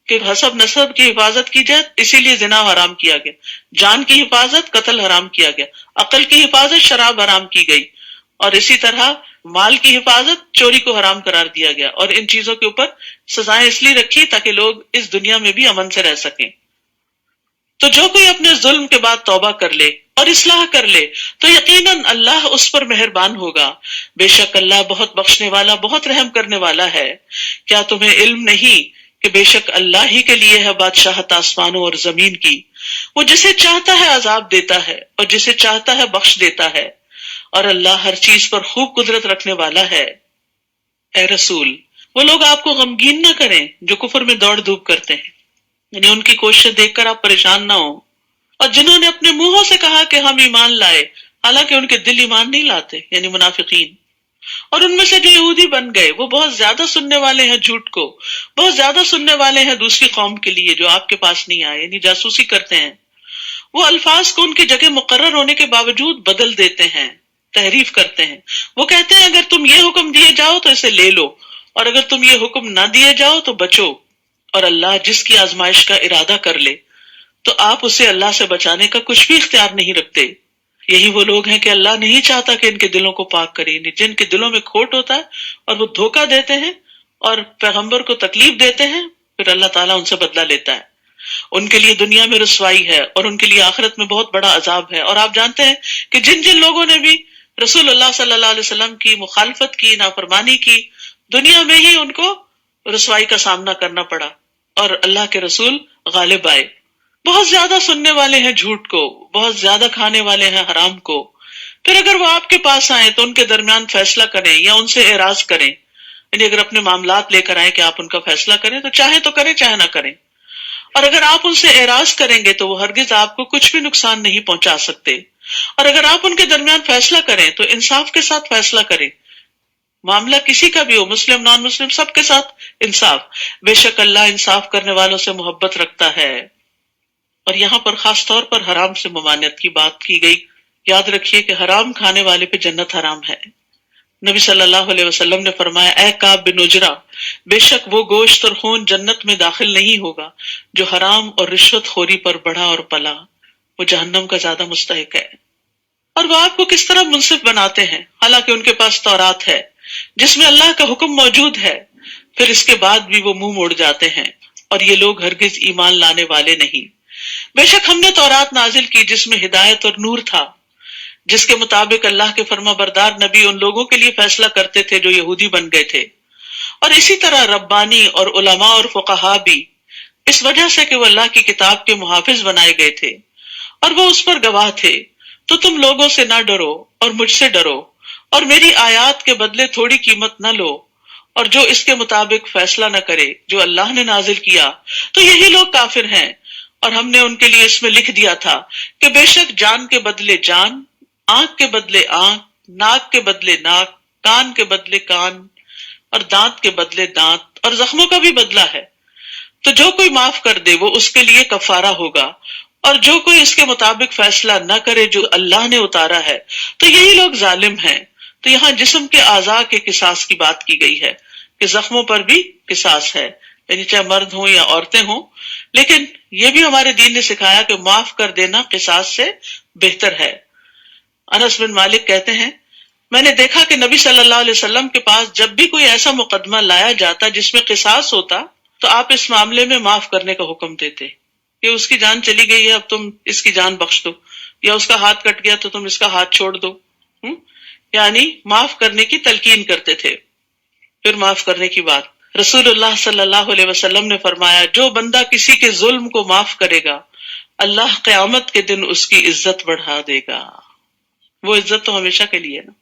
کہ حسب نسب کی حفاظت کی جائے، اسی لیے زنا حرام کیا گیا، جان کی حفاظت قتل حرام کیا گیا، عقل کی حفاظت شراب حرام کی گئی، اور اسی طرح مال کی حفاظت چوری کو حرام قرار دیا گیا. اور ان چیزوں کے اوپر سزائیں اس لیے رکھی تاکہ لوگ اس دنیا میں بھی امن سے رہ سکیں. تو جو کوئی اپنے ظلم کے بعد توبہ کر لے اور اصلاح کر لے تو یقیناً اللہ اس پر مہربان ہوگا. بے شک اللہ بہت بخشنے والا بہت رحم کرنے والا ہے. کیا تمہیں علم نہیں کہ بے شک اللہ ہی کے لیے ہے بادشاہت آسمانوں اور زمین کی، وہ جسے چاہتا ہے عذاب دیتا ہے اور جسے چاہتا ہے بخش دیتا ہے، اور اللہ ہر چیز پر خوب قدرت رکھنے والا ہے. اے رسول وہ لوگ آپ کو غمگین نہ کریں جو کفر میں دوڑ دھوپ کرتے ہیں، یعنی ان کی کوششیں دیکھ کر آپ پریشان نہ ہوں، اور جنہوں نے اپنے منہوں سے کہا کہ ہم ایمان لائے حالانکہ ان کے دل ایمان نہیں لاتے، یعنی منافقین. اور ان میں سے جو یہودی بن گئے وہ بہت زیادہ سننے والے ہیں جھوٹ کو، بہت زیادہ سننے والے ہیں دوسری قوم کے لیے جو آپ کے پاس نہیں آئے، یعنی جاسوسی کرتے ہیں. وہ الفاظ کو ان کی جگہ مقرر ہونے کے باوجود بدل دیتے ہیں، تحریف کرتے ہیں. وہ کہتے ہیں اگر تم یہ حکم دیے جاؤ تو اسے لے لو، اور اگر تم یہ حکم نہ دیے جاؤ تو بچو. اور اللہ جس کی آزمائش کا ارادہ کر لے تو آپ اسے اللہ سے بچانے کا کچھ بھی اختیار نہیں رکھتے. یہی وہ لوگ ہیں کہ اللہ نہیں چاہتا کہ ان کے دلوں کو پاک کرے، جن کے دلوں میں کھوٹ ہوتا ہے اور وہ دھوکہ دیتے ہیں اور پیغمبر کو تکلیف دیتے ہیں، پھر اللہ تعالیٰ ان سے بدلہ لیتا ہے. ان کے لیے دنیا میں رسوائی ہے اور ان کے لیے آخرت میں بہت بڑا عذاب ہے. اور آپ جانتے ہیں کہ جن جن لوگوں نے بھی رسول اللہ صلی اللہ علیہ وسلم کی مخالفت کی، نافرمانی کی، دنیا میں ہی ان کو رسوائی کا سامنا کرنا پڑا اور اللہ کے رسول غالب آئے. بہت زیادہ سننے والے ہیں جھوٹ کو، بہت زیادہ کھانے والے ہیں حرام کو. پھر اگر وہ آپ کے پاس آئیں تو ان کے درمیان فیصلہ کریں یا ان سے اعراض کریں، یعنی اگر اپنے معاملات لے کر آئیں کہ آپ ان کا فیصلہ کریں تو چاہیں تو کریں چاہے نہ کریں. اور اگر آپ ان سے اعراض کریں گے تو وہ ہرگز آپ کو کچھ بھی نقصان نہیں پہنچا سکتے. اور اگر آپ ان کے درمیان فیصلہ کریں تو انصاف کے ساتھ فیصلہ کریں. معاملہ کسی کا بھی ہو، مسلم نان مسلم، سب کے ساتھ انصاف. بے شک اللہ انصاف کرنے والوں سے محبت رکھتا ہے. اور یہاں پر خاص طور پر حرام سے ممانعت کی بات کی گئی. یاد رکھیے کہ حرام کھانے والے پہ جنت حرام ہے. نبی صلی اللہ علیہ وسلم نے فرمایا اے کعب بن عجرہ، بے شک وہ گوشت اور خون جنت میں داخل نہیں ہوگا جو حرام اور رشوت خوری پر بڑھا اور پلا، وہ جہنم کا زیادہ مستحق ہے. اور وہ آپ کو کس طرح منصف بناتے ہیں حالانکہ ان کے پاس تورات ہے جس میں اللہ کا حکم موجود ہے، پھر اس کے بعد بھی وہ منہ موڑ جاتے ہیں، اور یہ لوگ ہرگز ایمان لانے والے نہیں. بے شک ہم نے تورات نازل کی جس میں ہدایت اور نور تھا، جس کے مطابق اللہ کے فرما بردار نبی ان لوگوں کے لیے فیصلہ کرتے تھے جو یہودی بن گئے تھے. اور اسی طرح ربانی اور علماء اور فقہا بھی اس وجہ سے کہ وہ اللہ کی کتاب کے محافظ بنائے گئے تھے اور وہ اس پر گواہ تھے. تو تم لوگوں سے نہ ڈرو اور مجھ سے ڈرو، اور میری آیات کے بدلے تھوڑی قیمت نہ لو، اور جو اس کے مطابق فیصلہ نہ کرے جو اللہ نے نازل کیا تو یہی لوگ کافر ہیں. اور ہم نے ان کے لیے اس میں لکھ دیا تھا کہ بے شک جان کے بدلے جان، آنکھ کے بدلے آنکھ، ناک کے بدلے ناک، کان کے بدلے کان، اور دانت کے بدلے دانت، اور زخموں کا بھی بدلہ ہے۔ تو جو کوئی معاف کر دے وہ اس کے لیے کفارہ ہوگا، اور جو کوئی اس کے مطابق فیصلہ نہ کرے جو اللہ نے اتارا ہے تو یہی لوگ ظالم ہیں۔ تو یہاں جسم کے اعضاء کے قصاص کی بات کی گئی ہے کہ زخموں پر بھی قصاص ہے، یعنی چاہے مرد ہوں یا عورتیں ہوں، لیکن یہ بھی ہمارے دین نے سکھایا کہ معاف کر دینا قصاص سے بہتر ہے۔ انس بن مالک کہتے ہیں میں نے دیکھا کہ نبی صلی اللہ علیہ وسلم کے پاس جب بھی کوئی ایسا مقدمہ لایا جاتا جس میں قصاص ہوتا تو آپ اس معاملے میں معاف کرنے کا حکم دیتے کہ اس کی جان چلی گئی ہے اب تم اس کی جان بخش دو، یا اس کا ہاتھ کٹ گیا تو تم اس کا ہاتھ چھوڑ دو، یعنی معاف کرنے کی تلقین کرتے تھے۔ پھر معاف کرنے کی بات، رسول اللہ صلی اللہ علیہ وسلم نے فرمایا جو بندہ کسی کے ظلم کو معاف کرے گا اللہ قیامت کے دن اس کی عزت بڑھا دے گا۔ وہ عزت تو ہمیشہ کے لیے نا۔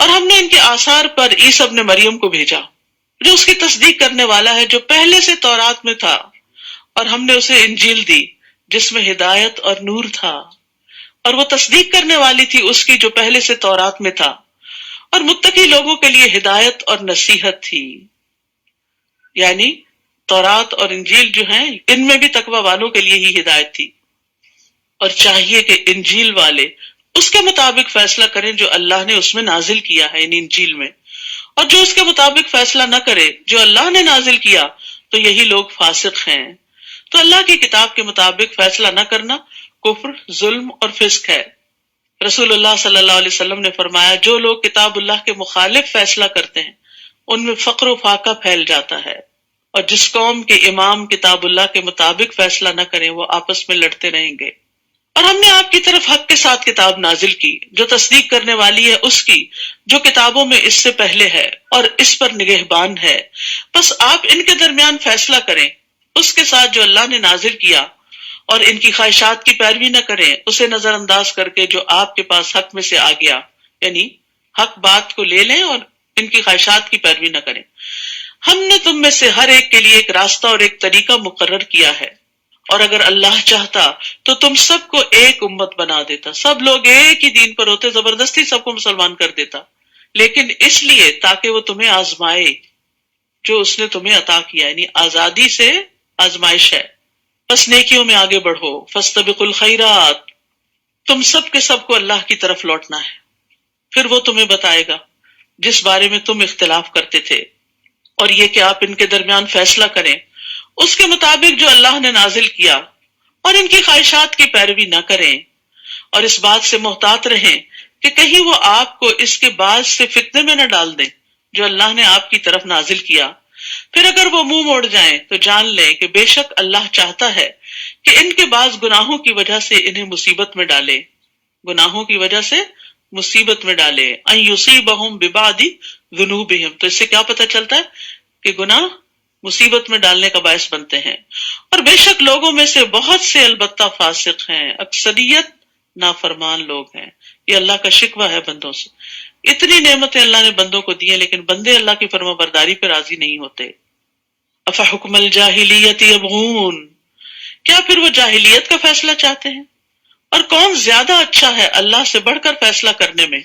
اور ہم نے ان کے آثار پر عیسی ابن مریم کو بھیجا جو اس کی تصدیق کرنے والا ہے جو پہلے سے تورات میں تھا، اور ہم نے اسے انجیل دی جس میں ہدایت اور نور تھا، اور وہ تصدیق کرنے والی تھی اس کی جو پہلے سے تورات میں تھا، اور متقی لوگوں کے لیے ہدایت اور نصیحت تھی۔ یعنی تورات اور انجیل جو ہیں ان میں بھی تقوی والوں کے لیے ہی ہدایت تھی، اور چاہیے کہ انجیل والے اس کے مطابق فیصلہ کریں جو اللہ نے اس میں نازل کیا ہے، یعنی انجیل میں، اور جو اس کے مطابق فیصلہ نہ کرے جو اللہ نے نازل کیا تو یہی لوگ فاسق ہیں۔ تو اللہ کی کتاب کے مطابق فیصلہ نہ کرنا کفر، ظلم اور فسق ہے۔ رسول اللہ صلی اللہ علیہ وسلم نے فرمایا جو لوگ کتاب اللہ کے مخالف فیصلہ کرتے ہیں ان میں فقر و فاقہ پھیل جاتا ہے، اور جس قوم کے امام کتاب اللہ کے مطابق فیصلہ نہ کریں وہ آپس میں لڑتے رہیں گے۔ اور ہم نے آپ کی طرف حق کے ساتھ کتاب نازل کی جو تصدیق کرنے والی ہے اس کی جو کتابوں میں اس سے پہلے ہے اور اس پر نگہبان ہے، بس آپ ان کے درمیان فیصلہ کریں اس کے ساتھ جو اللہ نے نازل کیا، اور ان کی خواہشات کی پیروی نہ کریں اسے نظر انداز کر کے جو آپ کے پاس حق میں سے آ گیا، یعنی حق بات کو لے لیں اور ان کی خواہشات کی پیروی نہ کریں۔ ہم نے تم میں سے ہر ایک کے لیے ایک راستہ اور ایک طریقہ مقرر کیا ہے، اور اگر اللہ چاہتا تو تم سب کو ایک امت بنا دیتا، سب لوگ ایک ہی دین پر ہوتے، زبردستی سب کو مسلمان کر دیتا، لیکن اس لیے تاکہ وہ تمہیں آزمائے جو اس نے تمہیں عطا کیا، یعنی آزادی سے آزمائش ہے۔ بس نیکیوں میں آگے بڑھو، فاستبقوا الخیرات، تم سب کے سب کو اللہ کی طرف لوٹنا ہے، پھر وہ تمہیں بتائے گا جس بارے میں تم اختلاف کرتے تھے، اور یہ کہ آپ ان کے درمیان فیصلہ کریں اس کے مطابق جو اللہ نے نازل کیا، اور ان کی خواہشات کی پیروی نہ کریں، اور اس بات سے محتاط رہیں کہ کہیں وہ آپ کو اس کے بعد سے فتنے میں نہ ڈال دیں جو اللہ نے آپ کی طرف نازل کیا۔ پھر اگر وہ منہ موڑ جائیں تو جان لیں کہ بے شک اللہ چاہتا ہے کہ ان کے بعض گناہوں کی وجہ سے انہیں مصیبت میں ڈالے، گناہوں کی وجہ سے مصیبت میں ڈالے، ان یصیبہم ببعض ذنوبہم۔ تو اس سے کیا پتہ چلتا ہے کہ گناہ مصیبت میں ڈالنے کا باعث بنتے ہیں، اور بے شک لوگوں میں سے بہت سے البتہ فاسق ہیں، اکثریت نافرمان لوگ ہیں۔ یہ اللہ کا شکوہ ہے بندوں سے۔ اتنی نعمتیں اللہ نے بندوں کو دی ہیں لیکن بندے اللہ کی فرما برداری پہ راضی نہیں ہوتے۔ افحکم الجاہلیت یبغون، کیا پھر وہ جاہلیت کا فیصلہ چاہتے ہیں؟ اور کون زیادہ اچھا ہے اللہ سے بڑھ کر فیصلہ کرنے میں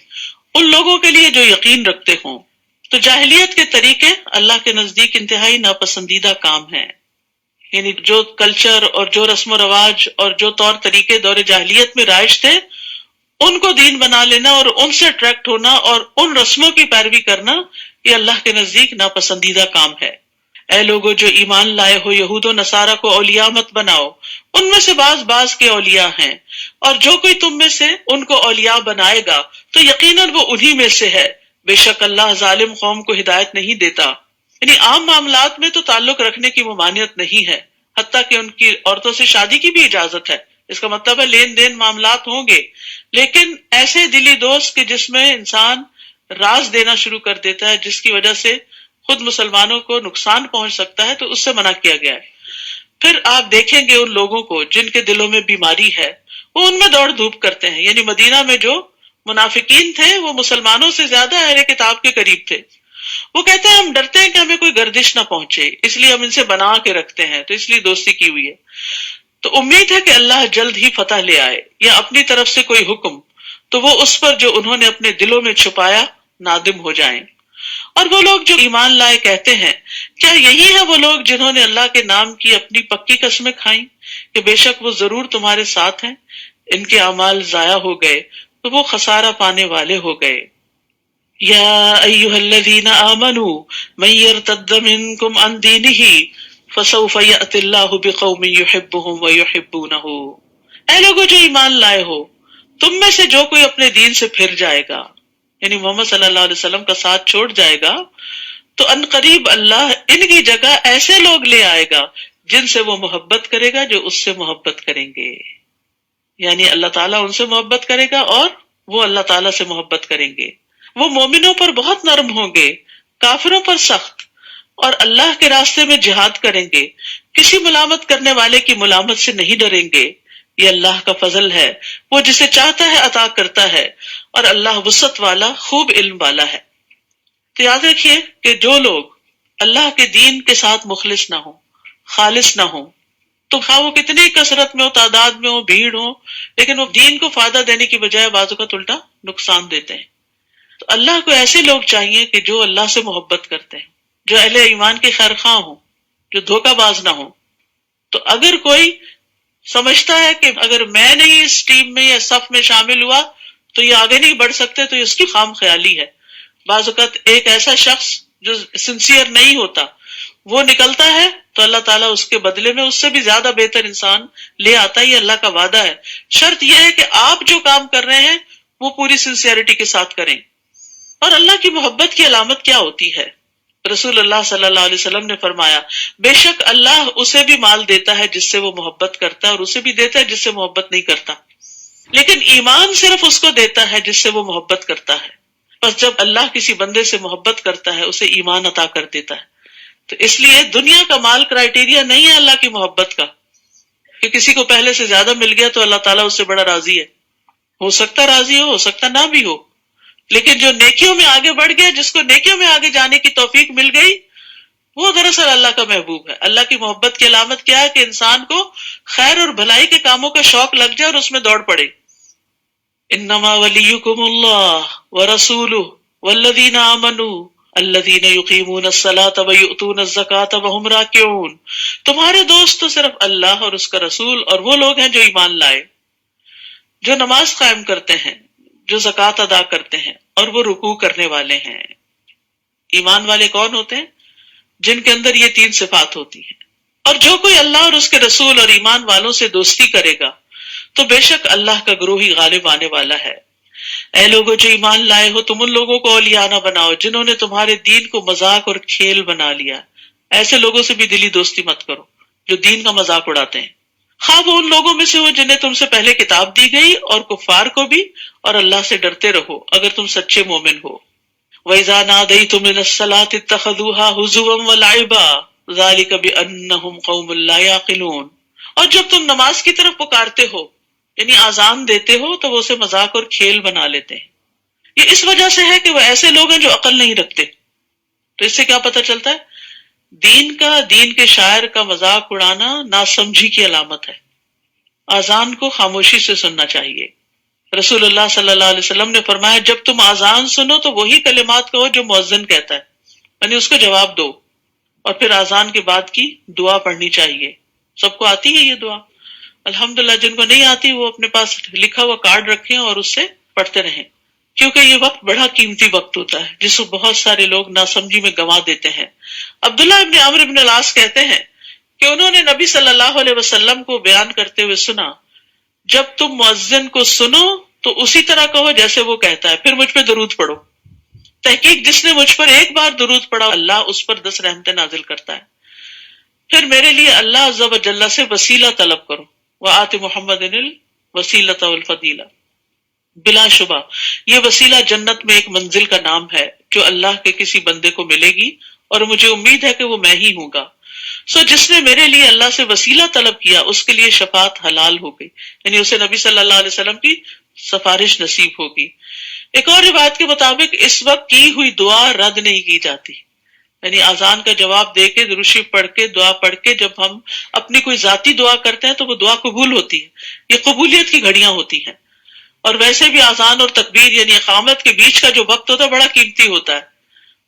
ان لوگوں کے لیے جو یقین رکھتے ہوں۔ تو جاہلیت کے طریقے اللہ کے نزدیک انتہائی ناپسندیدہ کام ہیں، یعنی جو کلچر اور جو رسم و رواج اور جو طور طریقے دور جاہلیت میں رائج تھے ان کو دین بنا لینا اور ان سے اٹریکٹ ہونا اور ان رسموں کی پیروی کرنا، یہ اللہ کے نزدیک ناپسندیدہ کام ہے۔ اے لوگو جو ایمان لائے ہو یہود و نصارہ کو اولیاء مت بناؤ، ان میں سے بعض کے اولیاء ہیں، اور جو کوئی تم میں سے ان کو اولیاء بنائے گا تو یقیناً وہ انہی میں سے ہے، بے شک اللہ ظالم قوم کو ہدایت نہیں دیتا۔ یعنی عام معاملات میں تو تعلق رکھنے کی ممانعت نہیں ہے، حتیٰ کہ ان کی عورتوں سے شادی کی بھی اجازت ہے، اس کا مطلب ہے لین دین معاملات ہوں گے، لیکن ایسے دلی دوست کہ جس میں انسان راز دینا شروع کر دیتا ہے جس کی وجہ سے خود مسلمانوں کو نقصان پہنچ سکتا ہے، تو اس سے منع کیا گیا ہے۔ پھر آپ دیکھیں گے ان لوگوں کو جن کے دلوں میں بیماری ہے وہ ان میں دوڑ دھوپ کرتے ہیں، یعنی مدینہ میں جو منافقین تھے وہ مسلمانوں سے زیادہ اہل کتاب کے قریب تھے، وہ کہتے ہیں ہم ڈرتے ہیں کہ ہمیں کوئی گردش نہ پہنچے، اس لیے ہم ان سے بنا کے رکھتے ہیں، تو اس لیے دوستی کی ہوئی ہے۔ تو امید ہے کہ اللہ جلد ہی فتح لے آئے یا اپنی طرف سے کوئی حکم، تو وہ اس پر جو انہوں نے اپنے دلوں میں چھپایا نادم ہو جائیں۔ اور وہ لوگ جو ایمان لائے کہتے ہیں کیا یہی ہے وہ لوگ جنہوں نے اللہ کے نام کی اپنی پکی قسمیں کھائیں کہ بے شک وہ ضرور تمہارے ساتھ ہیں؟ ان کے اعمال ضائع ہو گئے تو وہ خسارہ پانے والے ہو گئے۔ یا ایھا الذین آمنوا من یرتد منکم عن دینہ فسوف یأتی اللہ بقوم یحبهم ویحبونہ۔ اے لوگوں جو ایمان لائے ہو، تم میں سے جو کوئی اپنے دین سے پھر جائے گا، یعنی محمد صلی اللہ علیہ وسلم کا ساتھ چھوڑ جائے گا، تو ان قریب اللہ ان کی جگہ ایسے لوگ لے آئے گا جن سے وہ محبت کرے گا جو اس سے محبت کریں گے، یعنی اللہ تعالیٰ ان سے محبت کرے گا اور وہ اللہ تعالیٰ سے محبت کریں گے۔ وہ مومنوں پر بہت نرم ہوں گے، کافروں پر سخت، اور اللہ کے راستے میں جہاد کریں گے، کسی ملامت کرنے والے کی ملامت سے نہیں ڈریں گے۔ یہ اللہ کا فضل ہے، وہ جسے چاہتا ہے عطا کرتا ہے، اور اللہ وسعت والا خوب علم والا ہے۔ تو یاد رکھیے کہ جو لوگ اللہ کے دین کے ساتھ مخلص نہ ہوں، خالص نہ ہوں، تو خواہ وہ کتنی کثرت میں ہو، تعداد میں ہو، بھیڑ ہو، لیکن وہ دین کو فائدہ دینے کی بجائے بعض اوقات الٹا نقصان دیتے ہیں۔ تو اللہ کو ایسے لوگ چاہیے کہ جو اللہ سے محبت کرتے ہیں، جو اہل ایمان کے خیر خواہ ہوں، جو دھوکہ باز نہ ہوں۔ تو اگر کوئی سمجھتا ہے کہ اگر میں نہیں اس ٹیم میں یا صف میں شامل ہوا تو یہ آگے نہیں بڑھ سکتے، تو اس کی خام خیالی ہے۔ بعض اوقات ایک ایسا شخص جو سنسیئر نہیں ہوتا وہ نکلتا ہے تو اللہ تعالیٰ اس کے بدلے میں اس سے بھی زیادہ بہتر انسان لے آتا ہے، یہ اللہ کا وعدہ ہے۔ شرط یہ ہے کہ آپ جو کام کر رہے ہیں وہ پوری سنسیئرٹی کے ساتھ کریں۔ اور اللہ کی محبت کی علامت کیا ہوتی ہے؟ رسول اللہ صلی اللہ علیہ وسلم نے فرمایا بے شک اللہ اسے بھی مال دیتا ہے جس سے وہ محبت کرتا ہے، اور اسے بھی دیتا ہے جس سے محبت نہیں کرتا، لیکن ایمان صرف اس کو دیتا ہے جس سے وہ محبت کرتا ہے۔ بس جب اللہ کسی بندے سے محبت کرتا ہے اسے ایمان عطا کر دیتا ہے۔ تو اس لیے دنیا کا مال کرائیٹیریا نہیں ہے اللہ کی محبت کا، کہ کسی کو پہلے سے زیادہ مل گیا تو اللہ تعالیٰ اس سے بڑا راضی ہے۔ ہو سکتا راضی ہو سکتا نہ بھی ہو، لیکن جو نیکیوں میں آگے بڑھ گیا، جس کو نیکیوں میں آگے جانے کی توفیق مل گئی، وہ دراصل اللہ کا محبوب ہے۔ اللہ کی محبت کی علامت کیا ہے؟ کہ انسان کو خیر اور بھلائی کے کاموں کا شوق لگ جائے اور اس میں دوڑ پڑے۔ انما ولیکم اللہ ورسولہ والذین آمنوا الذین یقیمون الصلاۃ ویؤتون الزکاۃ وہم راکعون۔ تمہارے دوست تو صرف اللہ اور اس کا رسول اور وہ لوگ ہیں جو ایمان لائے، جو نماز قائم کرتے ہیں، جو زکوٰۃ ادا کرتے ہیں، اور وہ رکوع کرنے والے ہیں۔ ایمان والے کون ہوتے ہیں؟ جن کے اندر یہ تین صفات ہوتی ہیں۔ اور جو کوئی اللہ اور اس کے رسول اور ایمان والوں سے دوستی کرے گا تو بے شک اللہ کا گروہ ہی غالب آنے والا ہے۔ اے لوگوں جو ایمان لائے ہو، تم ان لوگوں کو اولیاء نہ بناؤ جنہوں نے تمہارے دین کو مذاق اور کھیل بنا لیا۔ ایسے لوگوں سے بھی دلی دوستی مت کرو جو دین کا مذاق اڑاتے ہیں، خواہ وہ ان لوگوں میں سے ہو جنہیں تم سے پہلے کتاب دی گئی، اور کفار کو بھی، اور اللہ سے ڈرتے رہو اگر تم سچے مومن ہو۔ وَإِذَا نَادَيْتُمْ إِلَى الصَّلَاةِ اتَّخَذُوهَا هُزُوًا وَلَعِبًا ذَلِكَ بِأَنَّهُمْ قَوْمٌ لَا يَعْقِلُونَ۔ اور جب تم نماز کی طرف پکارتے ہو، یعنی آذان دیتے ہو، تو وہ اسے مذاق اور کھیل بنا لیتے ہیں۔ یہ اس وجہ سے ہے کہ وہ ایسے لوگ ہیں جو عقل نہیں رکھتے۔ تو اس سے کیا پتہ چلتا ہے؟ دین کے شاعر کا مذاق اڑانا ناسمجھی کی علامت ہے۔ آذان کو خاموشی سے سننا چاہیے۔ رسول اللہ صلی اللہ علیہ وسلم نے فرمایا جب تم آذان سنو تو وہی کلمات کہو جو مؤذن کہتا ہے، یعنی اس کو جواب دو، اور پھر آذان کے بعد کی دعا پڑھنی چاہیے۔ سب کو آتی ہے یہ دعا؟ الحمدللہ۔ جن کو نہیں آتی وہ اپنے پاس لکھا ہوا کارڈ رکھیں اور اس سے پڑھتے رہیں، کیونکہ یہ وقت بڑا قیمتی وقت ہوتا ہے جس کو بہت سارے لوگ ناسمجھی میں گنوا دیتے ہیں۔ عبداللہ ابن عمرو ابن العاص کہتے ہیں کہ انہوں نے نبی صلی اللہ علیہ وسلم کو بیان کرتے ہوئے سنا جب تم مؤذن کو سنو تو اسی طرح کہو جیسے وہ کہتا ہے، پھر مجھ پہ درود پڑھو۔ تحقیق جس نے مجھ پر ایک بار درود پڑھا اللہ اس پر 10 رحمتیں نازل کرتا ہے۔ پھر میرے لیے اللہ عز و جل سے وسیلہ طلب کرو، وآت محمد الوسیلۃ والفضیلہ۔ بلا شبہ یہ وسیلہ جنت میں ایک منزل کا نام ہے جو اللہ کے کسی بندے کو ملے گی، اور مجھے امید ہے کہ وہ میں ہی ہوں گا۔ سو جس نے میرے لیے اللہ سے وسیلہ طلب کیا اس کے لیے شفاعت حلال ہو گئی، یعنی اسے نبی صلی اللہ علیہ وسلم کی سفارش نصیب ہوگی۔ ایک اور روایت کے مطابق اس وقت کی ہوئی دعا رد نہیں کی جاتی، یعنی اذان کا جواب دے کے درود شریف پڑھ کے دعا پڑھ کے جب ہم اپنی کوئی ذاتی دعا کرتے ہیں تو وہ دعا قبول ہوتی ہے، یہ قبولیت کی گھڑیاں ہوتی ہیں۔ اور ویسے بھی اذان اور تکبیر یعنی اقامت کے بیچ کا جو وقت ہوتا ہے بڑا قیمتی ہوتا ہے،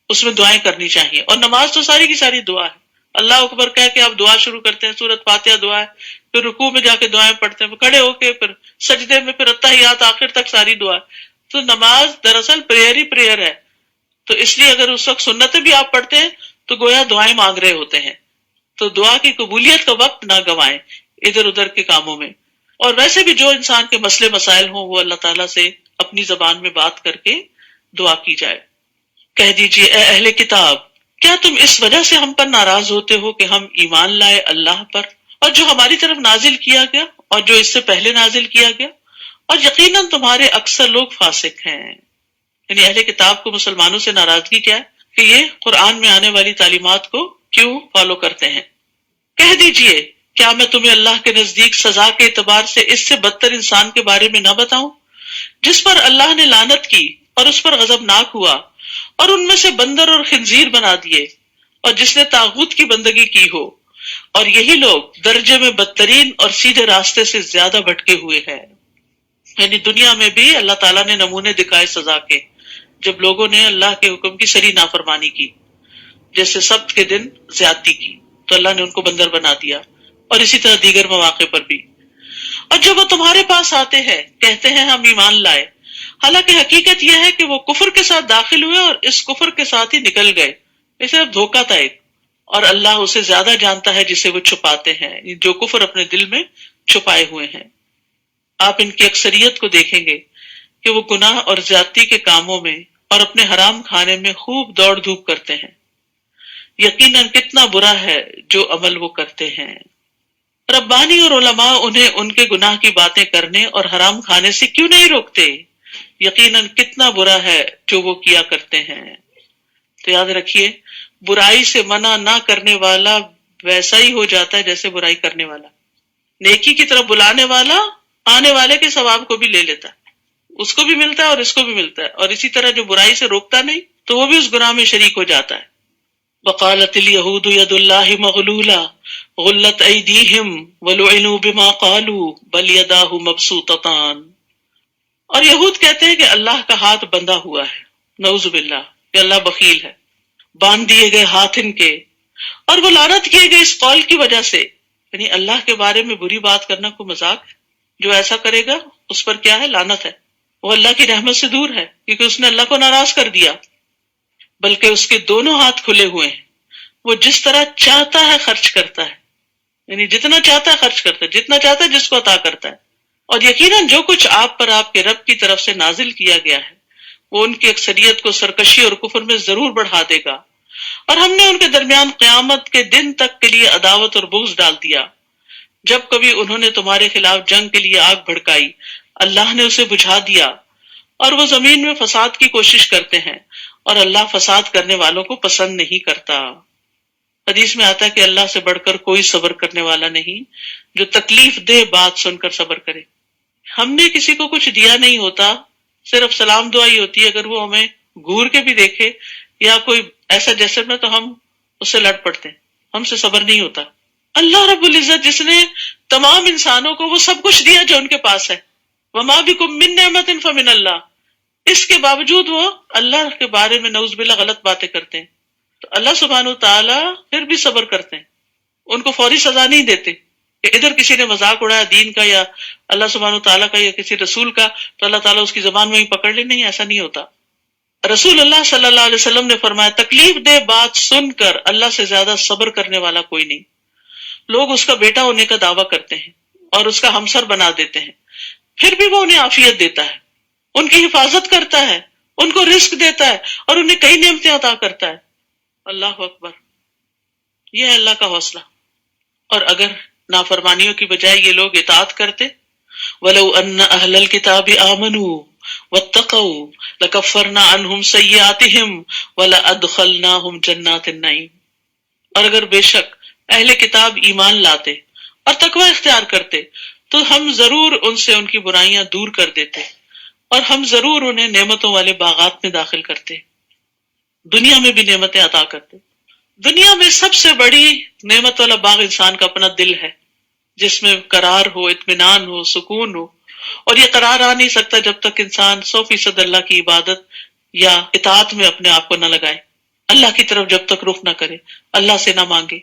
اس میں دعائیں کرنی چاہیے۔ اور نماز تو ساری کی ساری دعا ہے، اللہ اکبر کہہ کے آپ دعا شروع کرتے ہیں، سورۃ فاتحہ دعا ہے، پھر رکوع میں جا کے دعائیں پڑھتے ہیں، پھر کھڑے ہو کے پھر سجدے میں پھر اتحیات آخر تک ساری دعا ہے۔ تو نماز دراصل پریئر ہی پریئر ہے، تو اس لیے اگر اس وقت سنتیں بھی آپ پڑھتے ہیں تو گویا دعائیں مانگ رہے ہوتے ہیں، تو دعا کی قبولیت کا وقت نہ گنوائیں ادھر ادھر کے کاموں میں۔ اور ویسے بھی جو انسان کے مسئلے مسائل ہوں وہ اللہ تعالیٰ سے اپنی زبان میں بات کر کے دعا کی جائے۔ کہہ دیجئے اے اہل کتاب، کیا تم اس وجہ سے ہم پر ناراض ہوتے ہو کہ ہم ایمان لائے اللہ پر اور جو ہماری طرف نازل کیا گیا اور جو اس سے پہلے نازل کیا گیا، اور یقیناً تمہارے اکثر لوگ فاسق ہیں۔ یعنی اہل کتاب کو مسلمانوں سے ناراضگی کیا ہے کہ یہ قرآن میں آنے والی تعلیمات کو کیوں فالو کرتے ہیں۔ کہہ دیجئے کیا میں تمہیں اللہ کے نزدیک سزا کے اعتبار سے اس سے بدتر انسان کے بارے میں نہ بتاؤں جس پر اللہ نے لعنت کی اور اس پر غضبناک ہوا اور ان میں سے بندر اور خنزیر بنا دیے، اور جس نے طاغوت کی بندگی کی ہو، اور یہی لوگ درجے میں بدترین اور سیدھے راستے سے زیادہ بھٹکے ہوئے ہیں۔ یعنی دنیا میں بھی اللہ تعالیٰ نے نمونے دکھائے سزا کے، جب لوگوں نے اللہ کے حکم کی سری نافرمانی کی، جیسے سبت کے دن زیادتی کی تو اللہ نے ان کو بندر بنا دیا، اور اسی طرح دیگر مواقع پر بھی۔ اور جب وہ تمہارے پاس آتے ہیں کہتے ہیں ہم ایمان لائے، حالانکہ حقیقت یہ ہے کہ وہ کفر کے ساتھ داخل ہوئے اور اس کفر کے ساتھ ہی نکل گئے، یہ صرف دھوکہ تھا ایک، اور اللہ اسے زیادہ جانتا ہے جسے وہ چھپاتے ہیں، جو کفر اپنے دل میں چھپائے ہوئے ہیں۔ آپ ان کی اکثریت کو دیکھیں گے کہ وہ گناہ اور زیادتی کے کاموں میں اور اپنے حرام کھانے میں خوب دوڑ دھوپ کرتے ہیں، یقیناً کتنا برا ہے جو عمل وہ کرتے ہیں۔ ربانی اور علماء انہیں ان کے گناہ کی باتیں کرنے اور حرام کھانے سے کیوں نہیں روکتے، یقیناً کتنا برا ہے جو وہ کیا کرتے ہیں۔ تو یاد رکھیے، برائی سے منع نہ کرنے والا ویسا ہی ہو جاتا ہے جیسے برائی کرنے والا، نیکی کی طرف بلانے والا آنے والے کے ثواب کو بھی لے لیتا ہے، اس کو بھی ملتا ہے اور اس کو بھی ملتا ہے، اور اسی طرح جو برائی سے روکتا نہیں تو وہ بھی اس گناہ میں شریک ہو جاتا ہے۔ وقالت اليہود ید اللہ مغلولہ غلت ایدیہم ولعنوا بما قالوا بل یداہ مبسوطتان، اور یہود کہتے ہیں کہ اللہ کا ہاتھ بندھا ہوا ہے، نعوذ باللہ، کہ اللہ بخیل ہے، باندھ دیے گئے ہاتھ ان کے، اور وہ لعنت کیے گئے اس قول کی وجہ سے، یعنی اللہ کے بارے میں بری بات کرنا کوئی مذاق ہے؟ جو ایسا کرے گا اس پر کیا ہے؟ لعنت ہے، وہ اللہ کی رحمت سے دور ہے کیونکہ اس نے اللہ کو ناراض کر دیا۔ بلکہ اس کے دونوں ہاتھ کھلے ہوئے ہیں، وہ جس طرح چاہتا ہے خرچ کرتا ہے، یعنی جتنا چاہتا ہے خرچ کرتا ہے، جتنا چاہتا ہے جس کو عطا کرتا ہے۔ اور یقیناً جو کچھ آپ پر آپ کے رب کی طرف سے نازل کیا گیا ہے وہ ان کی اکثریت کو سرکشی اور کفر میں ضرور بڑھا دے گا، اور ہم نے ان کے درمیان قیامت کے دن تک کے لیے عداوت اور بغض ڈال دیا۔ جب کبھی انہوں نے تمہارے خلاف جنگ کے لیے آگ بھڑکائی اللہ نے اسے بجھا دیا، اور وہ زمین میں فساد کی کوشش کرتے ہیں، اور اللہ فساد کرنے والوں کو پسند نہیں کرتا۔ حدیث میں آتا ہے کہ اللہ سے بڑھ کر کوئی صبر کرنے والا نہیں جو تکلیف دہ بات سن کر صبر کرے۔ ہم نے کسی کو کچھ دیا نہیں ہوتا، صرف سلام دعا ہی ہوتی ہے، اگر وہ ہمیں گھور کے بھی دیکھے یا کوئی ایسا جیسے میں تو ہم اس سے لڑ پڑتے ہیں، ہم سے صبر نہیں ہوتا۔ اللہ رب العزت جس نے تمام انسانوں کو وہ سب کچھ دیا جو ان کے پاس ہے، وما بکم من نعمت فمن اللہ، اس کے باوجود وہ اللہ کے بارے میں نعوذ باللہ غلط باتیں کرتے ہیں، تو اللہ سبحانہ تعالیٰ پھر بھی صبر کرتے ہیں، ان کو فوری سزا نہیں دیتے کہ ادھر کسی نے مذاق اڑایا دین کا یا اللہ سبحانہ تعالیٰ کا یا کسی رسول کا تو اللہ تعالیٰ اس کی زبان میں ہی پکڑ لے، نہیں، ایسا نہیں ہوتا۔ رسول اللہ صلی اللہ علیہ وسلم نے فرمایا تکلیف دہ بات سن کر اللہ سے زیادہ صبر کرنے والا کوئی نہیں۔ لوگ اس کا بیٹا ہونے کا دعویٰ کرتے ہیں اور اس کا ہمسر بنا دیتے ہیں، پھر بھی وہ انہیں عافیت دیتا ہے، ان کی حفاظت کرتا ہے، ان کو رزق دیتا ہے اور انہیں کئی نعمتیں عطا کرتا ہے۔ اللہ اکبر، یہ ہے اللہ کا حوصلہ۔ اور اگر نافرمانیوں کی بجائے یہ لوگ اطاعت کرتے، وَلَوْ أَنَّ أَهْلَ الْكِتَابِ آمَنُوا وَاتَّقَوْا لَكَفَّرْنَا عَنْهُمْ سَيِّئَاتِهِمْ وَلَأَدْخَلْنَاهُمْ جَنَّاتِ النَّعِيمِ، اور اگر بے شک اہل کتاب ایمان لاتے اور تقوی اختیار کرتے تو ہم ضرور ان سے ان کی برائیاں دور کر دیتے اور ہم ضرور انہیں نعمتوں والے باغات میں داخل کرتے، دنیا میں بھی نعمتیں عطا کرتے۔ دنیا میں سب سے بڑی نعمت والا باغ انسان کا اپنا دل ہے، جس میں قرار ہو، اطمینان ہو، سکون ہو، اور یہ قرار آ نہیں سکتا جب تک انسان 100% اللہ کی عبادت یا اطاعت میں اپنے آپ کو نہ لگائے، اللہ کی طرف جب تک رخ نہ کرے، اللہ سے نہ مانگے۔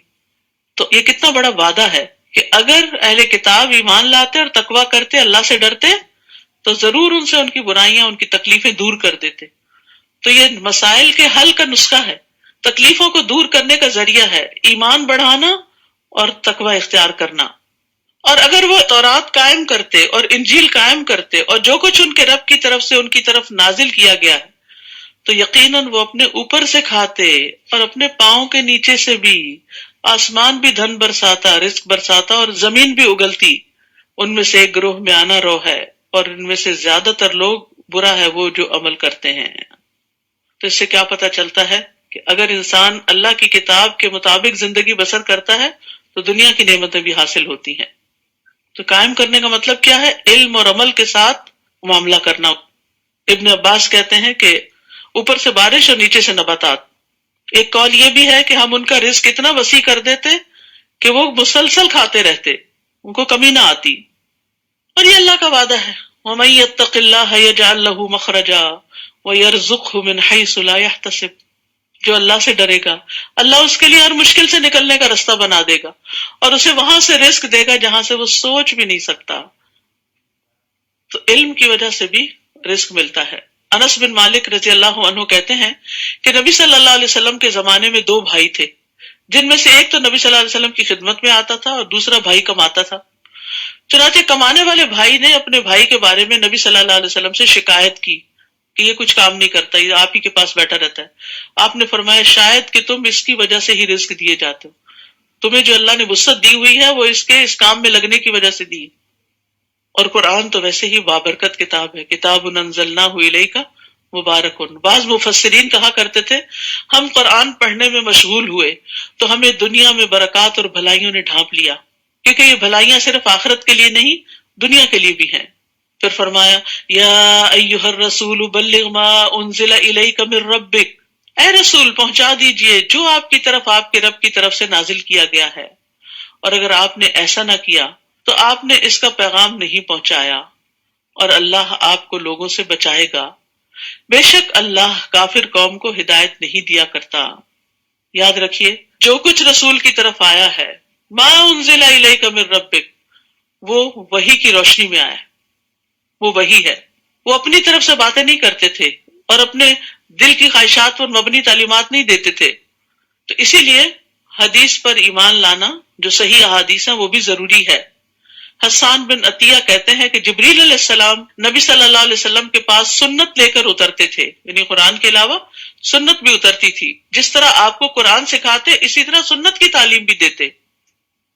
تو یہ کتنا بڑا وعدہ ہے کہ اگر اہل کتاب ایمان لاتے اور تقویٰ کرتے، اللہ سے ڈرتے، تو ضرور ان سے ان کی برائیاں، ان کی تکلیفیں دور کر دیتے۔ تو یہ مسائل کے حل کا نسخہ ہے، تکلیفوں کو دور کرنے کا ذریعہ ہے، ایمان بڑھانا اور تقوی اختیار کرنا۔ اور اگر وہ تورات قائم کرتے اور انجیل قائم کرتے اور جو کچھ ان کے رب کی طرف سے ان کی طرف نازل کیا گیا ہے، تو یقیناً وہ اپنے اوپر سے کھاتے اور اپنے پاؤں کے نیچے سے بھی، آسمان بھی دھن برساتا، رزق برساتا، اور زمین بھی اگلتی۔ ان میں سے ایک گروہ میں آنا رو ہے، اور ان میں سے زیادہ تر لوگ برا ہے وہ جو عمل کرتے ہیں۔ تو اس سے کیا پتہ چلتا ہے کہ اگر انسان اللہ کی کتاب کے مطابق زندگی بسر کرتا ہے تو دنیا کی نعمتیں بھی حاصل ہوتی ہیں۔ تو قائم کرنے کا مطلب کیا ہے؟ علم اور عمل کے ساتھ معاملہ کرنا۔ ابن عباس کہتے ہیں کہ اوپر سے بارش اور نیچے سے نباتات۔ ایک قول یہ بھی ہے کہ ہم ان کا رزق اتنا وسیع کر دیتے کہ وہ مسلسل کھاتے رہتے، ان کو کمی نہ آتی۔ اور یہ اللہ کا وعدہ ہے، وَمَن يَتَّقِ اللَّهَ يَجْعَل لَّهُ مَخْرَجًا وَيَرْزُقْهُ مِنْ حَيْثُ لَا يَحْتَسِبُ۔ جو اللہ سے ڈرے گا، اللہ اس کے لیے ہر مشکل سے نکلنے کا راستہ بنا دے گا، اور اسے وہاں سے رزق دے گا جہاں سے وہ سوچ بھی نہیں سکتا۔ تو علم کی وجہ سے بھی رزق ملتا ہے۔ انس بن مالک رضی اللہ عنہ کہتے ہیں کہ نبی صلی اللہ علیہ وسلم کے زمانے میں 2 بھائی تھے، جن میں سے ایک تو نبی صلی اللہ علیہ وسلم کی خدمت میں آتا تھا اور دوسرا بھائی کماتا تھا۔ چنانچہ کمانے والے بھائی نے اپنے بھائی کے بارے میں نبی صلی اللہ علیہ وسلم سے شکایت کی کہ یہ کچھ کام نہیں کرتا، یہ آپ ہی کے پاس بیٹھا رہتا ہے۔ آپ نے فرمایا شاید کہ تم اس کی وجہ سے ہی رزق دیے جاتے ہو، تمہیں جو اللہ نے وسعت دی ہوئی ہے وہ اس کام میں لگنے کی وجہ سے دی۔ اور قرآن تو ویسے ہی بابرکت کتاب ہے، کتاب انزلناہ الیک مبارک۔ بعض مفسرین کہا کرتے تھے ہم قرآن پڑھنے میں مشغول ہوئے تو ہمیں دنیا میں برکات اور بھلائیوں نے ڈھانپ لیا، کیونکہ یہ بھلائیاں صرف آخرت کے لیے نہیں، دنیا کے لیے بھی ہیں۔ پھر فرمایا یا ایھا الرسول بلغ ما انزل الیک من ربک، اے رسول پہنچا دیجئے جو آپ کی طرف آپ کے رب کی طرف سے نازل کیا گیا ہے، اور اگر آپ نے ایسا نہ کیا تو آپ نے اس کا پیغام نہیں پہنچایا، اور اللہ آپ کو لوگوں سے بچائے گا، بے شک اللہ کافر قوم کو ہدایت نہیں دیا کرتا۔ یاد رکھیے جو کچھ رسول کی طرف آیا ہے، ما انزل الیک من ربک، وہ وحی کی روشنی میں آیا، وہ وحی ہے۔ وہ اپنی طرف سے باتیں نہیں کرتے تھے اور اپنے دل کی خواہشات پر مبنی تعلیمات نہیں دیتے تھے۔ تو اسی لیے حدیث پر ایمان لانا، جو صحیح احادیث ہیں، وہ بھی ضروری ہے۔ حسان بن عطیہ کہتے ہیں کہ جبریل علیہ السلام نبی صلی اللہ علیہ وسلم کے پاس سنت لے کر اترتے تھے، یعنی قرآن کے علاوہ سنت بھی اترتی تھی۔ جس طرح آپ کو قرآن سکھاتے اسی طرح سنت کی تعلیم بھی دیتے۔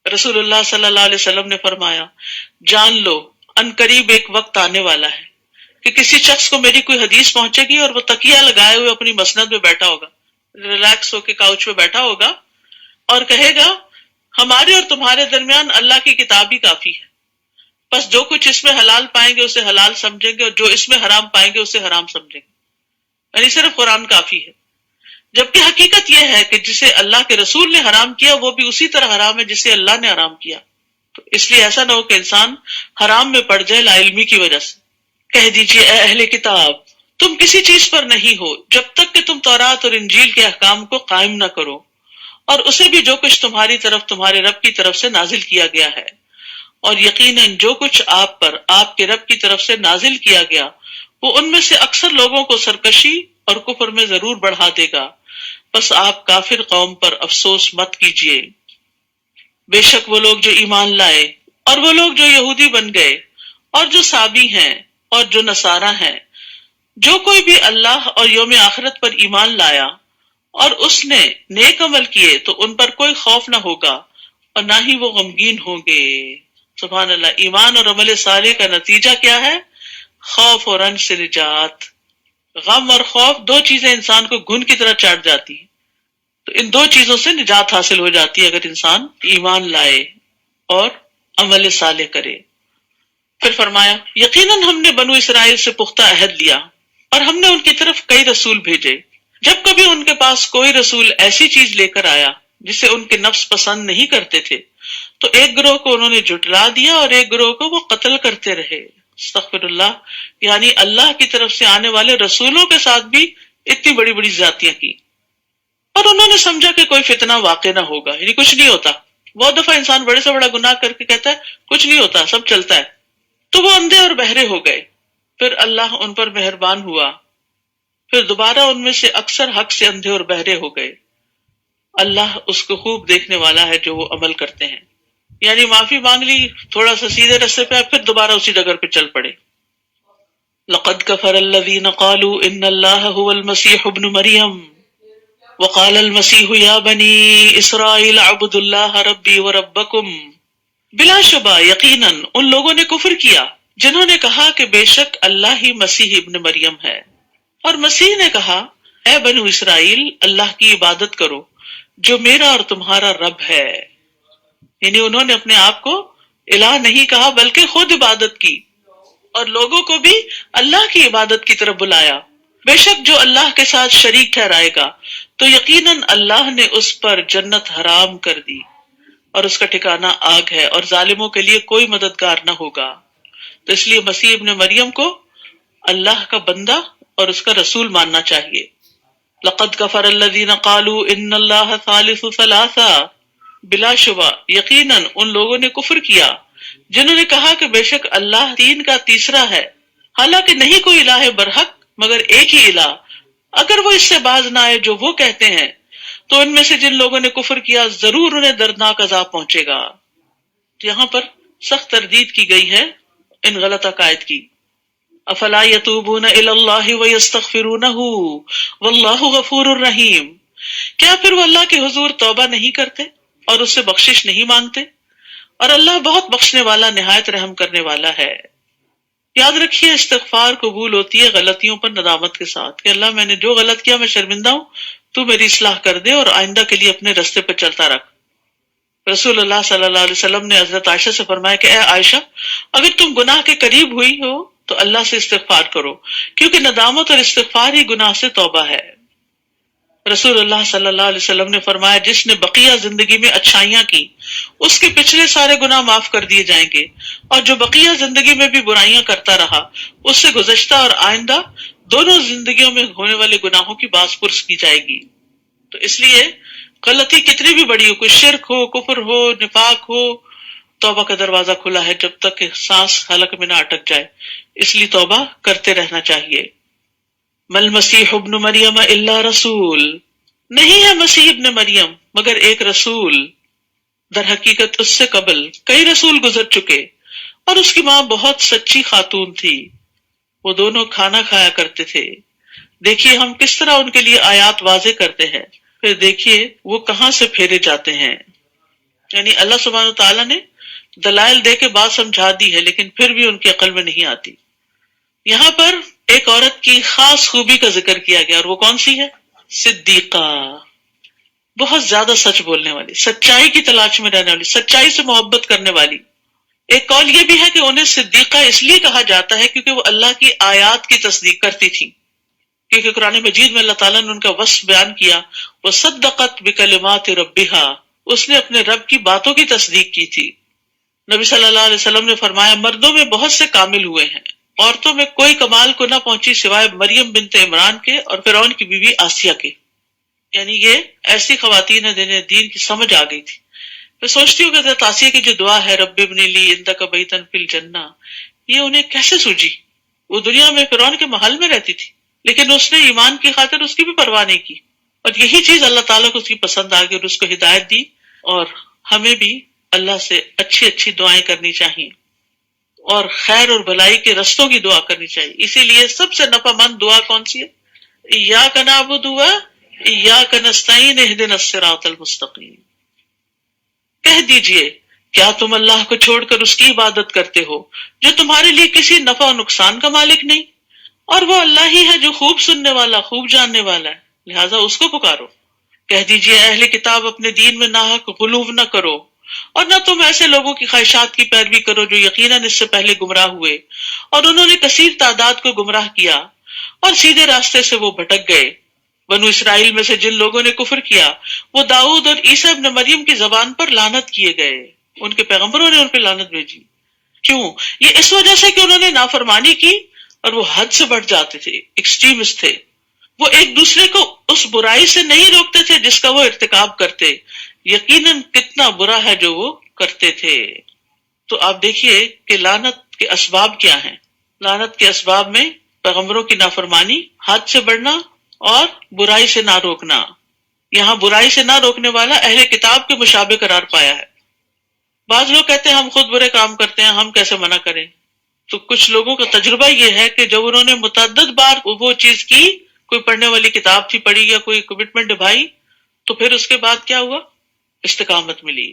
رسول اللہ صلی اللہ علیہ وسلم نے فرمایا جان لو ان قریب ایک وقت آنے والا ہے کہ کسی شخص کو میری کوئی حدیث پہنچے گی اور وہ تکیہ لگائے ہوئے اپنی مسند میں بیٹھا ہوگا، ریلیکس ہو کے کاؤچ پہ بیٹھا ہوگا، اور کہے گا ہمارے اور تمہارے درمیان اللہ کی کتاب ہی کافی ہے، بس جو کچھ اس میں حلال پائیں گے اسے حلال سمجھیں گے اور جو اس میں حرام پائیں گے اسے حرام سمجھیں گے، یعنی صرف قرآن کافی ہے۔ جبکہ حقیقت یہ ہے کہ جسے اللہ کے رسول نے حرام کیا وہ بھی اسی طرح حرام ہے جسے اللہ نے حرام کیا۔ تو اس لیے ایسا نہ ہو کہ انسان حرام میں پڑ جائے لا علمی کی وجہ سے۔ کہہ دیجئے اے اہل کتاب تم کسی چیز پر نہیں ہو جب تک کہ تم تورات اور انجیل کے احکام کو قائم نہ کرو، اور اسے بھی جو کچھ تمہاری طرف تمہارے رب کی طرف سے نازل کیا گیا ہے، اور یقیناً جو کچھ آپ پر آپ کے رب کی طرف سے نازل کیا گیا وہ ان میں سے اکثر لوگوں کو سرکشی اور کفر میں ضرور بڑھا دے گا، بس آپ کافر قوم پر افسوس مت کیجیے۔ بے شک وہ لوگ جو ایمان لائے اور وہ لوگ جو یہودی بن گئے اور جو صابی ہیں اور جو نصارہ ہیں، جو کوئی بھی اللہ اور یوم آخرت پر ایمان لایا اور اس نے نیک عمل کیے تو ان پر کوئی خوف نہ ہوگا اور نہ ہی وہ غمگین ہوں گے۔ سبحان اللہ، ایمان اور عمل صالح کا نتیجہ کیا ہے؟ خوف اور رنج سے نجات۔ غم اور خوف دو چیزیں انسان کو گھن کی طرح چاٹ جاتی ہیں، تو ان دو چیزوں سے نجات حاصل ہو جاتی ہے اگر انسان ایمان لائے اور عمل صالح کرے۔ پھر فرمایا یقیناً ہم نے بنو اسرائیل سے پختہ عہد لیا اور ہم نے ان کی طرف کئی رسول بھیجے. جب کبھی ان کے پاس کوئی رسول ایسی چیز لے کر آیا جسے ان کے نفس پسند نہیں کرتے تھے تو ایک گروہ کو انہوں نے جھٹلا دیا اور ایک گروہ کو وہ قتل کرتے رہے. استغفر اللہ. یعنی اللہ کی طرف سے آنے والے رسولوں کے ساتھ بھی اتنی بڑی بڑی زیادتیاں کی، اور انہوں نے سمجھا کہ کوئی فتنہ واقع نہ ہوگا، یعنی کچھ نہیں ہوتا. بہت دفعہ انسان بڑے سے بڑا گناہ کر کے کہتا ہے کچھ نہیں ہوتا، سب چلتا ہے. تو وہ اندھے اور بہرے ہو گئے. پھر اللہ ان پر مہربان ہوا، پھر دوبارہ ان میں سے اکثر حق سے اندھے اور بہرے ہو گئے. اللہ اس کو خوب دیکھنے والا ہے جو وہ عمل کرتے ہیں. یعنی معافی مانگ لی، تھوڑا سا سیدھے رستے پہ، پھر دوبارہ اسی ڈگر پہ چل پڑے. لقد كفر الذين قالوا ان الله هو المسيح ابن مريم وقال المسيح يا بني اسرائيل اعبدوا الله ربي وربكم. بلا شبہ یقیناً ان لوگوں نے کفر کیا جنہوں نے کہا کہ بے شک اللہ ہی مسیح ابن مریم ہے، اور مسیح نے کہا اے بنو اسرائیل اللہ کی عبادت کرو جو میرا اور تمہارا رب ہے. یعنی انہوں نے اپنے آپ کو الہ نہیں کہا بلکہ خود عبادت کی اور لوگوں کو بھی اللہ کی عبادت کی طرف بلایا. بے شک جو اللہ کے ساتھ شریک ٹھہرائے گا تو یقیناً اللہ نے اس پر جنت حرام کر دی اور اس کا ٹھکانہ آگ ہے، اور ظالموں کے لیے کوئی مددگار نہ ہوگا. تو اس لیے مسیح ابن مریم کو اللہ کا بندہ اور اس کا رسول ماننا چاہیے. لقد کفر الذین قالوا ان اللہ ثالث ثلاثہ. بلا شبہ یقیناً ان لوگوں نے کفر کیا جنہوں نے کہا کہ بے شک اللہ تین کا تیسرا ہے، حالانکہ نہیں کوئی الہ برحق مگر ایک ہی الہ. اگر وہ اس سے باز نہ آئے جو وہ کہتے ہیں تو ان میں سے جن لوگوں نے کفر کیا ضرور انہیں دردناک عذاب پہنچے گا. یہاں پر سخت تردید کی گئی ہے ان غلط عقائد کی. افلا یتوبون الی اللہ ویستغفرونہ واللہ غفور الرحیم. کیا پھر وہ اللہ کے حضور توبہ نہیں کرتے اور اس سے بخشش نہیں مانگتے؟ اور اللہ بہت بخشنے والا نہایت رحم کرنے والا ہے. یاد رکھیے استغفار قبول ہوتی ہے غلطیوں پر ندامت کے ساتھ کہ اللہ میں نے جو غلط کیا میں شرمندہ ہوں، تو میری اصلاح کر دے اور آئندہ کے لیے اپنے رستے پہ چلتا رکھ. رسول اللہ صلی اللہ علیہ وسلم نے حضرت عائشہ سے فرمایا کہ اے عائشہ اگر تم گناہ کے قریب ہوئی ہو تو اللہ سے استغفار کرو، کیونکہ ندامت اور استغفار ہی گناہ سے توبہ ہے. رسول اللہ صلی اللہ علیہ وسلم نے فرمایا جس نے بقیہ زندگی میں اچھائیاں کی اس کے پچھلے سارے گناہ معاف کر دیے جائیں گے، اور جو بقیہ زندگی میں بھی برائیاں کرتا رہا اس سے گزشتہ اور آئندہ دونوں زندگیوں میں ہونے والے گناہوں کی باز پرس کی جائے گی. تو اس لیے غلطی کتنی بھی بڑی ہو، کوئی شرک ہو، کفر ہو، نفاق ہو، توبہ کا دروازہ کھلا ہے جب تک کہ سانس حلق میں نہ اٹک جائے. اس لیے توبہ کرتے رہنا چاہیے. مل مسیح ابن مریم الا رسول. نہیں ہے مسیح ابن مریم مگر ایک رسول. در حقیقت اس سے قبل کئی رسول گزر چکے اور اس کی ماں بہت سچی خاتون تھی. وہ دونوں کھانا کھایا کرتے تھے. دیکھیے ہم کس طرح ان کے لیے آیات واضح کرتے ہیں، پھر دیکھیے وہ کہاں سے پھیرے جاتے ہیں. یعنی اللہ سبحانہ تعالیٰ نے دلائل دے کے بات سمجھا دی ہے لیکن پھر بھی ان کی عقل میں نہیں آتی. یہاں پر ایک عورت کی خاص خوبی کا ذکر کیا گیا اور وہ کون سی ہے؟ صدیقہ. بہت زیادہ سچ بولنے والی، سچائی کی تلاش میں رہنے والی، سچائی سے محبت کرنے والی. ایک قول یہ بھی ہے کہ انہیں صدیقہ اس لیے کہا جاتا ہے کیونکہ وہ اللہ کی آیات کی تصدیق کرتی تھی، کیونکہ قرآن مجید میں اللہ تعالیٰ نے ان کا وصف بیان کیا، وہ صدقت بکلمات ربہا، اس نے اپنے رب کی باتوں کی تصدیق کی تھی. نبی صلی اللہ علیہ وسلم نے فرمایا مردوں میں بہت سے کامل ہوئے ہیں، عورتوں میں کوئی کمال کو نہ پہنچی سوائے مریم بنت عمران کے اور فرعون کی بیوی آسیہ کے. یعنی یہ ایسی خواتین ہیں جنہیں دین کی سمجھ آ گئی تھی. میں سوچتی ہوں کہ حضرت آسیہ کی جو دعا ہے رب ابن لی عندک بیتا فی الجنہ، یہ انہیں کیسے سوجی؟ وہ دنیا میں فرعون کے محل میں رہتی تھی لیکن اس نے ایمان کی خاطر اس کی بھی پرواہ نہیں کی، اور یہی چیز اللہ تعالیٰ کو اس کی پسند آ گئی اور اس کو ہدایت دی. اور ہمیں بھی اللہ سے اچھی اچھی دعائیں کرنی چاہیے اور خیر اور بھلائی کے رستوں کی دعا کرنی چاہیے. اسی لیے سب سے نفع مند دعا کون سی ہے؟ ایاک نعبد و ایاک نستعین اہدنا الصراط المستقیم. کہہ دیجئے کیا تم اللہ کو چھوڑ کر اس کی عبادت کرتے ہو جو تمہارے لیے کسی نفع و نقصان کا مالک نہیں، اور وہ اللہ ہی ہے جو خوب سننے والا خوب جاننے والا ہے، لہٰذا اس کو پکارو. کہہ دیجئے اہل کتاب اپنے دین میں ناحق غلو نہ کرو اور نہ تم ایسے لوگوں کی خواہشات کی پیروی کرو جو یقیناً اس سے پہلے گمراہ ہوئے اور انہوں نے کثیر تعداد کو گمراہ کیا اور سیدھے راستے سے وہ بھٹک گئے۔ بنو اسرائیل میں سے جن لوگوں نے کفر کیا وہ داؤد اور عیسیٰ ابن مریم کی زبان پر لعنت کیے گئے، ان کے پیغمبروں نے ان پہ لعنت بھیجی۔ کیوں؟ یہ اس وجہ سے کہ انہوں نے نافرمانی کی اور وہ حد سے بڑھ جاتے تھے، ایکسٹریمسٹ تھے۔ وہ ایک دوسرے کو اس برائی سے نہیں روکتے تھے جس کا وہ ارتکاب کرتے، یقیناً کتنا برا ہے جو وہ کرتے تھے۔ تو آپ دیکھیے کہ لعنت کے اسباب کیا ہیں۔ لعنت کے اسباب میں پیغمبروں کی نافرمانی، حد سے بڑھنا اور برائی سے نہ روکنا۔ یہاں برائی سے نہ روکنے والا اہل کتاب کے مشابہ قرار پایا ہے۔ بعض لوگ کہتے ہیں ہم خود برے کام کرتے ہیں، ہم کیسے منع کریں؟ تو کچھ لوگوں کا تجربہ یہ ہے کہ جب انہوں نے متعدد بار وہ چیز کی، کوئی پڑھنے والی کتاب تھی پڑھی یا کوئی کمٹمنٹ نبھائی، تو پھر اس کے بعد کیا ہوا؟ استقامت ملی۔